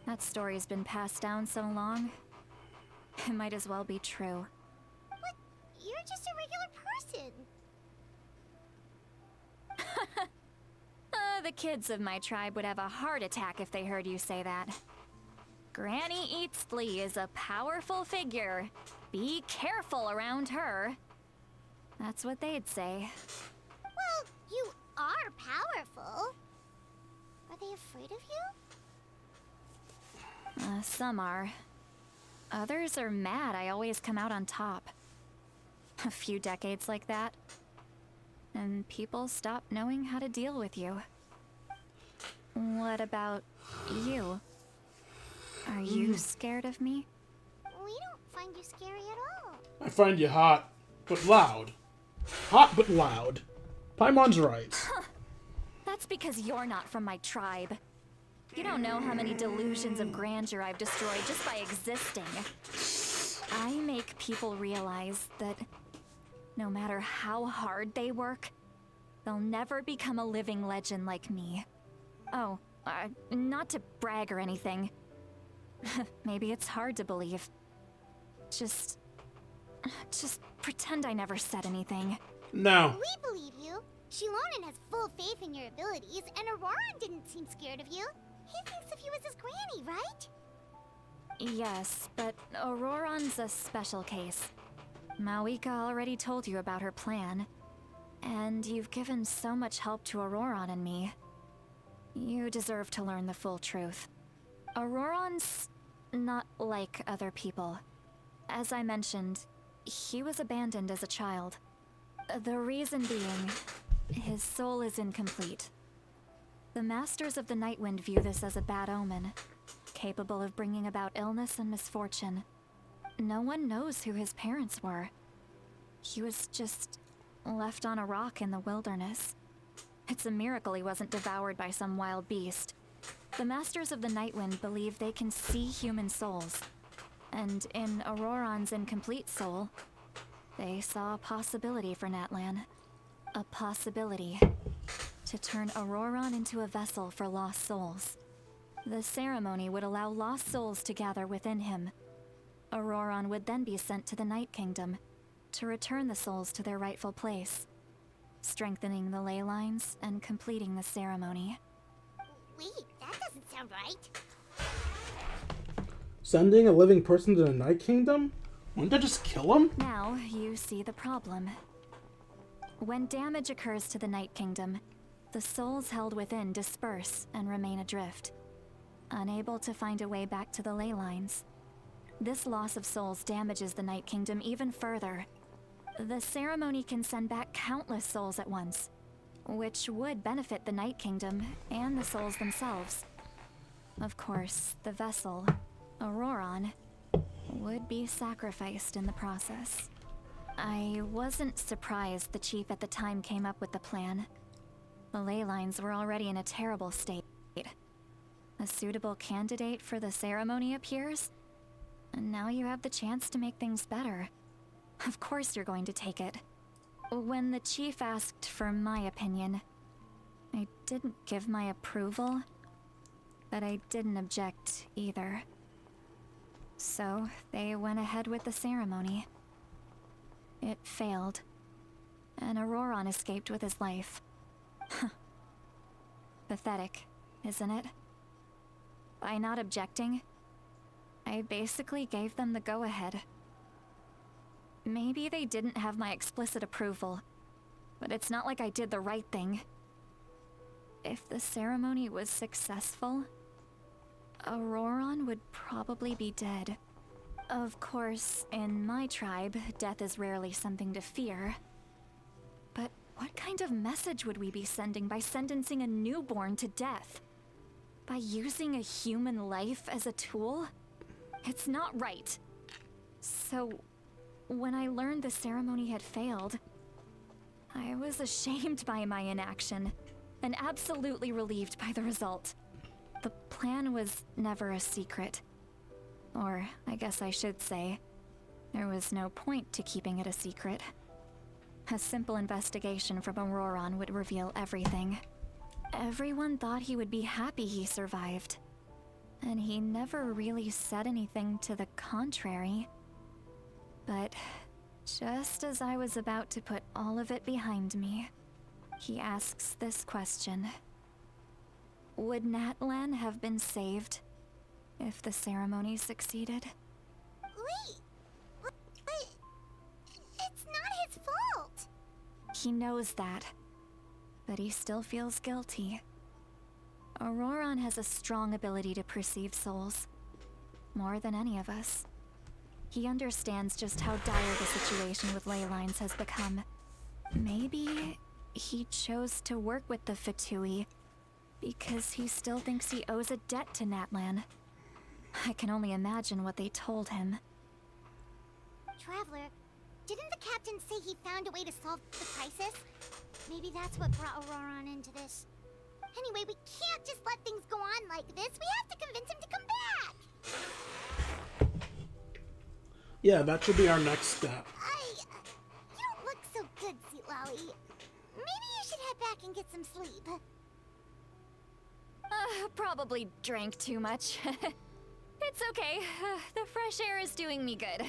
That story's been passed down so long, it might as well be true. But you're just a regular person. The kids of my tribe would have a heart attack if they heard you say that. Granny Eatsley is a powerful figure. Be careful around her. That's what they'd say. Well, you are powerful. Are they afraid of you? Some are. Others are mad I always come out on top. A few decades like that, and people stop knowing how to deal with you. What about you? Are you scared of me? We don't find you scary at all. I find you hot, but loud. Hot, but loud. Paimon's right. That's because you're not from my tribe. You don't know how many delusions of grandeur I've destroyed just by existing. I make people realize that no matter how hard they work, they'll never become a living legend like me. Oh, not to brag or anything. Maybe it's hard to believe. Just pretend I never said anything. No. We believe you. Shilonen has full faith in your abilities, and Auroran didn't seem scared of you. He thinks of you as his granny, right? Yes, but Auroran's a special case. Mawika already told you about her plan. And you've given so much help to Auroran and me. You deserve to learn the full truth. Auroran's not like other people. As I mentioned, he was abandoned as a child. The reason being, his soul is incomplete. The Masters of the Nightwind view this as a bad omen, capable of bringing about illness and misfortune. No one knows who his parents were. He was just left on a rock in the wilderness. It's a miracle he wasn't devoured by some wild beast. The Masters of the Nightwind believe they can see human souls. And in Auroran's incomplete soul, they saw a possibility for Natlan. A possibility to turn Auroron into a vessel for lost souls. The ceremony would allow lost souls to gather within him. Auroron would then be sent to the Night Kingdom to return the souls to their rightful place, strengthening the ley lines and completing the ceremony. Wait, that doesn't sound right. Sending a living person to the Night Kingdom? Wouldn't that just kill him? Now you see the problem. When damage occurs to the Night Kingdom, the souls held within disperse and remain adrift, unable to find a way back to the ley lines. This loss of souls damages the Night Kingdom even further. The ceremony can send back countless souls at once, which would benefit the Night Kingdom and the souls themselves. Of course, the vessel, Auroron, would be sacrificed in the process. I wasn't surprised the chief at the time came up with the plan. The ley lines were already in a terrible state. A suitable candidate for the ceremony appears, and now you have the chance to make things better. Of course you're going to take it. When the chief asked for my opinion, I didn't give my approval, but I didn't object either. So they went ahead with the ceremony. It failed, and Auroron escaped with his life. Pathetic, isn't it? By not objecting, I basically gave them the go-ahead. Maybe they didn't have my explicit approval, but it's not like I did the right thing. If the ceremony was successful, Auroron would probably be dead. Of course, in my tribe, death is rarely something to fear. But what kind of message would we be sending by sentencing a newborn to death? By using a human life as a tool? It's not right. So, when I learned the ceremony had failed, I was ashamed by my inaction, and absolutely relieved by the result. The plan was never a secret. Or, I guess I should say, there was no point to keeping it a secret. A simple investigation from Auroron would reveal everything. Everyone thought he would be happy he survived, and he never really said anything to the contrary. But just as I was about to put all of it behind me, he asks this question. Would Natlan have been saved if the ceremony succeeded? Wait, but it's not his fault. He knows that, but he still feels guilty. Auroron has a strong ability to perceive souls, more than any of us. He understands just how dire the situation with ley lines has become. Maybe he chose to work with the Fatui because he still thinks he owes a debt to Natlan. I can only imagine what they told him. Traveler, didn't the captain say he found a way to solve the crisis? Maybe that's what brought Auroron into this. Anyway, we can't just let things go on like this. We have to convince him to come back. Yeah, that should be our next step. You don't look so good, Sweet Lolly. Maybe you should head back and get some sleep. Probably drank too much. It's okay. The fresh air is doing me good.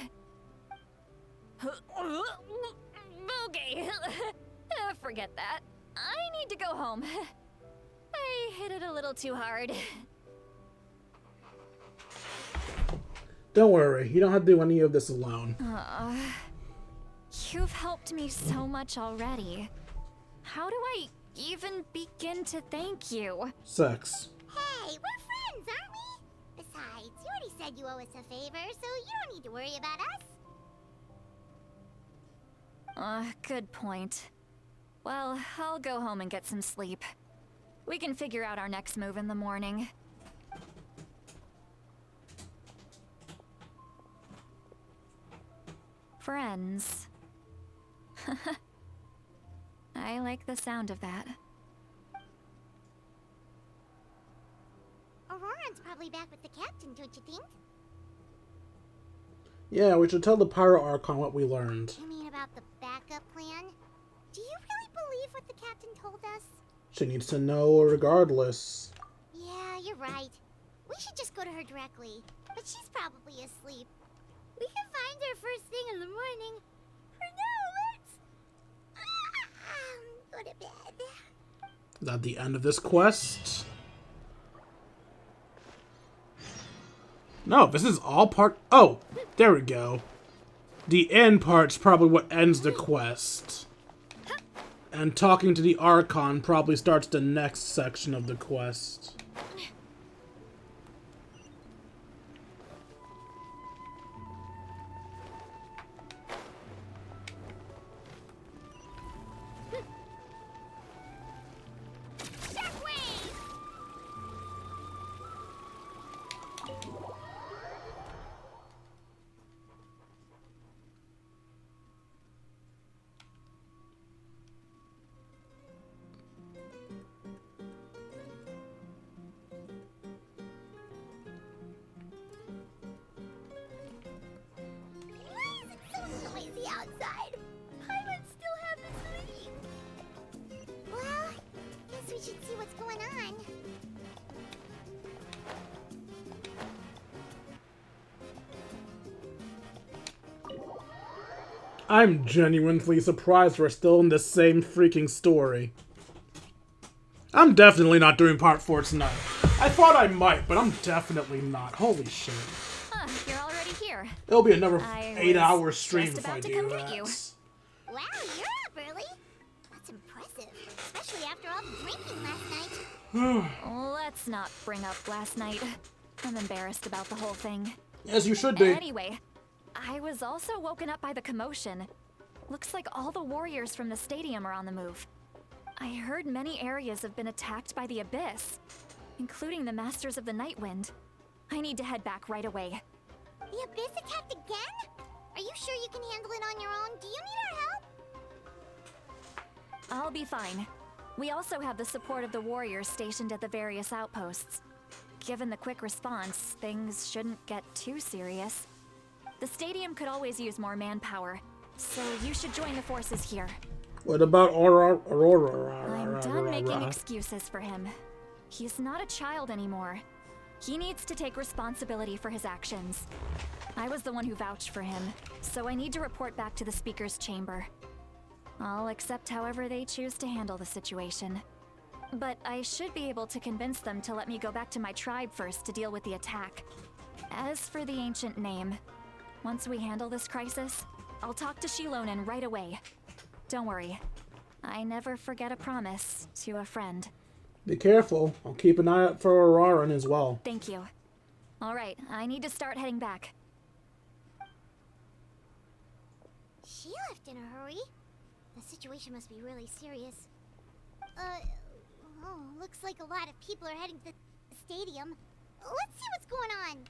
Okay. Forget that. I need to go home. I hit it a little too hard. Don't worry, you don't have to do any of this alone. You've helped me so much already. How do I even begin to thank you? Sex. Hey, we're friends, aren't we? Besides, you already said you owe us a favor, so you don't need to worry about us. Good point. Well, I'll go home and get some sleep. We can figure out our next move in the morning. Friends. I like the sound of that. Auroron's probably back with the captain, don't you think? Yeah, we should tell the Pyro Archon what we learned. You mean about the backup plan? Do you really believe what the captain told us? She needs to know regardless. Yeah, you're right. We should just go to her directly. But she's probably asleep. We can find her first thing in the morning. For now, let's go to bed. Is that the end of this quest? No, this is all part... Oh, there we go. The end part's probably what ends the quest. And talking to the Archon probably starts the next section of the quest. Outside. Pirates still have the sleep. Well, guess we should see what's going on. I'm genuinely surprised we're still in the same freaking story. I'm definitely not doing part 4 tonight. I thought I might, but I'm definitely not. Holy shit. Huh, you're already here. It'll be another I 8-hour was stream just if I about to do come that. get you. Wow, you're up early. That's impressive, especially after all the drinking last night. Let's not bring up last night. I'm embarrassed about the whole thing. As you should be. Anyway, I was also woken up by the commotion. Looks like all the warriors from the stadium are on the move. I heard many areas have been attacked by the Abyss, including the Masters of the Nightwind. I need to head back right away. The Abyss attacked again? Are you sure you can handle it on your own? Do you need our help? I'll be fine. We also have the support of the warriors stationed at the various outposts. Given the quick response, things shouldn't get too serious. The stadium could always use more manpower, so you should join the forces here. What about Aurora? I'm done making excuses for him. He's not a child anymore. He needs to take responsibility for his actions. I was the one who vouched for him, so I need to report back to the Speaker's chamber. I'll accept however they choose to handle the situation. But I should be able to convince them to let me go back to my tribe first to deal with the attack. As for the ancient name, once we handle this crisis, I'll talk to Shilonen right away. Don't worry, I never forget a promise to a friend. Be careful. I'll keep an eye out for Auroran as well. Thank you. Alright, I need to start heading back. She left in a hurry. The situation must be really serious. Oh, looks like a lot of people are heading to the stadium. Let's see what's going on.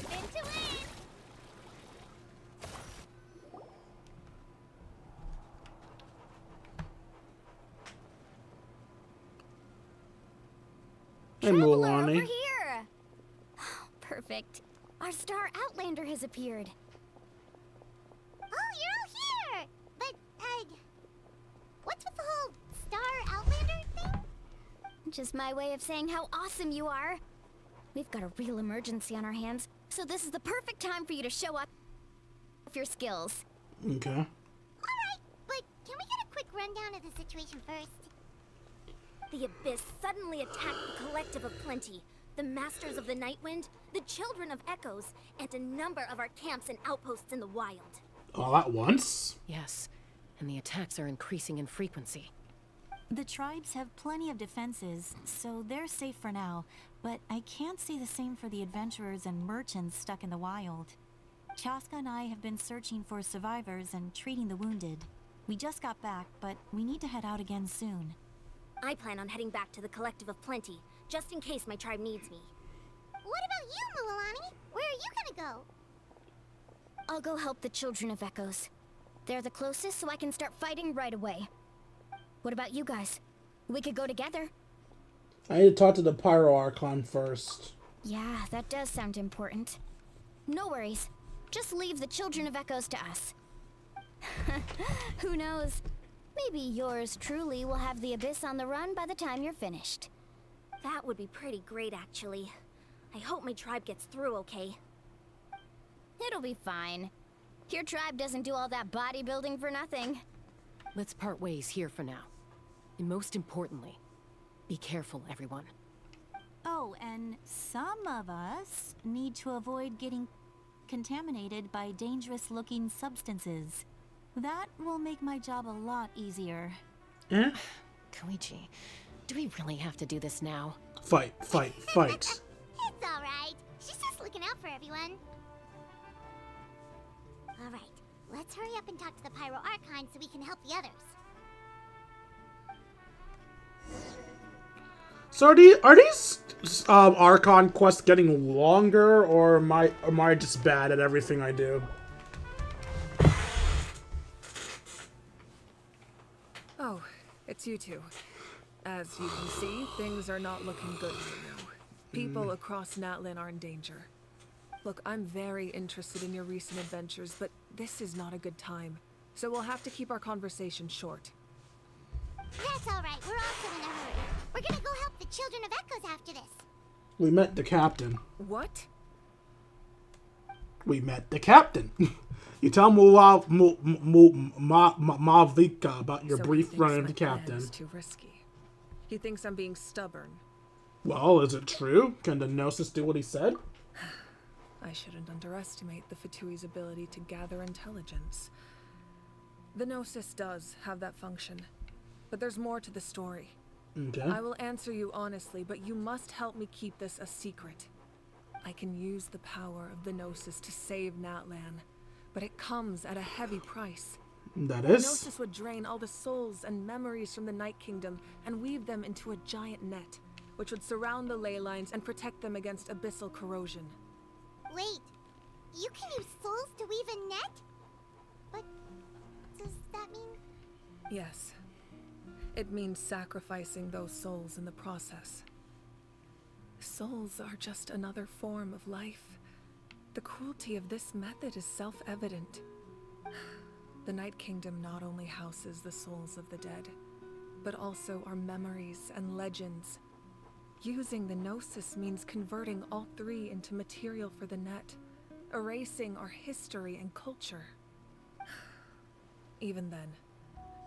Into it! Hey, Traveler Mulani. over here! Perfect. Our star Outlander has appeared. Oh, you're all here! But, what's with the whole Star Outlander thing? Just my way of saying how awesome you are. We've got a real emergency on our hands, so this is the perfect time for you to show up with your skills. Okay. Alright, but can we get a quick rundown of the situation first? The Abyss suddenly attacked the Collective of Plenty, the Masters of the Nightwind, the Children of Echoes, and a number of our camps and outposts in the wild. All at once? Yes, and the attacks are increasing in frequency. The tribes have plenty of defenses, so they're safe for now, but I can't say the same for the adventurers and merchants stuck in the wild. Chaska and I have been searching for survivors and treating the wounded. We just got back, but we need to head out again soon. I plan on heading back to the Collective of Plenty, just in case my tribe needs me. What about you, Mulani? Where are you gonna go? I'll go help the Children of Echoes. They're the closest, so I can start fighting right away. What about you guys? We could go together. I need to talk to the Pyro Archon first. Yeah, that does sound important. No worries. Just leave the Children of Echoes to us. Who knows? Maybe yours truly will have the Abyss on the run by the time you're finished. That would be pretty great, actually. I hope my tribe gets through okay. It'll be fine. Your tribe doesn't do all that bodybuilding for nothing. Let's part ways here for now. And most importantly, be careful, everyone. Oh, and some of us need to avoid getting contaminated by dangerous-looking substances. That will make my job a lot easier. Eh? Koichi, do we really have to do this now? Fight. It's alright. She's just looking out for everyone. Alright, let's hurry up and talk to the Pyro Archon so we can help the others. So are these Archon quests getting longer, or am I just bad at everything I do? Oh, it's you two. As you can see, things are not looking good right now. People across Natlan are in danger. Look, I'm very interested in your recent adventures, but this is not a good time. So we'll have to keep our conversation short. That's alright, we're also in a hurry. We're gonna go help the Children of Echoes after this. We met the captain. What? We met the captain. You tell Malvika about your brief run with the captain. It's too risky. He thinks I'm being stubborn. Well, is it true? Can the Gnosis do what he said? I shouldn't underestimate the Fatui's ability to gather intelligence. The Gnosis does have that function, but there's more to the story. Okay. I will answer you honestly, but you must help me keep this a secret. I can use the power of the Gnosis to save Natlan, but it comes at a heavy price. That The is? Gnosis would drain all the souls and memories from the Night Kingdom and weave them into a giant net, which would surround the ley lines and protect them against abyssal corrosion. Wait, you can use souls to weave a net? But does that mean... Yes. It means sacrificing those souls in the process. Souls are just another form of life. The cruelty of this method is self-evident. The Night Kingdom not only houses the souls of the dead, but also our memories and legends. Using the Gnosis means converting all three into material for the net, erasing our history and culture. Even then,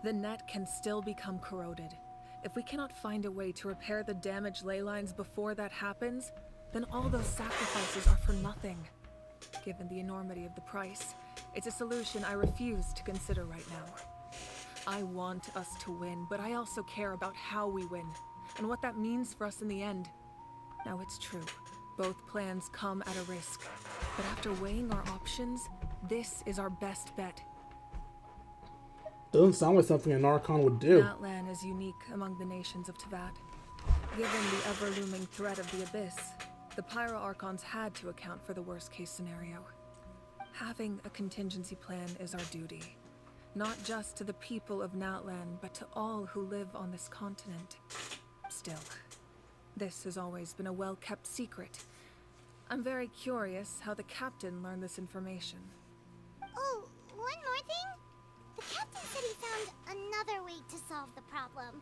the net can still become corroded. If we cannot find a way to repair the damaged ley lines before that happens, then all those sacrifices are for nothing. Given the enormity of the price, it's a solution I refuse to consider right now. I want us to win, but I also care about how we win, and what that means for us in the end. Now it's true, both plans come at a risk, but after weighing our options, this is our best bet. Doesn't sound like something an Archon would do. Natlan is unique among the nations of Teyvat. Given the ever-looming threat of the Abyss, the Pyro Archons had to account for the worst-case scenario. Having a contingency plan is our duty, not just to the people of Natlan, but to all who live on this continent. Still, this has always been a well-kept secret. I'm very curious how the captain learned this information. Oh, one more thing? The captain said he found another way to solve the problem.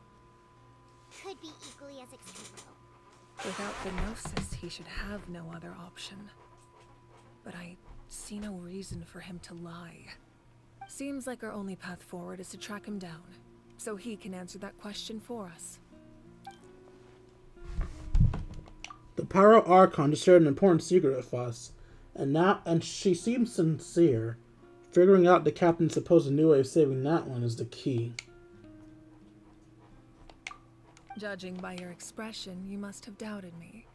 Could be equally as extreme, though. Without the Gnosis, he should have no other option. But I see no reason for him to lie. Seems like our only path forward is to track him down, so he can answer that question for us. The Pyro Archon just shared an important secret with us, and she seems sincere. Figuring out the captain's supposed new way of saving Natlan is the key. Judging by your expression, you must have doubted me,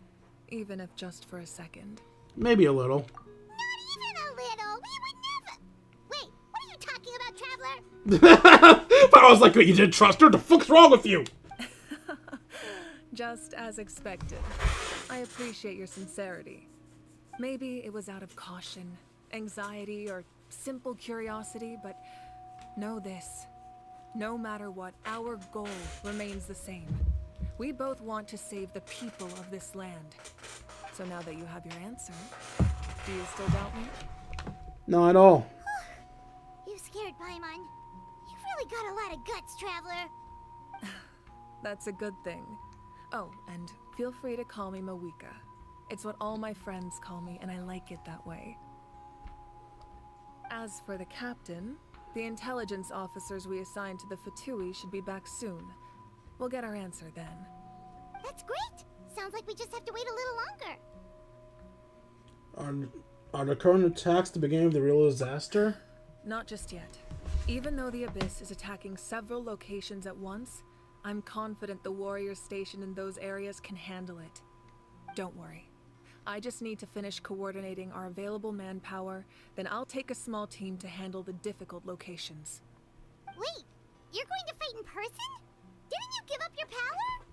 even if just for a second. Maybe a little. Not even a little. We would never... Wait, what are you talking about, Traveler? But I was like, you didn't trust her? The fuck's wrong with you? Just as expected. I appreciate your sincerity. Maybe it was out of caution, anxiety, or simple curiosity, but know this. No matter what, our goal remains the same. We both want to save the people of this land. So now that you have your answer, do you still doubt me? Not at all. You scared Paimon. You've really got a lot of guts, Traveler. That's a good thing. Oh, and feel free to call me Mawika. It's what all my friends call me, and I like it that way. As for the captain, the intelligence officers we assigned to the Fatui should be back soon. We'll get our answer then. That's great. Sounds like we just have to wait a little longer. Are the current attacks the beginning of the real disaster? Not just yet. Even though the Abyss is attacking several locations at once, I'm confident the warriors stationed in those areas can handle it. Don't worry. I just need to finish coordinating our available manpower, then I'll take a small team to handle the difficult locations. Wait, you're going to fight in person? Didn't you give up your power?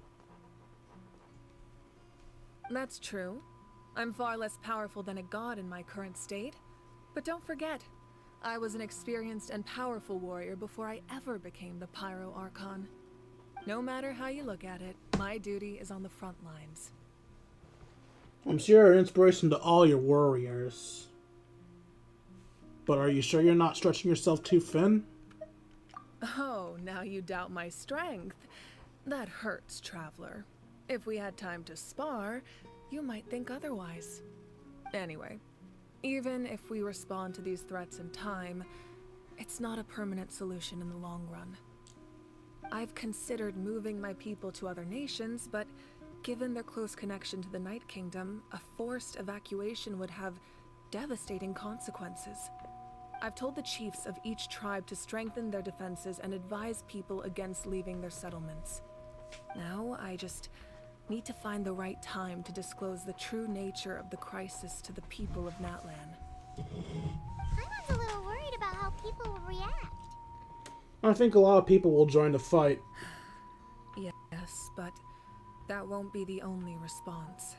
That's true. I'm far less powerful than a god in my current state. But don't forget, I was an experienced and powerful warrior before I ever became the Pyro Archon. No matter how you look at it, my duty is on the front lines. I'm sure you're an inspiration to all your warriors. But are you sure you're not stretching yourself too thin? Oh, now you doubt my strength. That hurts, Traveler. If we had time to spar, you might think otherwise. Anyway, even if we respond to these threats in time, it's not a permanent solution in the long run. I've considered moving my people to other nations, but given their close connection to the Night Kingdom, a forced evacuation would have devastating consequences. I've told the chiefs of each tribe to strengthen their defenses and advise people against leaving their settlements. Now, I just need to find the right time to disclose the true nature of the crisis to the people of Natlan. Paimon's a little worried about how people will react. I think a lot of people will join the fight. Yes, but that won't be the only response.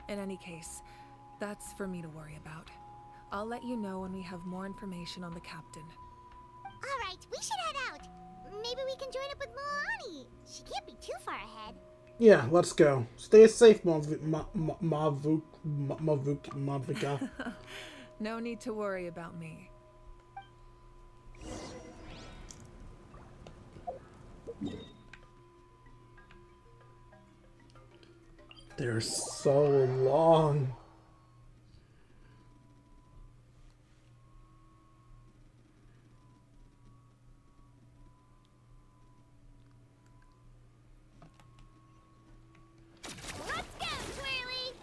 In any case, that's for me to worry about. I'll let you know when we have more information on the captain. Alright, we should head out. Maybe we can join up with Moani. She can't be too far ahead. Yeah, let's go. Stay safe, Mavika. No need to worry about me. They're so long. Let's go, Twirly!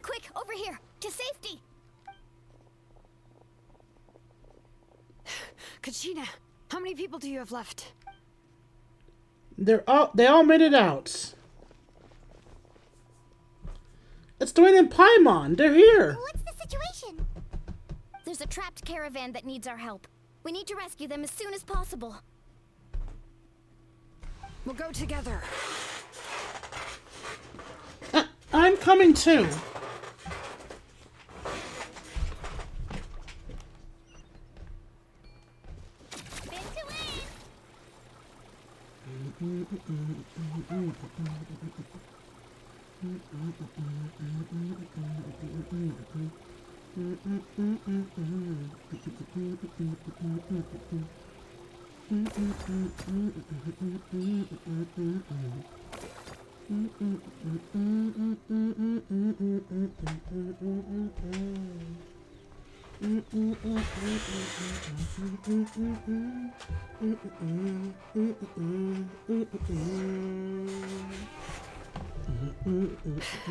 Quick, over here! To safety! Kachina, how many people do you have left? They all made it out. It's Dwayne and Paimon. They're here. What's the situation? There's a trapped caravan that needs our help. We need to rescue them as soon as possible. We'll go together. I'm coming too.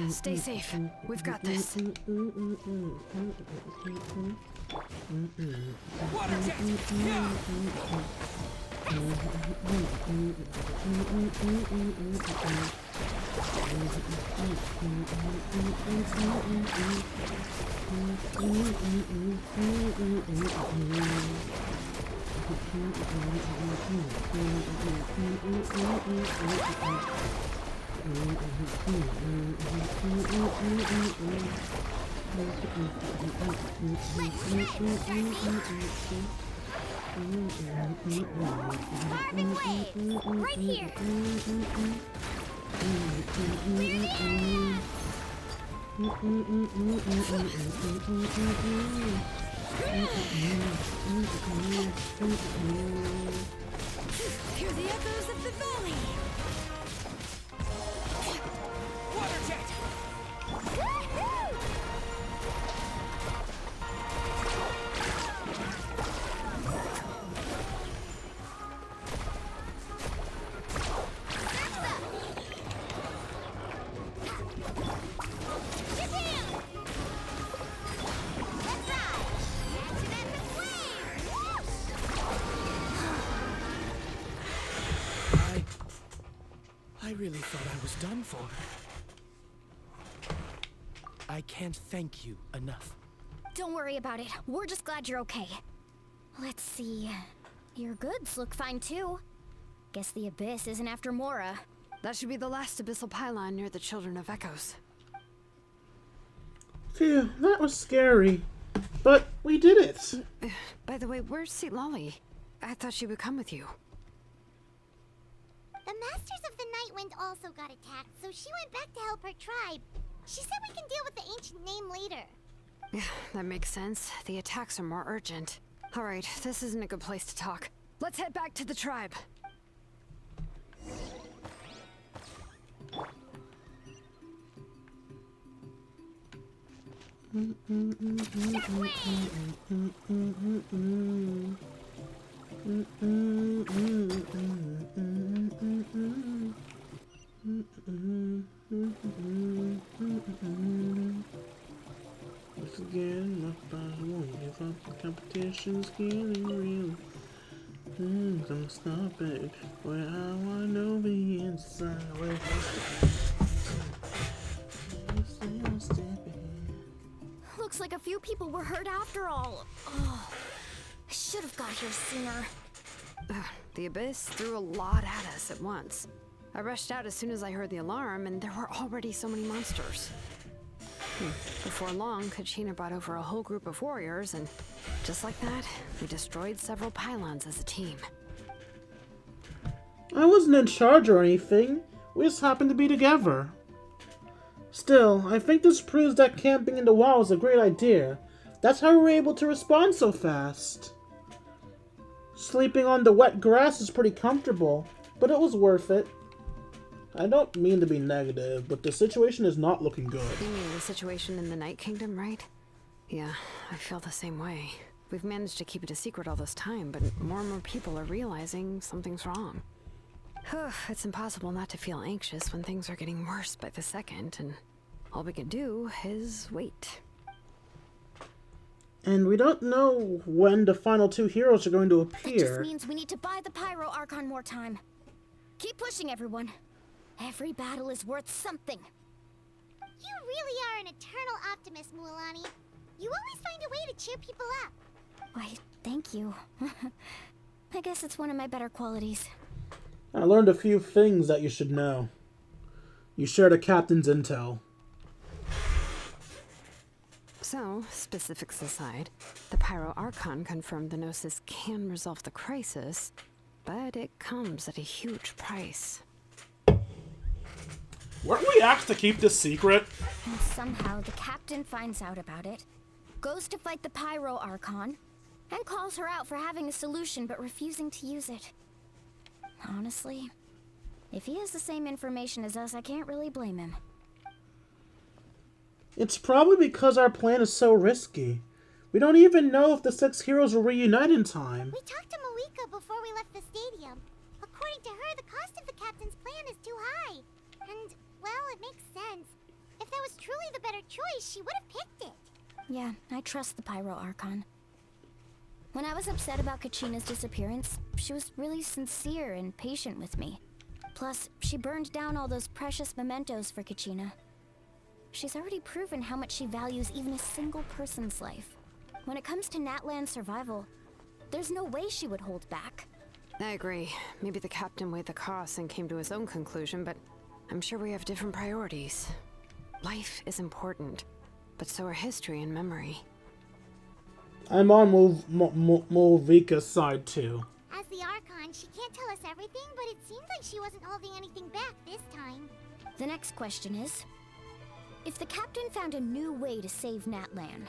Stay safe. We've got this. Water jet! Yeah! Right here. Hear the echoes of the valley! Water jet! I really thought I was done for. I can't thank you enough. Don't worry about it. We're just glad you're okay. Let's see. Your goods look fine too. Guess the Abyss isn't after Mora. That should be the last abyssal pylon near the Children of Echoes. Phew, that was scary. But we did it. By the way, where's Lolly? I thought she would come with you. The Masters of the Nightwind also got attacked, so she went back to help her tribe. She said we can deal with the ancient name later. Yeah, that makes sense. The attacks are more urgent. Alright, this isn't a good place to talk. Let's head back to the tribe. Once again, my thoughts won't give up. The competition's getting real. Don't stop it. Where I wanna be inside. Looks like a few people were hurt after all. Oh, I should have got here sooner. The Abyss threw a lot at us at once. I rushed out as soon as I heard the alarm, and there were already so many monsters. Before long, Kachina brought over a whole group of warriors, and just like that, we destroyed several pylons as a team. I wasn't in charge or anything. We just happened to be together. Still, I think this proves that camping in the wild is a great idea. That's how we were able to respond so fast. Sleeping on the wet grass is pretty comfortable, but it was worth it. I don't mean to be negative, but the situation is not looking good. You mean the situation in the Night Kingdom, right? Yeah, I feel the same way. We've managed to keep it a secret all this time, but more and more people are realizing something's wrong. It's impossible not to feel anxious when things are getting worse by the second, and all we can do is wait. And we don't know when the final two heroes are going to appear. It just means we need to buy the Pyro Archon more time. Keep pushing, everyone. Every battle is worth something. You really are an eternal optimist, Mualani. You always find a way to cheer people up. Why, thank you. I guess it's one of my better qualities. I learned a few things that you should know. You shared a captain's intel. So, specifics aside, the Pyro Archon confirmed the Gnosis can resolve the crisis, but it comes at a huge price. Weren't we asked to keep this secret? And somehow the captain finds out about it, goes to fight the Pyro Archon, and calls her out for having a solution but refusing to use it. Honestly, if he has the same information as us, I can't really blame him. It's probably because our plan is so risky. We don't even know if the 6 heroes will reunite in time. We talked to Malika before we left the stadium. According to her, the cost of the captain's plan is too high. And, well, it makes sense. If that was truly the better choice, she would have picked it. Yeah, I trust the Pyro Archon. When I was upset about Kachina's disappearance, she was really sincere and patient with me. Plus, she burned down all those precious mementos for Kachina. She's already proven how much she values even a single person's life. When it comes to Natlan's survival, there's no way she would hold back. I agree. Maybe the captain weighed the costs and came to his own conclusion, but I'm sure we have different priorities. Life is important, but so are history and memory. I'm on Movika's side too. As the Archon, she can't tell us everything, but it seems like she wasn't holding anything back this time. The next question is, if the captain found a new way to save Natlan,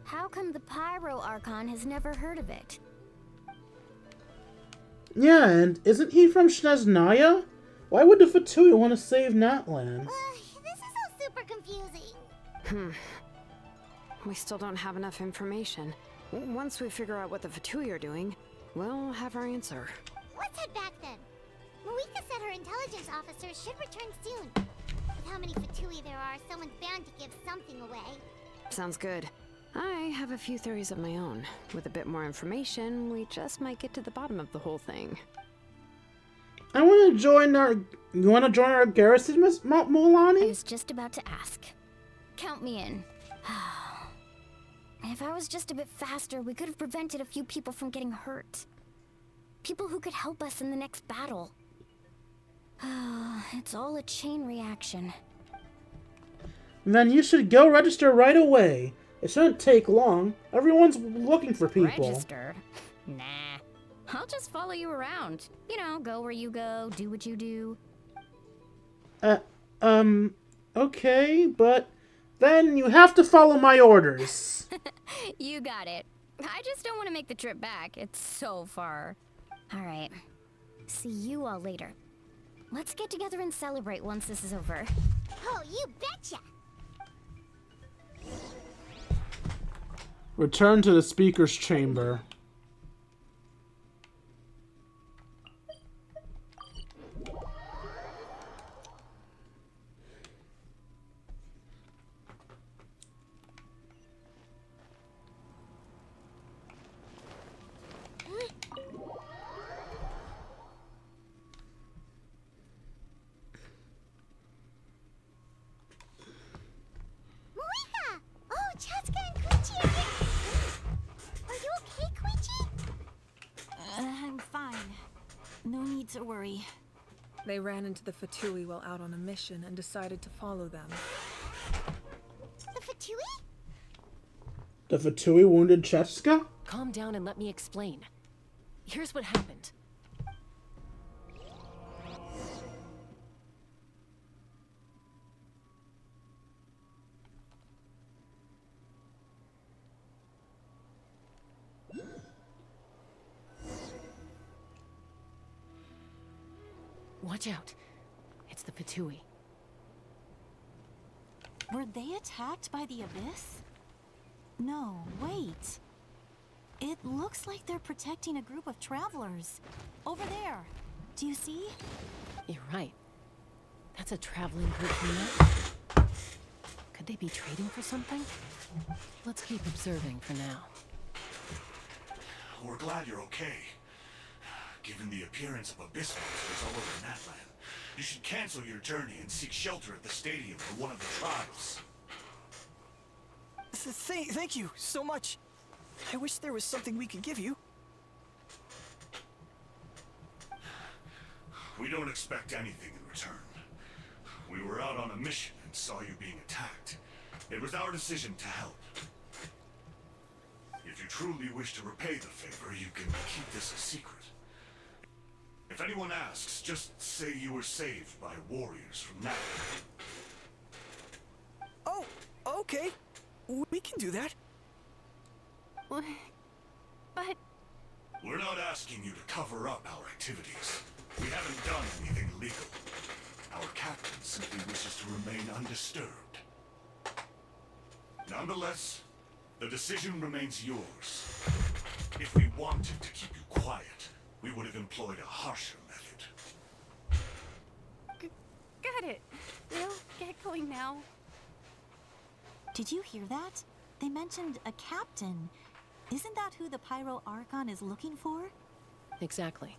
how come the Pyro Archon has never heard of it? Yeah, and isn't he from Snezhnaya? Why would the Fatui want to save Natlan? This is all super confusing. We still don't have enough information. Once we figure out what the Fatui are doing, we'll have our answer. Let's head back then. Moika said her intelligence officers should return soon. With how many Fatui there are, someone's bound to give something away. Sounds good. I have a few theories of my own. With a bit more information, we just might get to the bottom of the whole thing. I want to join our... You want to join our garrison, Miss Molani? I was just about to ask. Count me in. If I was just a bit faster, we could have prevented a few people from getting hurt. People who could help us in the next battle. It's all a chain reaction. Then you should go register right away. It shouldn't take long. Everyone's looking for people. Register? Nah. I'll just follow you around. You know, go where you go, do what you do. Okay, but then you have to follow my orders. You got it. I just don't want to make the trip back. It's so far. All right. See you all later. Let's get together and celebrate once this is over. Oh, you betcha! Return to the speaker's chamber. To worry. They ran into the Fatui while out on a mission and decided to follow them. The Fatui? The Fatui wounded Cheska? Calm down and let me explain. Here's what happened. Watch out. It's the Fatui. Were they attacked by the Abyss? No, wait. It looks like they're protecting a group of travelers. Over there. Do you see? You're right. That's a traveling group from Natlan. Could they be trading for something? Let's keep observing for now. We're glad you're okay. Given the appearance of Abyss monsters all over Natlan, you should cancel your journey and seek shelter at the stadium for one of the tribes. Thank you so much. I wish there was something we could give you. We don't expect anything in return. We were out on a mission and saw you being attacked. It was our decision to help. If you truly wish to repay the favor, you can keep this a secret. If anyone asks, just say you were saved by warriors from Natlan. Oh, okay. We can do that. But... We're not asking you to cover up our activities. We haven't done anything illegal. Our captain simply wishes to remain undisturbed. Nonetheless, the decision remains yours. If we wanted to keep you quiet, we would have employed a harsher method. Got it. We'll get going now. Did you hear that? They mentioned a captain. Isn't that who the Pyro Archon is looking for? Exactly.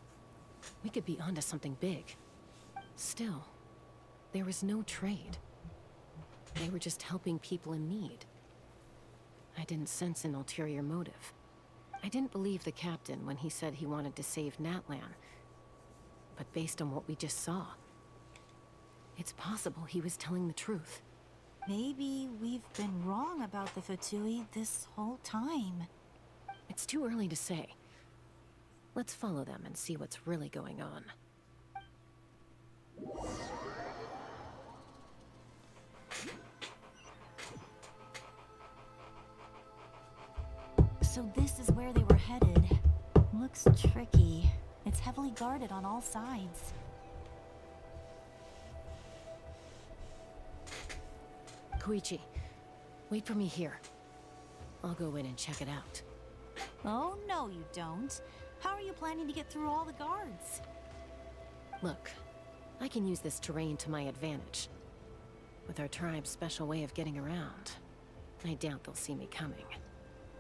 We could be onto something big. Still, there was no trade. They were just helping people in need. I didn't sense an ulterior motive. I didn't believe the captain when he said he wanted to save Natlan. But based on what we just saw, It's possible he was telling the truth. Maybe we've been wrong about the Fatui this whole time. It's too early to say. Let's follow them and see what's really going on. So this is where they were headed. Looks tricky. It's heavily guarded on all sides. Koichi, wait for me here. I'll go in and check it out. Oh, no you don't. How are you planning to get through all the guards? Look, I can use this terrain to my advantage. With our tribe's special way of getting around, I doubt they'll see me coming.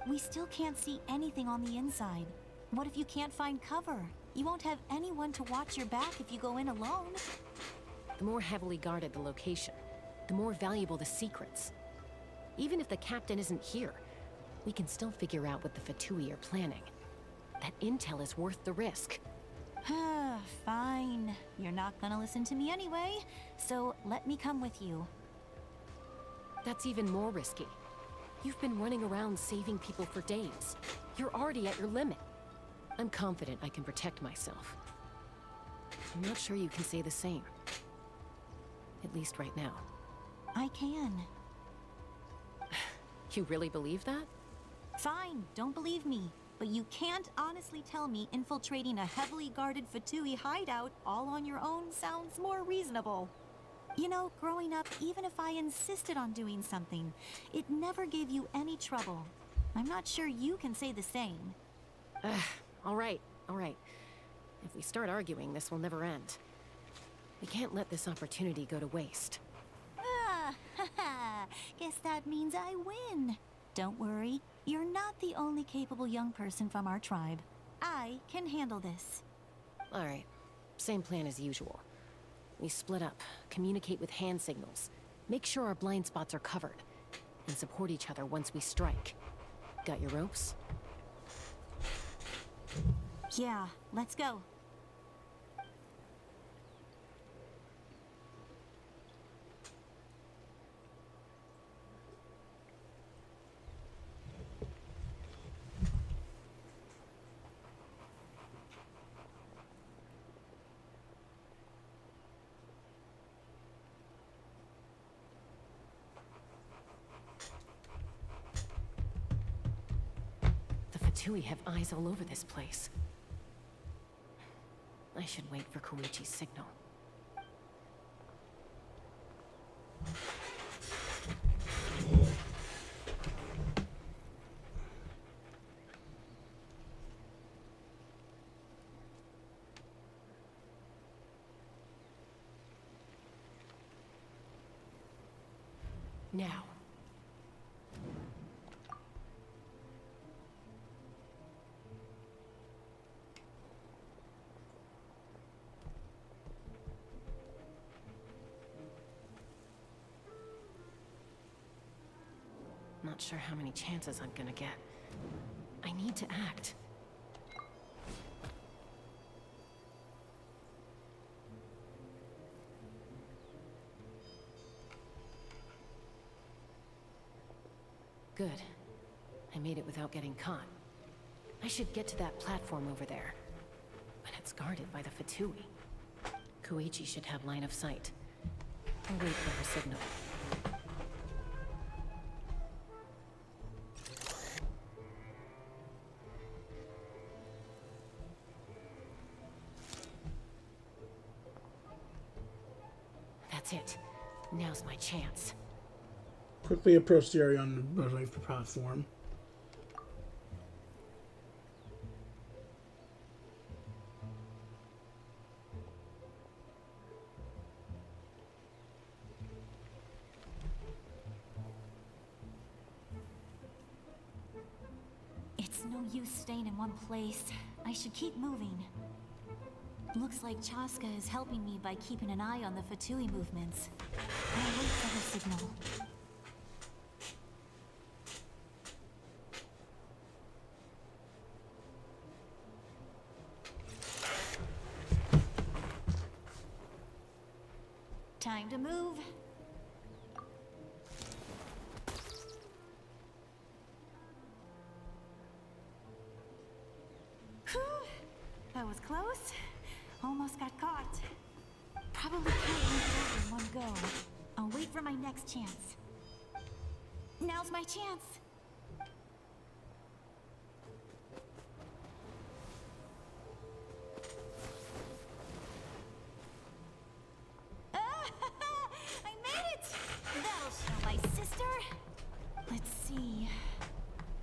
We still can't see anything on the inside. What if you can't find cover? You won't have anyone to watch your back if you go in alone. The more heavily guarded the location, the more valuable the secrets. Even if the captain isn't here, we can still figure out what the Fatui are planning. That intel is worth the risk. Fine. You're not gonna listen to me anyway, so let me come with you. That's even more risky. You've been running around saving people for days. You're already at your limit. I'm confident I can protect myself. I'm not sure you can say the same. At least right now. I can. You really believe that? Fine, don't believe me. But you can't honestly tell me infiltrating a heavily guarded Fatui hideout all on your own sounds more reasonable. You know, growing up, even if I insisted on doing something, it never gave you any trouble. I'm not sure you can say the same. All right. If we start arguing, this will never end. We can't let this opportunity go to waste. Guess that means I win. Don't worry, you're not the only capable young person from our tribe. I can handle this. All right, same plan as usual. We split up, communicate with hand signals, make sure our blind spots are covered, and support each other once we strike. Got your ropes? Yeah, let's go. Fatui have eyes all over this place. I should wait for Koichi's signal. Now. Not sure how many chances I'm gonna get. I need to act. Good. I made it without getting caught. I should get to that platform over there. But it's guarded by the Fatui. Koichi should have line of sight. I'll wait for her signal. That's it. Now's my chance. Quickly approach the area on the platform. It's no use staying in one place. I should keep moving. Looks like Chaska is helping me by keeping an eye on the Fatui movements. I'll wait for her signal. Time Time to move. Whew. That was close. Almost got caught. Probably can't move over in one go. I'll wait for my next chance. Now's my chance. I made it! That'll show my sister. Let's see.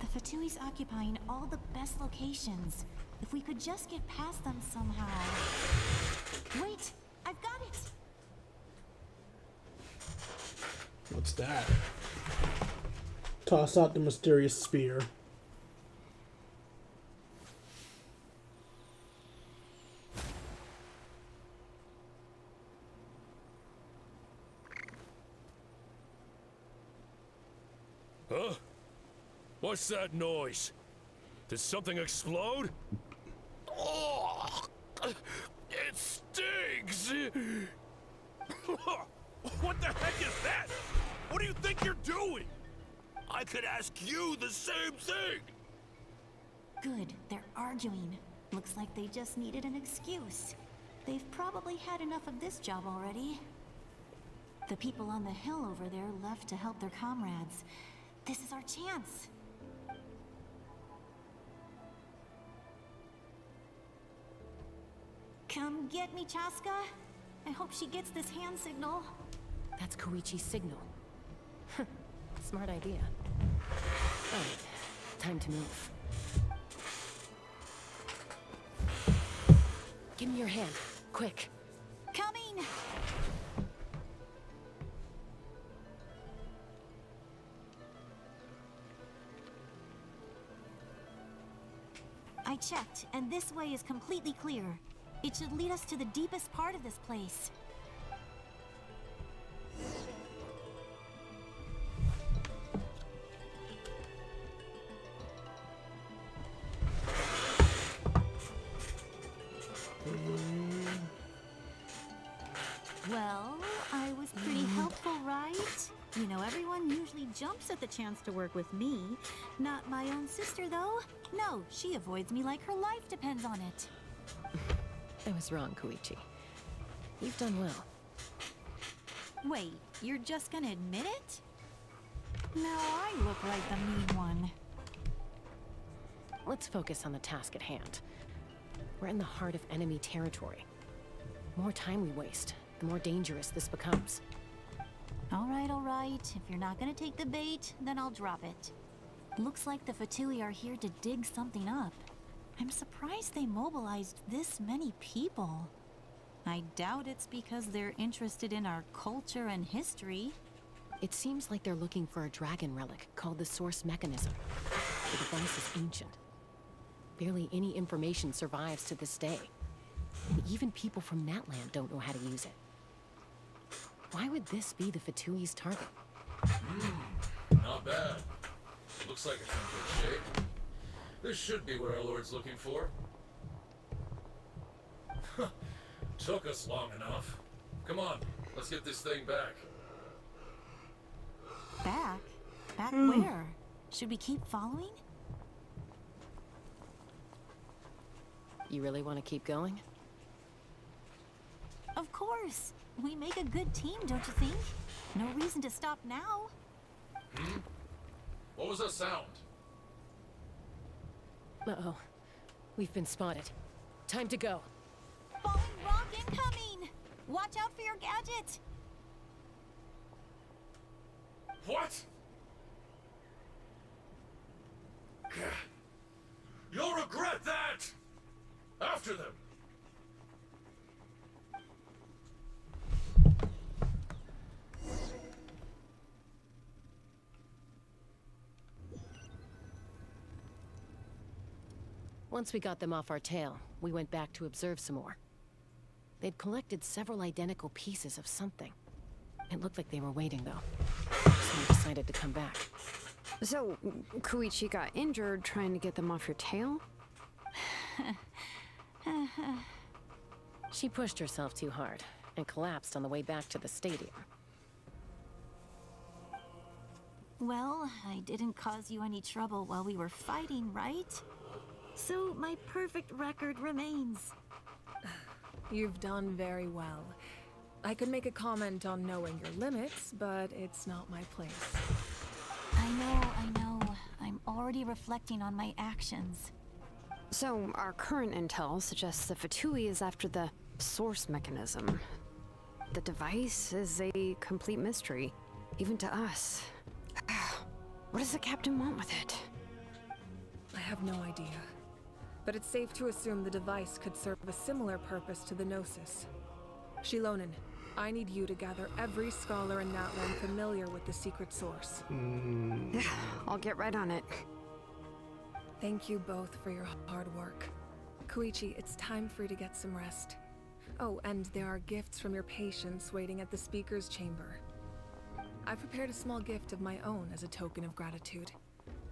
The Fatui's occupying all the best locations. If we could just get past them somehow. Wait, I've got it! What's that? Toss out the mysterious spear. Huh? What's that noise? Did something explode? Oh, it stinks! What the heck is that? What do you think you're doing? I could ask you the same thing! Good, they're arguing. Looks like they just needed an excuse. They've probably had enough of this job already. The people on the hill over there left to help their comrades. This is our chance. Come get me, Chaska. I hope she gets this hand signal. That's Koichi's signal. Smart idea. Alright, time to move. Give me your hand, quick. Coming! I checked, and this way is completely clear. It should lead us to the deepest part of this place. Well, I was pretty helpful, right? You know, everyone usually jumps at the chance to work with me. Not my own sister, though. No, she avoids me like her life depends on it. I was wrong, Koichi. You've done well. Wait, you're just gonna admit it? Now I look like the mean one. Let's focus on the task at hand. We're in the heart of enemy territory. The more time we waste, the more dangerous this becomes. All right. If you're not gonna take the bait, then I'll drop it. Looks like the Fatui are here to dig something up. I'm surprised they mobilized this many people. I doubt it's because they're interested in our culture and history. It seems like they're looking for a dragon relic called the Source Mechanism. The device is ancient. Barely any information survives to this day. And even people from Natlan don't know how to use it. Why would this be the Fatui's target? Not bad. Looks like it's in good shape. This should be what our Lord's looking for. Took us long enough. Come on, let's get this thing back. Back? Back where? Should we keep following? You really want to keep going? Of course. We make a good team, don't you think? No reason to stop now. What was that sound? Uh-oh. We've been spotted. Time to go. Falling rock incoming! Watch out for your gadget! What? You'll regret that! After them! Once we got them off our tail, we went back to observe some more. They'd collected several identical pieces of something. It looked like they were waiting, though. So we decided to come back. So, Koichi got injured trying to get them off your tail? She pushed herself too hard. and collapsed on the way back to the stadium. Well, I didn't cause you any trouble while we were fighting, right? So my perfect record remains. You've done very well. I could make a comment on knowing your limits, but it's not my place. I know. I'm already reflecting on my actions. So, our current intel suggests the Fatui is after the source mechanism. The device is a complete mystery, even to us. What does the captain want with it? I have no idea. But it's safe to assume the device could serve a similar purpose to the Gnosis. Shilonen, I need you to gather every scholar in Natlan familiar with the secret source. I'll get right on it. Thank you both for your hard work. Koichi, it's time for you to get some rest. Oh, and there are gifts from your patients waiting at the speaker's chamber. I've prepared a small gift of my own as a token of gratitude.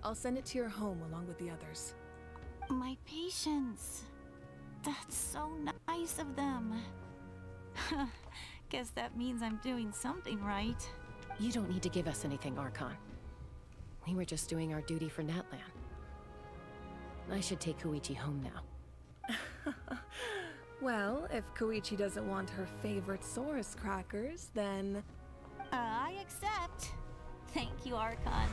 I'll send it to your home along with the others. My patience. That's so nice of them. Guess that means I'm doing something right. You don't need to give us anything, Archon. We were just doing our duty for Natlan. I should take Koichi home now. Well, if Koichi doesn't want her favorite Saurus crackers, then... I accept. Thank you, Archon.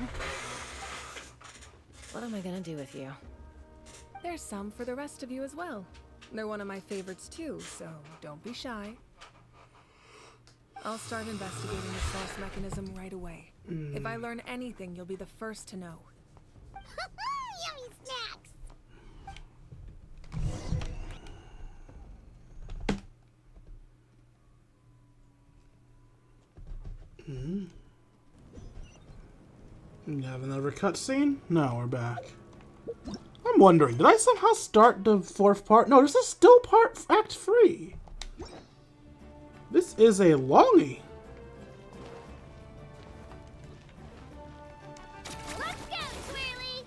What am I gonna do with you? There's some for the rest of you as well. They're one of my favorites too, so don't be shy. I'll start investigating the source mechanism right away. If I learn anything, you'll be the first to know. Yummy snacks! You have another cutscene? No, we're back. I'm wondering, did I somehow start the fourth part? No, this is still Act 3. This is a longie. Let's go, Swirly!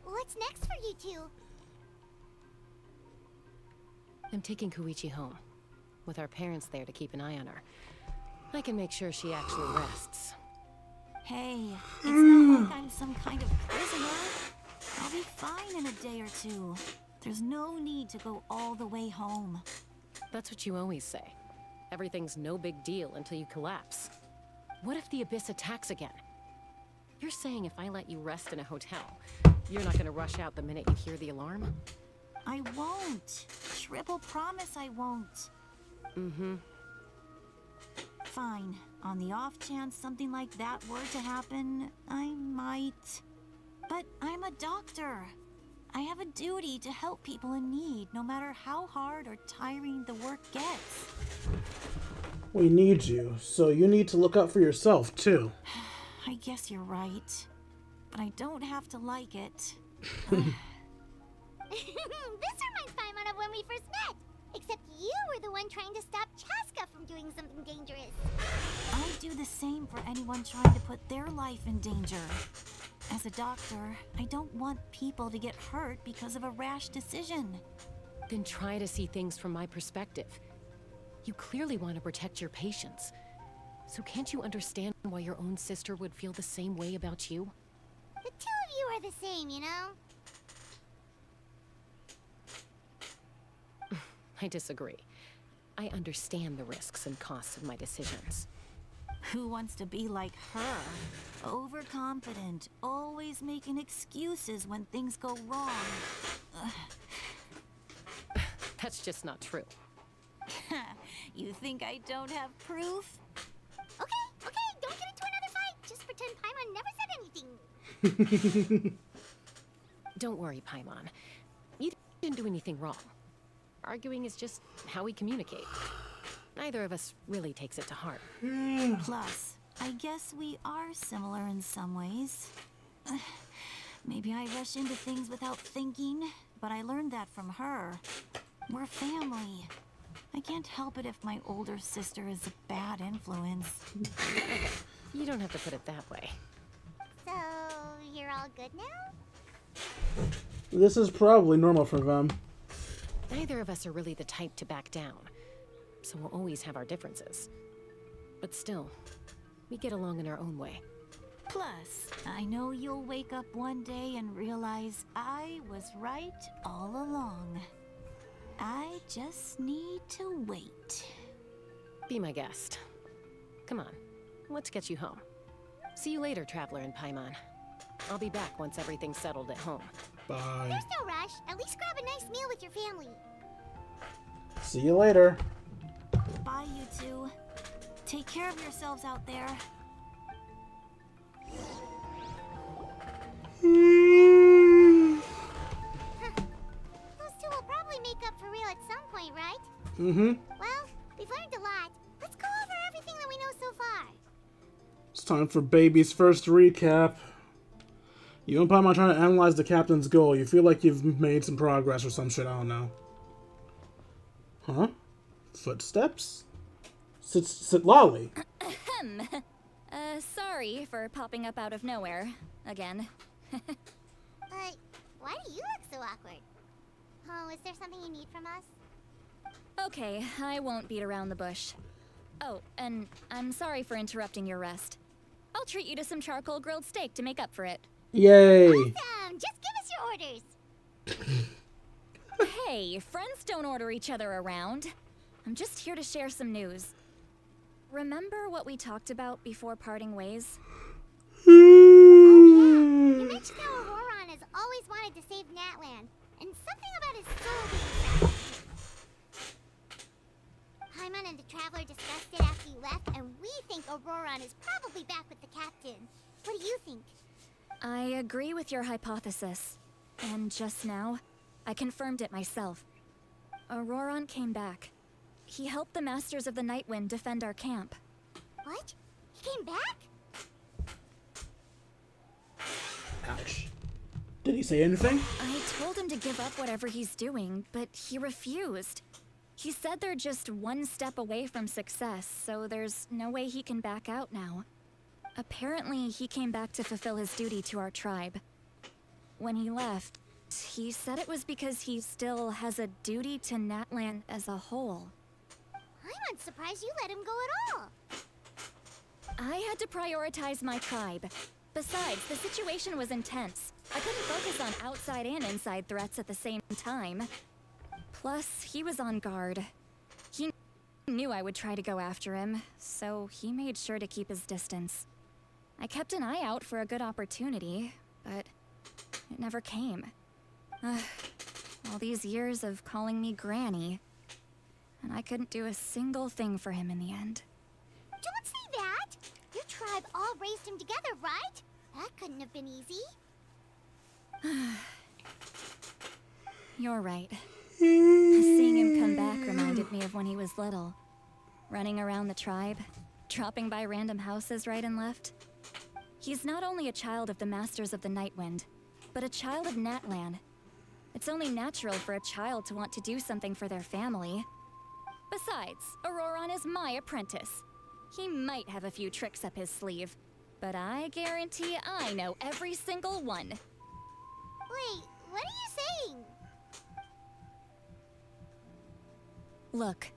What's next for you two? I'm taking Koichi home, with our parents there to keep an eye on her. I can make sure she actually rests. Hey, it's not like I'm some kind of prisoner. I'll be fine in a day or two. There's no need to go all the way home. That's what you always say. Everything's no big deal until you collapse. What if the Abyss attacks again? You're saying if I let you rest in a hotel, you're not gonna rush out the minute you hear the alarm? I won't. Triple promise I won't. Mm-hmm. Fine. On the off chance something like that were to happen, I might. But I'm a doctor. I have a duty to help people in need, no matter how hard or tiring the work gets. We need you, so you need to look out for yourself, too. I guess you're right. But I don't have to like it. This reminds Paimon of when we first met. Except you were the one trying to stop Chaska from doing something dangerous. I'd do the same for anyone trying to put their life in danger. As a doctor, I don't want people to get hurt because of a rash decision. Then try to see things from my perspective. You clearly want to protect your patients. So can't you understand why your own sister would feel the same way about you? The two of you are the same, you know? I disagree. I understand the risks and costs of my decisions. Who wants to be like her? Overconfident, always making excuses when things go wrong. That's just not true. You think I don't have proof? Okay, don't get into another fight. Just pretend Paimon never said anything. Don't worry, Paimon. You didn't do anything wrong. Arguing is just how we communicate. Neither of us really takes it to heart. Plus, I guess we are similar in some ways. Maybe I rush into things without thinking, but I learned that from her. We're family. I can't help it if my older sister is a bad influence. You don't have to put it that way. So, you're all good now? This is probably normal for them. Neither of us are really the type to back down, so we'll always have our differences. But still, we get along in our own way. Plus, I know you'll wake up one day and realize I was right all along. I just need to wait. Be my guest. Come on, let's get you home. See you later, Traveler and Paimon. I'll be back once everything's settled at home. Bye. There's no rush. At least grab a nice meal with your family. See you later. Bye, you two. Take care of yourselves out there. Those two will probably make up for real at some point, right? Mm-hmm. Well, we've learned a lot. Let's go over everything that we know so far. It's time for Baby's first recap. You and Paimon trying to analyze the captain's goal. You feel like you've made some progress or some shit, I don't know. Huh? Footsteps? Lolly. Sorry for popping up out of nowhere. Again. But why do you look so awkward? Oh, is there something you need from us? Okay, I won't beat around the bush. Oh, and I'm sorry for interrupting your rest. I'll treat you to some charcoal grilled steak to make up for it. Yay! Awesome! Just give us your orders. Hey, friends don't order each other around. I'm just here to share some news. Remember what we talked about before parting ways? You mentioned how Auroron has always wanted to save Natlan, and something about his soul being trapped. Paimon and the Traveler discussed it after you left, and we think Auroron is probably back with the captain. What do you think? I agree with your hypothesis. And just now, I confirmed it myself. Auroron came back. He helped the Masters of the Nightwind defend our camp. What? He came back? Ouch. Did he say anything? I told him to give up whatever he's doing, but he refused. He said they're just one step away from success, so there's no way he can back out now. Apparently, he came back to fulfill his duty to our tribe. When he left, he said it was because he still has a duty to Natlan as a whole. I'm not surprised you let him go at all. I had to prioritize my tribe. Besides, the situation was intense. I couldn't focus on outside and inside threats at the same time. Plus, he was on guard. He knew I would try to go after him, so he made sure to keep his distance. I kept an eye out for a good opportunity, but it never came. All these years of calling me Granny, and I couldn't do a single thing for him in the end. Don't say that! Your tribe all raised him together, right? That couldn't have been easy. You're right. Seeing him come back reminded me of when he was little. Running around the tribe, dropping by random houses right and left. He's not only a child of the Masters of the Nightwind, but a child of Natlan. It's only natural for a child to want to do something for their family. Besides, Auroron is my apprentice. He might have a few tricks up his sleeve, but I guarantee I know every single one. Wait, what are you saying? Look.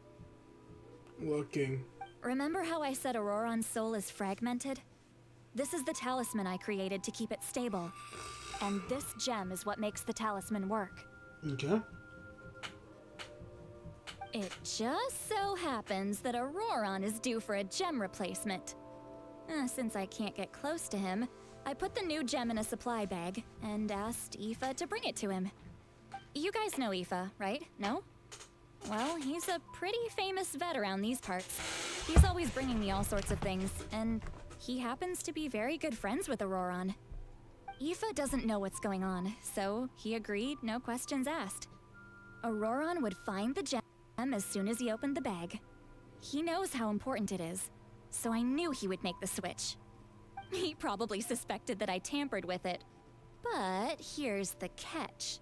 Looking. Remember how I said Auroron's soul is fragmented? This is the talisman I created to keep it stable. And this gem is what makes the talisman work. Okay. It just so happens that Auroron is due for a gem replacement. Since I can't get close to him, I put the new gem in a supply bag and asked Aoife to bring it to him. You guys know Aoife, right? No? Well, he's a pretty famous vet around these parts. He's always bringing me all sorts of things, and he happens to be very good friends with Auroron. Aoife doesn't know what's going on, so he agreed, no questions asked. Auroron would find the gem as soon as he opened the bag. He knows how important it is, so I knew he would make the switch. He probably suspected that I tampered with it. But here's the catch.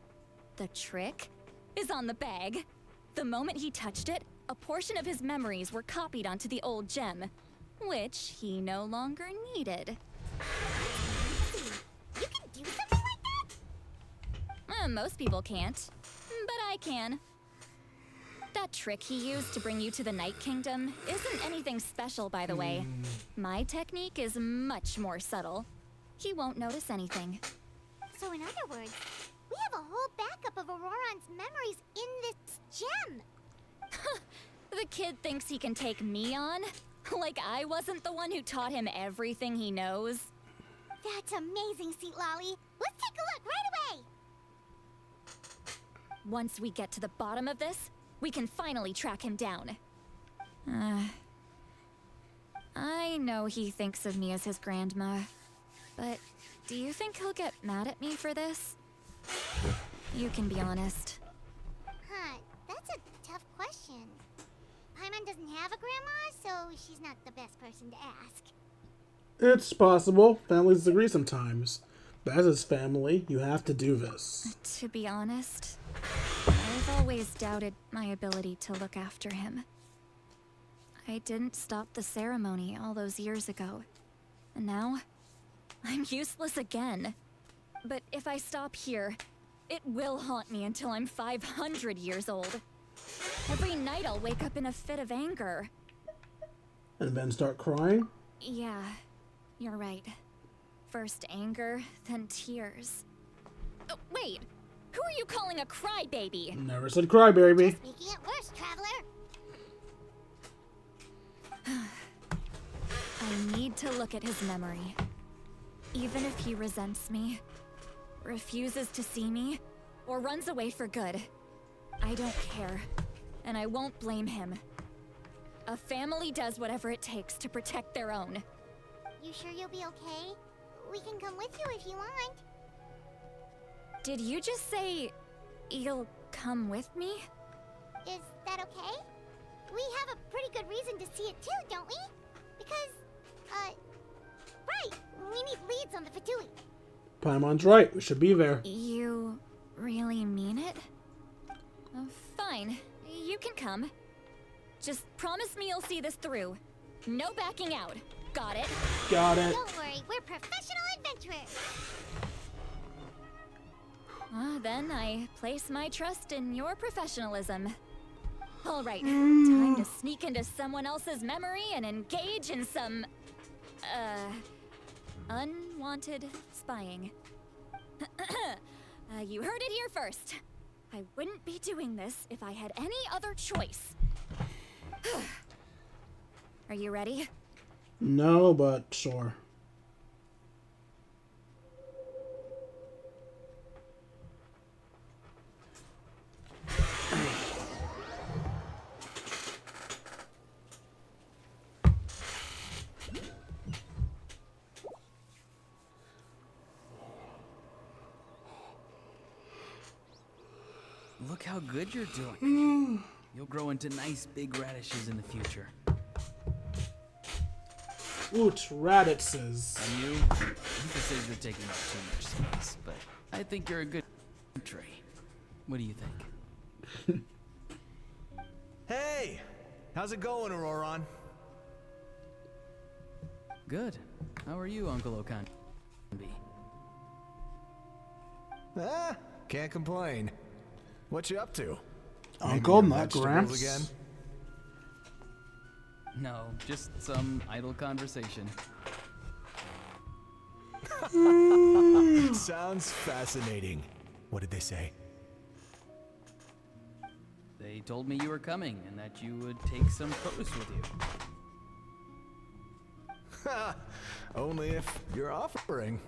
The trick is on the bag. The moment he touched it, a portion of his memories were copied onto the old gem, which he no longer needed. You can do something like that? Most people can't, but I can. That trick he used to bring you to the Night Kingdom isn't anything special, by the way. My technique is much more subtle. He won't notice anything. So in other words, we have a whole backup of Auroron's memories in this gem. The kid thinks he can take me on? Like I wasn't the one who taught him everything he knows? That's amazing, Sweet Lolly. Let's take a look right away. Once we get to the bottom of this, we can finally track him down. I know he thinks of me as his grandma, but do you think he'll get mad at me for this? You can be honest. Huh, that's a tough question. Paimon doesn't have a grandma, so she's not the best person to ask. It's possible. Families agree sometimes. But as his family, you have to do this. To be honest, I've always doubted my ability to look after him. I didn't stop the ceremony all those years ago. And now, I'm useless again. But if I stop here, it will haunt me until I'm 500 years old. Every night I'll wake up in a fit of anger. And then start crying? Yeah, you're right. First anger, then tears. Oh, wait! Who are you calling a crybaby? Never said crybaby. Just making it worse, traveler. I need to look at his memory. Even if he resents me, refuses to see me, or runs away for good, I don't care, and I won't blame him. A family does whatever it takes to protect their own. You sure you'll be okay? We can come with you if you want. Did you just say you'll come with me? Is that okay? We have a pretty good reason to see it too, don't we? Because, right, we need leads on the Fatui. Paimon's right. We should be there. You really mean it? Oh, fine. You can come. Just promise me you'll see this through. No backing out. Got it? Got it. Don't worry, we're professional adventurers. Then I place my trust in your professionalism. All right, time to sneak into someone else's memory and engage in some, unwanted spying. You heard it here first. I wouldn't be doing this if I had any other choice. Are you ready? No, but sure. Look how good you're doing. You'll grow into nice big radishes in the future. Oot, radishes. And you says you're taking up too much space, but I think you're a good tree. What do you think? Hey! How's it going, Auroron? Good. How are you, Uncle Okan? Can't complain. What you up to? Uncle, Maybe your not vegetables Gramps? again? No, just some idle conversation. Sounds fascinating. What did they say? They told me you were coming and that you would take some produce with you. Only if you're offering.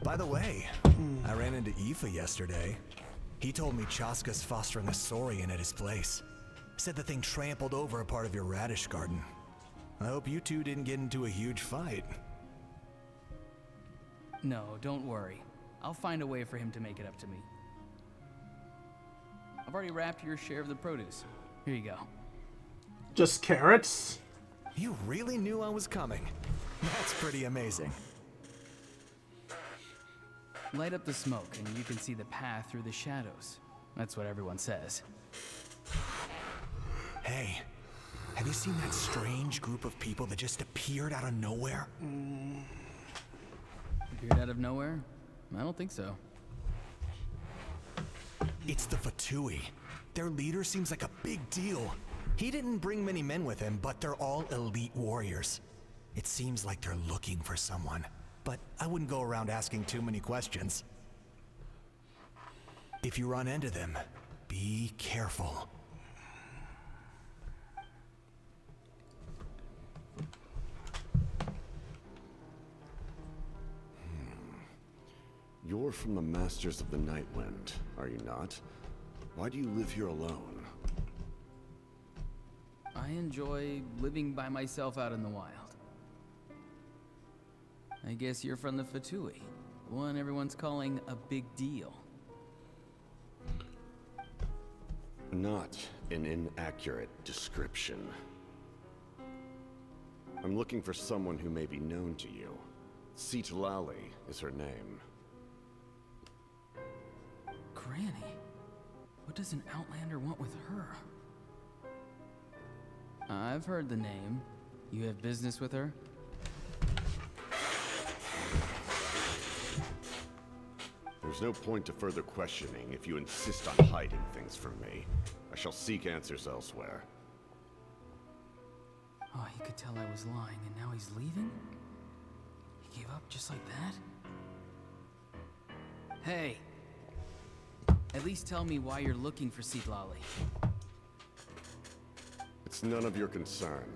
By the way, I ran into Aoife yesterday. He told me Chaska's fostering a saurian at his place. Said the thing trampled over a part of your radish garden. I hope you two didn't get into a huge fight. No, don't worry. I'll find a way for him to make it up to me. I've already wrapped your share of the produce. Here you go. Just carrots? You really knew I was coming. That's pretty amazing. Light up the smoke and you can see the path through the shadows. That's what everyone says. Hey, have you seen that strange group of people that just appeared out of nowhere? Appeared out of nowhere? I don't think so. It's the Fatui. Their leader seems like a big deal. He didn't bring many men with him, but they're all elite warriors. It seems like they're looking for someone, but I wouldn't go around asking too many questions. If you run into them, be careful. You're from the Masters of the Nightwind, are you not? Why do you live here alone? I enjoy living by myself out in the wild. I guess you're from the Fatui, one everyone's calling a big deal. Not an inaccurate description. I'm looking for someone who may be known to you. Citlali is her name. Granny? What does an Outlander want with her? I've heard the name. You have business with her? There's no point to further questioning if you insist on hiding things from me. I shall seek answers elsewhere. Oh, he could tell I was lying, and now he's leaving? He gave up just like that? Hey! At least tell me why you're looking for Citlali. It's none of your concern.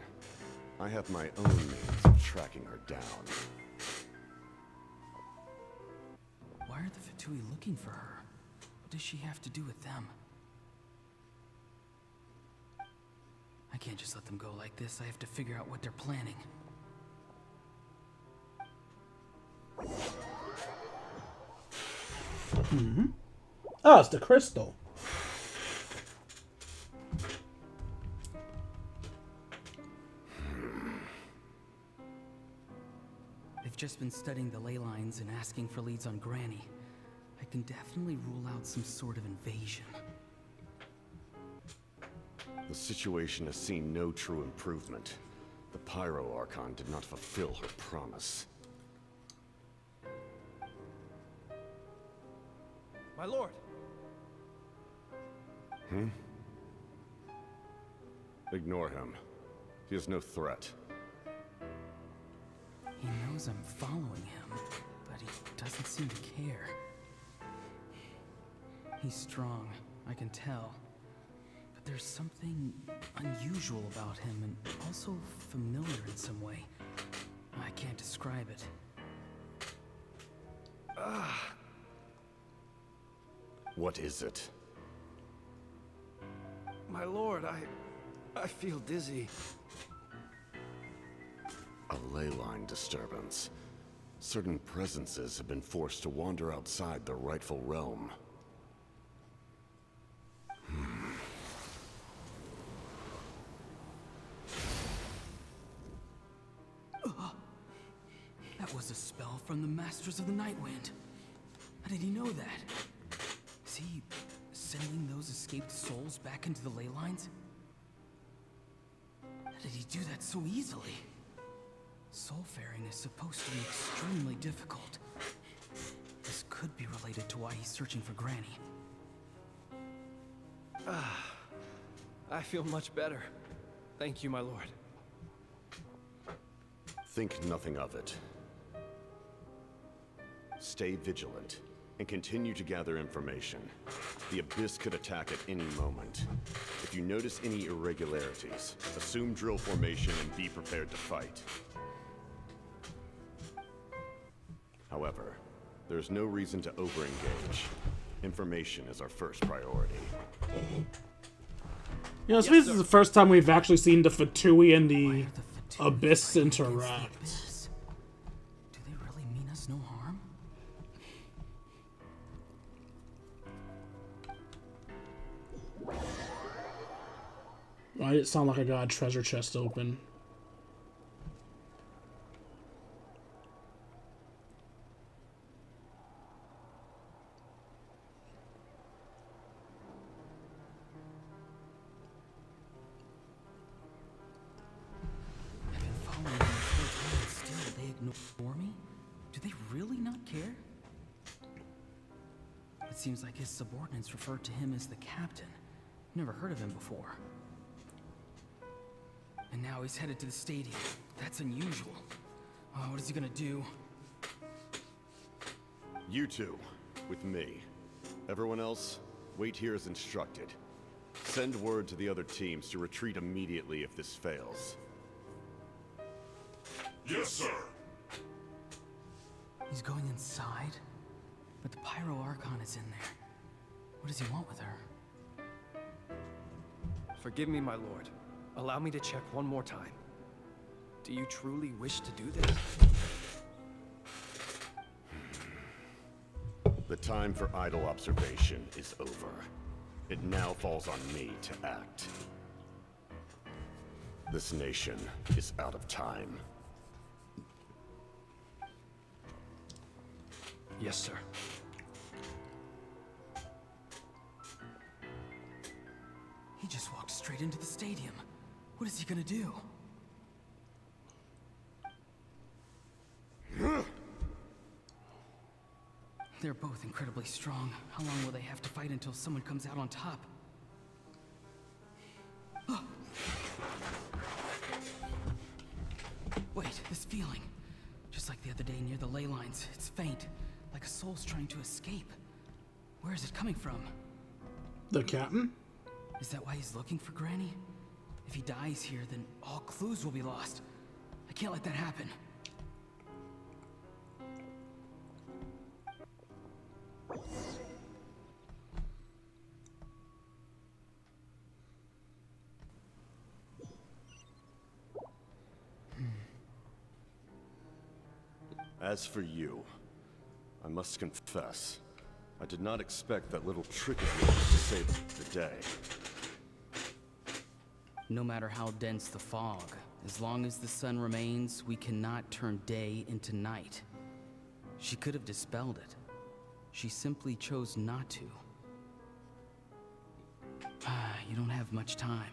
I have my own means of tracking her down. Why are the Fatui looking for her? What does she have to do with them? I can't just let them go like this. I have to figure out what they're planning. Mm-hmm. Oh, it's the crystal. They've just been studying the ley lines and asking for leads on Granny. I can definitely rule out some sort of invasion. The situation has seen no true improvement. The Pyro Archon did not fulfill her promise. My lord! Ignore him. He is no threat. He knows I'm following him, but he doesn't seem to care. He's strong, I can tell. But there's something unusual about him and also familiar in some way. I can't describe it. What is it? My lord, I feel dizzy. A ley line disturbance. Certain presences have been forced to wander outside their rightful realm. That was a spell from the Masters of the Nightwind. How did he know that? Is he sending those escaped souls back into the ley lines? How did he do that so easily? Soulfaring is supposed to be extremely difficult. This could be related to why he's searching for Granny. I feel much better. Thank you, my lord. Think nothing of it. Stay vigilant, and continue to gather information. The Abyss could attack at any moment. If you notice any irregularities, assume drill formation and be prepared to fight. However, there's no reason to overengage. Information is our first priority. You know, this is the first time we've actually seen the Fatui and the Abyss interact. Do they really mean us no harm? Why did it sound like I got a treasure chest open? I've been following them this whole time and still they ignore me? Do they really not care? It seems like his subordinates referred to him as the captain. Never heard of him before. And now he's headed to the stadium. That's unusual. Oh, what is he gonna do? You two, with me. Everyone else, wait here as instructed. Send word to the other teams to retreat immediately if this fails. Yes, sir. He's going inside? But the Pyro Archon is in there. What does he want with her? Forgive me, my lord. Allow me to check one more time. Do you truly wish to do this? The time for idle observation is over. It now falls on me to act. This nation is out of time. Yes, sir. He just walked straight into the stadium. What is he gonna do? They're both incredibly strong. How long will they have to fight until someone comes out on top? Wait, this feeling. Just like the other day near the ley lines. It's faint, like a soul's trying to escape. Where is it coming from? The captain? Is that why he's looking for Granny? If he dies here, then all clues will be lost. I can't let that happen. As for you, I must confess, I did not expect that little trick of yours to save the day. No matter how dense the fog, as long as the sun remains, we cannot turn day into night. She could have dispelled it. She simply chose not to. You don't have much time,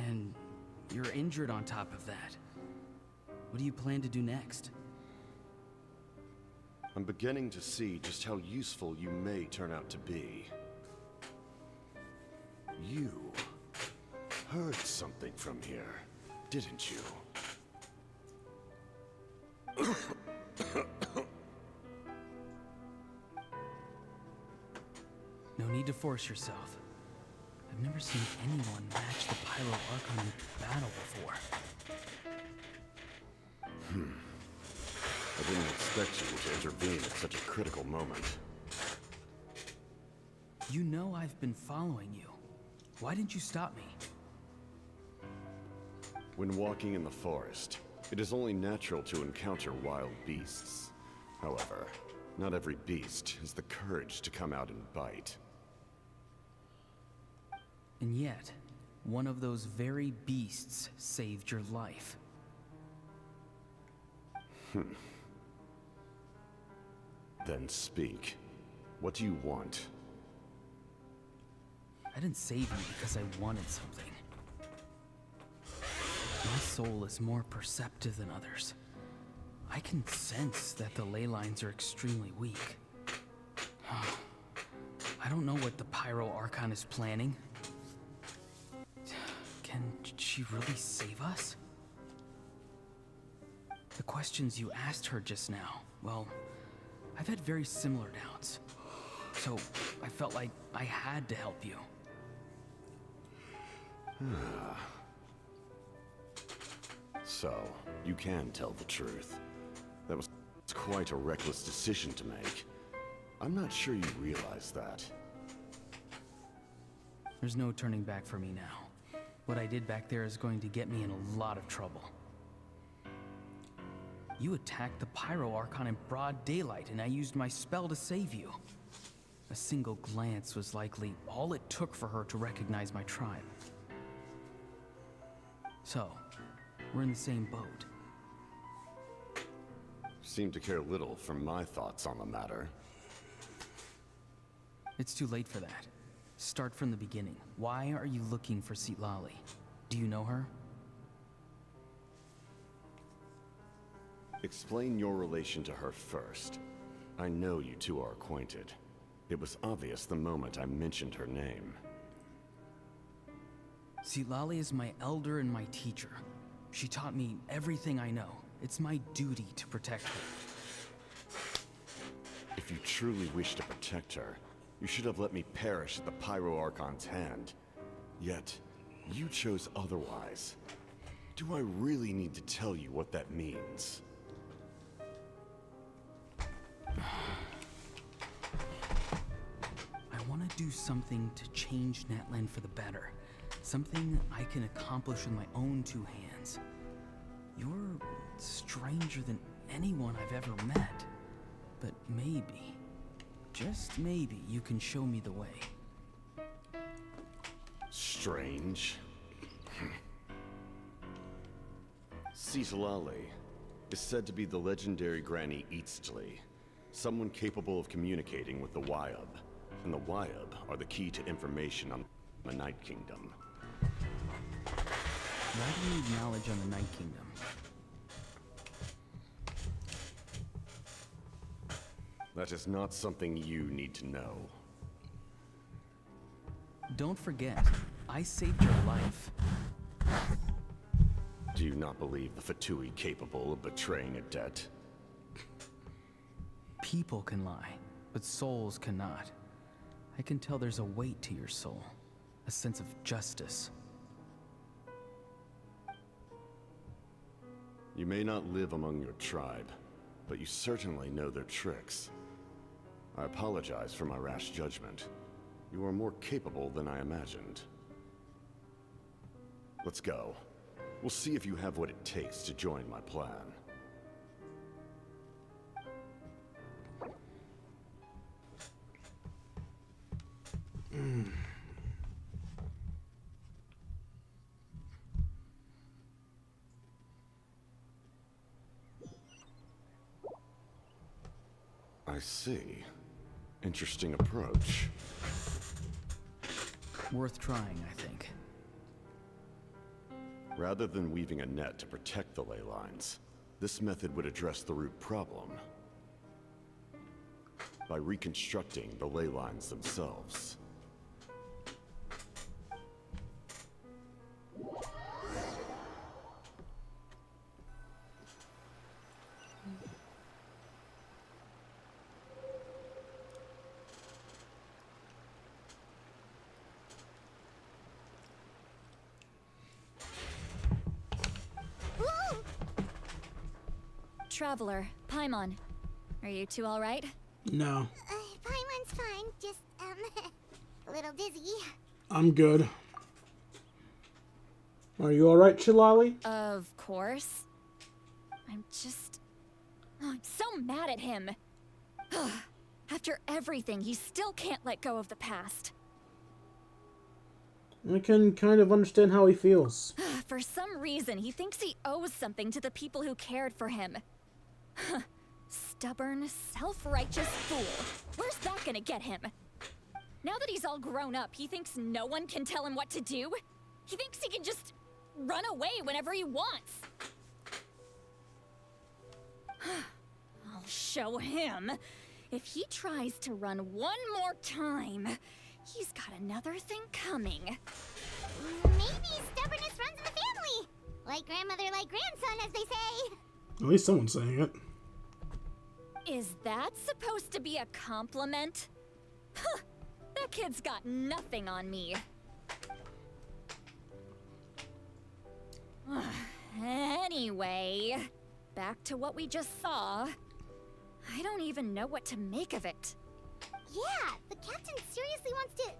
and you're injured on top of that. What do you plan to do next? I'm beginning to see just how useful you may turn out to be. You heard something from here, didn't you? No need to force yourself. I've never seen anyone match the Pyro Archon in battle before. I didn't expect you to intervene at such a critical moment. You know I've been following you. Why didn't you stop me? When walking in the forest, it is only natural to encounter wild beasts. However, not every beast has the courage to come out and bite. And yet, one of those very beasts saved your life. Then speak. What do you want? I didn't save you because I wanted something. My soul is more perceptive than others. I can sense that the ley lines are extremely weak. I don't know what the Pyro Archon is planning. Can she really save us? The questions you asked her just now, well, I've had very similar doubts. So I felt like I had to help you. So, you can tell the truth. That was quite a reckless decision to make. I'm not sure you realize that. There's no turning back for me now. What I did back there is going to get me in a lot of trouble. You attacked the Pyro Archon in broad daylight, and I used my spell to save you. A single glance was likely all it took for her to recognize my tribe. So, we're in the same boat. Seem to care little for my thoughts on the matter. It's too late for that. Start from the beginning. Why are you looking for Citlali? Do you know her? Explain your relation to her first. I know you two are acquainted. It was obvious the moment I mentioned her name. Citlali is my elder and my teacher. She taught me everything I know. It's my duty to protect her. If you truly wish to protect her, you should have let me perish at the Pyro Archon's hand. Yet, you chose otherwise. Do I really need to tell you what that means? I want to do something to change Natlan for the better. Something I can accomplish with my own two hands. You're stranger than anyone I've ever met. But maybe, just maybe, you can show me the way. Strange. Citlali is said to be the legendary Granny Eastly, someone capable of communicating with the Wyab. And the Wyab are the key to information on the Night Kingdom. Why do you need knowledge on the Night Kingdom? That is not something you need to know. Don't forget, I saved your life. Do you not believe the Fatui capable of betraying a debt? People can lie, but souls cannot. I can tell there's a weight to your soul, a sense of justice. You may not live among your tribe, but you certainly know their tricks. I apologize for my rash judgment. You are more capable than I imagined. Let's go. We'll see if you have what it takes to join my plan. I see. Interesting approach. Worth trying, I think. Rather than weaving a net to protect the ley lines, this method would address the root problem by reconstructing the ley lines themselves. Traveler, Paimon. Are you two all right? No. Paimon's fine, just, a little dizzy. I'm good. Are you alright, Citlali? Of course. I'm so mad at him. After everything, he still can't let go of the past. I can kind of understand how he feels. For some reason, he thinks he owes something to the people who cared for him. Stubborn, self-righteous fool. Where's that gonna get him? Now that he's all grown up, he thinks no one can tell him what to do? He thinks he can just run away whenever he wants. I'll show him. If he tries to run one more time, he's got another thing coming. Maybe stubbornness runs in the family. Like grandmother, like grandson, as they say. At least someone's saying it. Is that supposed to be a compliment? Huh, that kid's got nothing on me. Anyway, back to what we just saw. I don't even know what to make of it. Yeah, the captain seriously wants to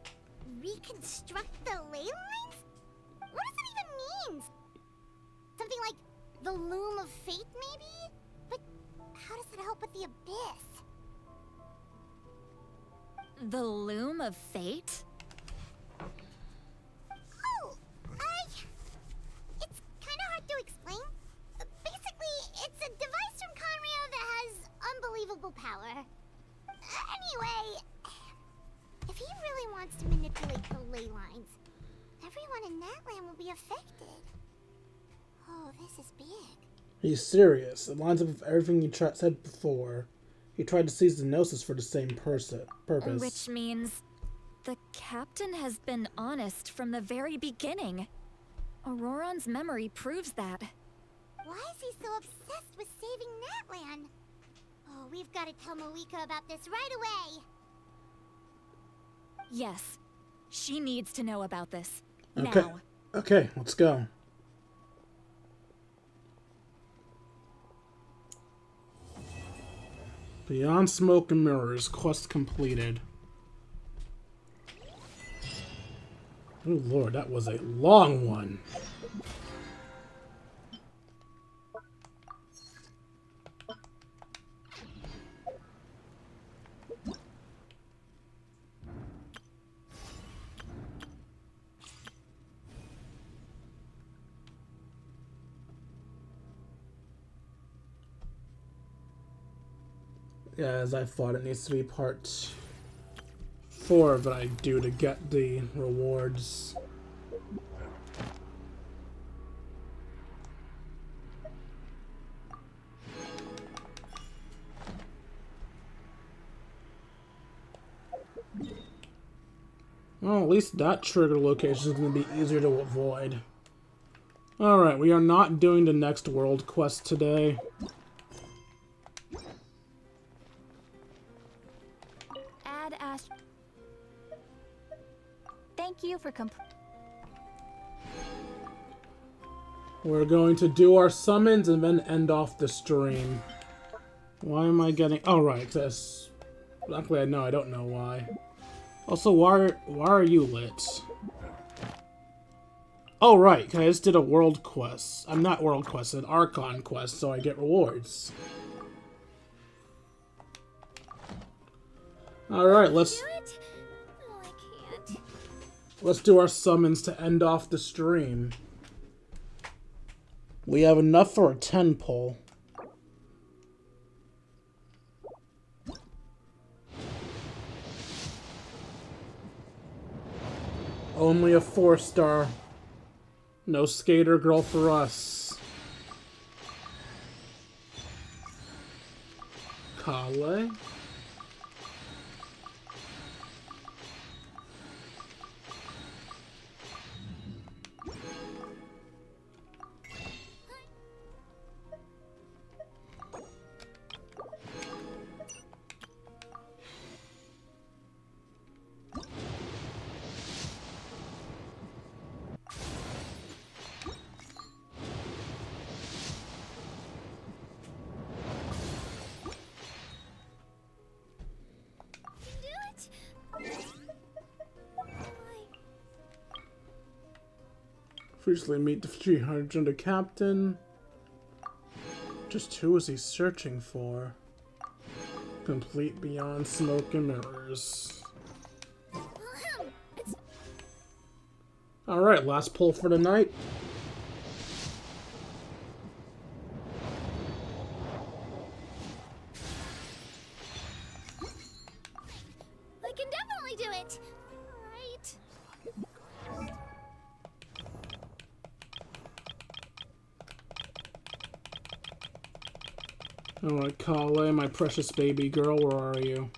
reconstruct the ley lines? What does that even mean? Something like the loom of fate, maybe? But how does that help with the abyss? The loom of fate? Oh, it's kind of hard to explain. Basically, it's a device from Conrio that has unbelievable power. Anyway, if he really wants to manipulate the ley lines, everyone in Natlan will be affected. Oh, this is big. He's serious. It lines up with everything you said before. He tried to seize the Gnosis for the same purpose. Which means the captain has been honest from the very beginning. Auroron's memory proves that. Why is he so obsessed with saving Natlan? Oh, we've got to tell Moika about this right away. Yes, she needs to know about this. Okay. Now. Okay, let's go. Beyond Smoke and Mirrors, quest completed. Oh lord, that was a long one. Yeah, as I thought, it needs to be part 4 that I do to get the rewards. Well, at least that trigger location is going to be easier to avoid. Alright, we are not doing the next world quest today. Thank you for We're going to do our summons and then end off the stream. Why am I getting... Oh, right, this... Luckily, I don't know why. Also, why are you lit? Oh, right, because I just did a world quest. I'm not world quest, an Archon quest, so I get rewards. Alright, let's do our summons to end off the stream. We have enough for a 10 pull. Only a 4-star. No skater girl for us. Kale. Previously meet the 300 captain. Just who is he searching for? Complete Beyond Smoke and Mirrors. Alright, last pull for the night. I can definitely do it. Alright, Kale, my precious baby girl, where are you?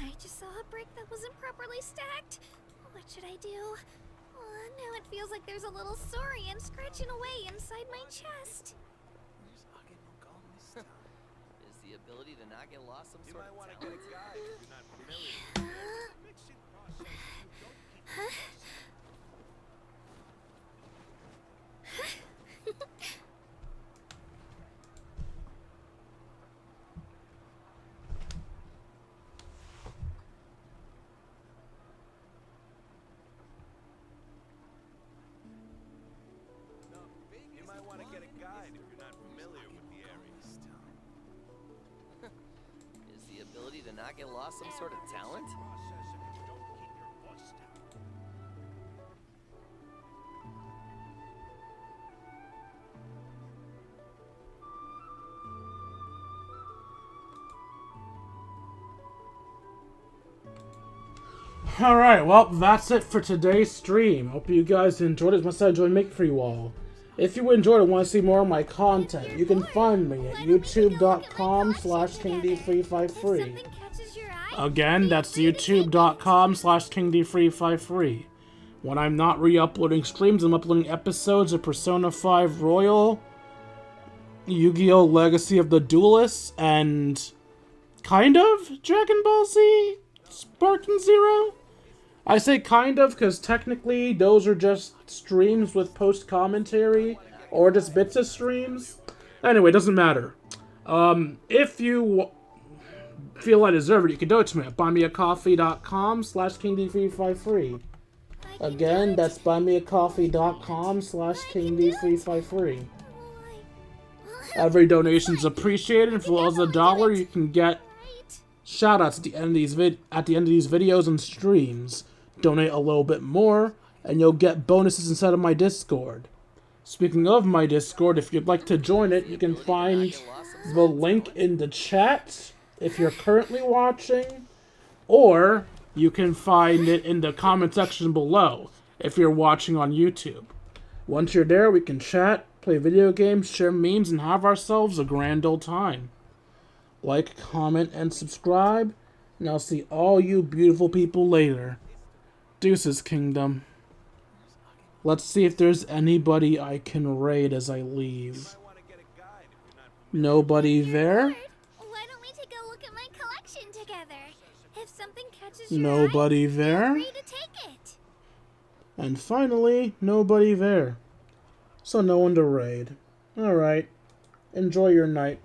I just saw a brick that wasn't properly stacked. What should I do? Now it feels like there's a little saurian scratching away inside my chest. Is the ability to not get lost some sort of talent? Get a guide if you're not familiar. Mixing process you don't keep Huh? You might want to get a guide if you're not familiar with the area. Is the ability to not get lost some sort of talent? Alright, well, that's it for today's stream. Hope you guys enjoyed it as much as I enjoyed making for you all. If you enjoyed and want to see more of my content, you can find me at youtube.com/KingD353. Again, that's youtube.com/KingD353. When I'm not re-uploading streams, I'm uploading episodes of Persona 5 Royal, Yu-Gi-Oh! Legacy of the Duelists, and kind of Dragon Ball Z Sparking Zero? I say kind of because technically those are just streams with post-commentary or just bits of streams. Anyway, it doesn't matter. If you feel I deserve it, you can do it to me at buymeacoffee.com/KingD353. Again, that's buymeacoffee.com/KingD353. Every donation's appreciated, and for as $1, you can get shoutouts at the end of these videos and streams. Donate a little bit more, and you'll get bonuses inside of my Discord. Speaking of my Discord, if you'd like to join it, you can find the link in the chat if you're currently watching, or you can find it in the comment section below if you're watching on YouTube. Once you're there, we can chat, play video games, share memes, and have ourselves a grand old time. Like, comment, and subscribe, and I'll see all you beautiful people later. Deuces, Kingdom. Let's see if there's anybody I can raid as I leave. Nobody there? Why don't we take a look at my collection together? If something catches Nobody there? feel free to take it. And finally, nobody there. So no one to raid. Alright. Enjoy your night.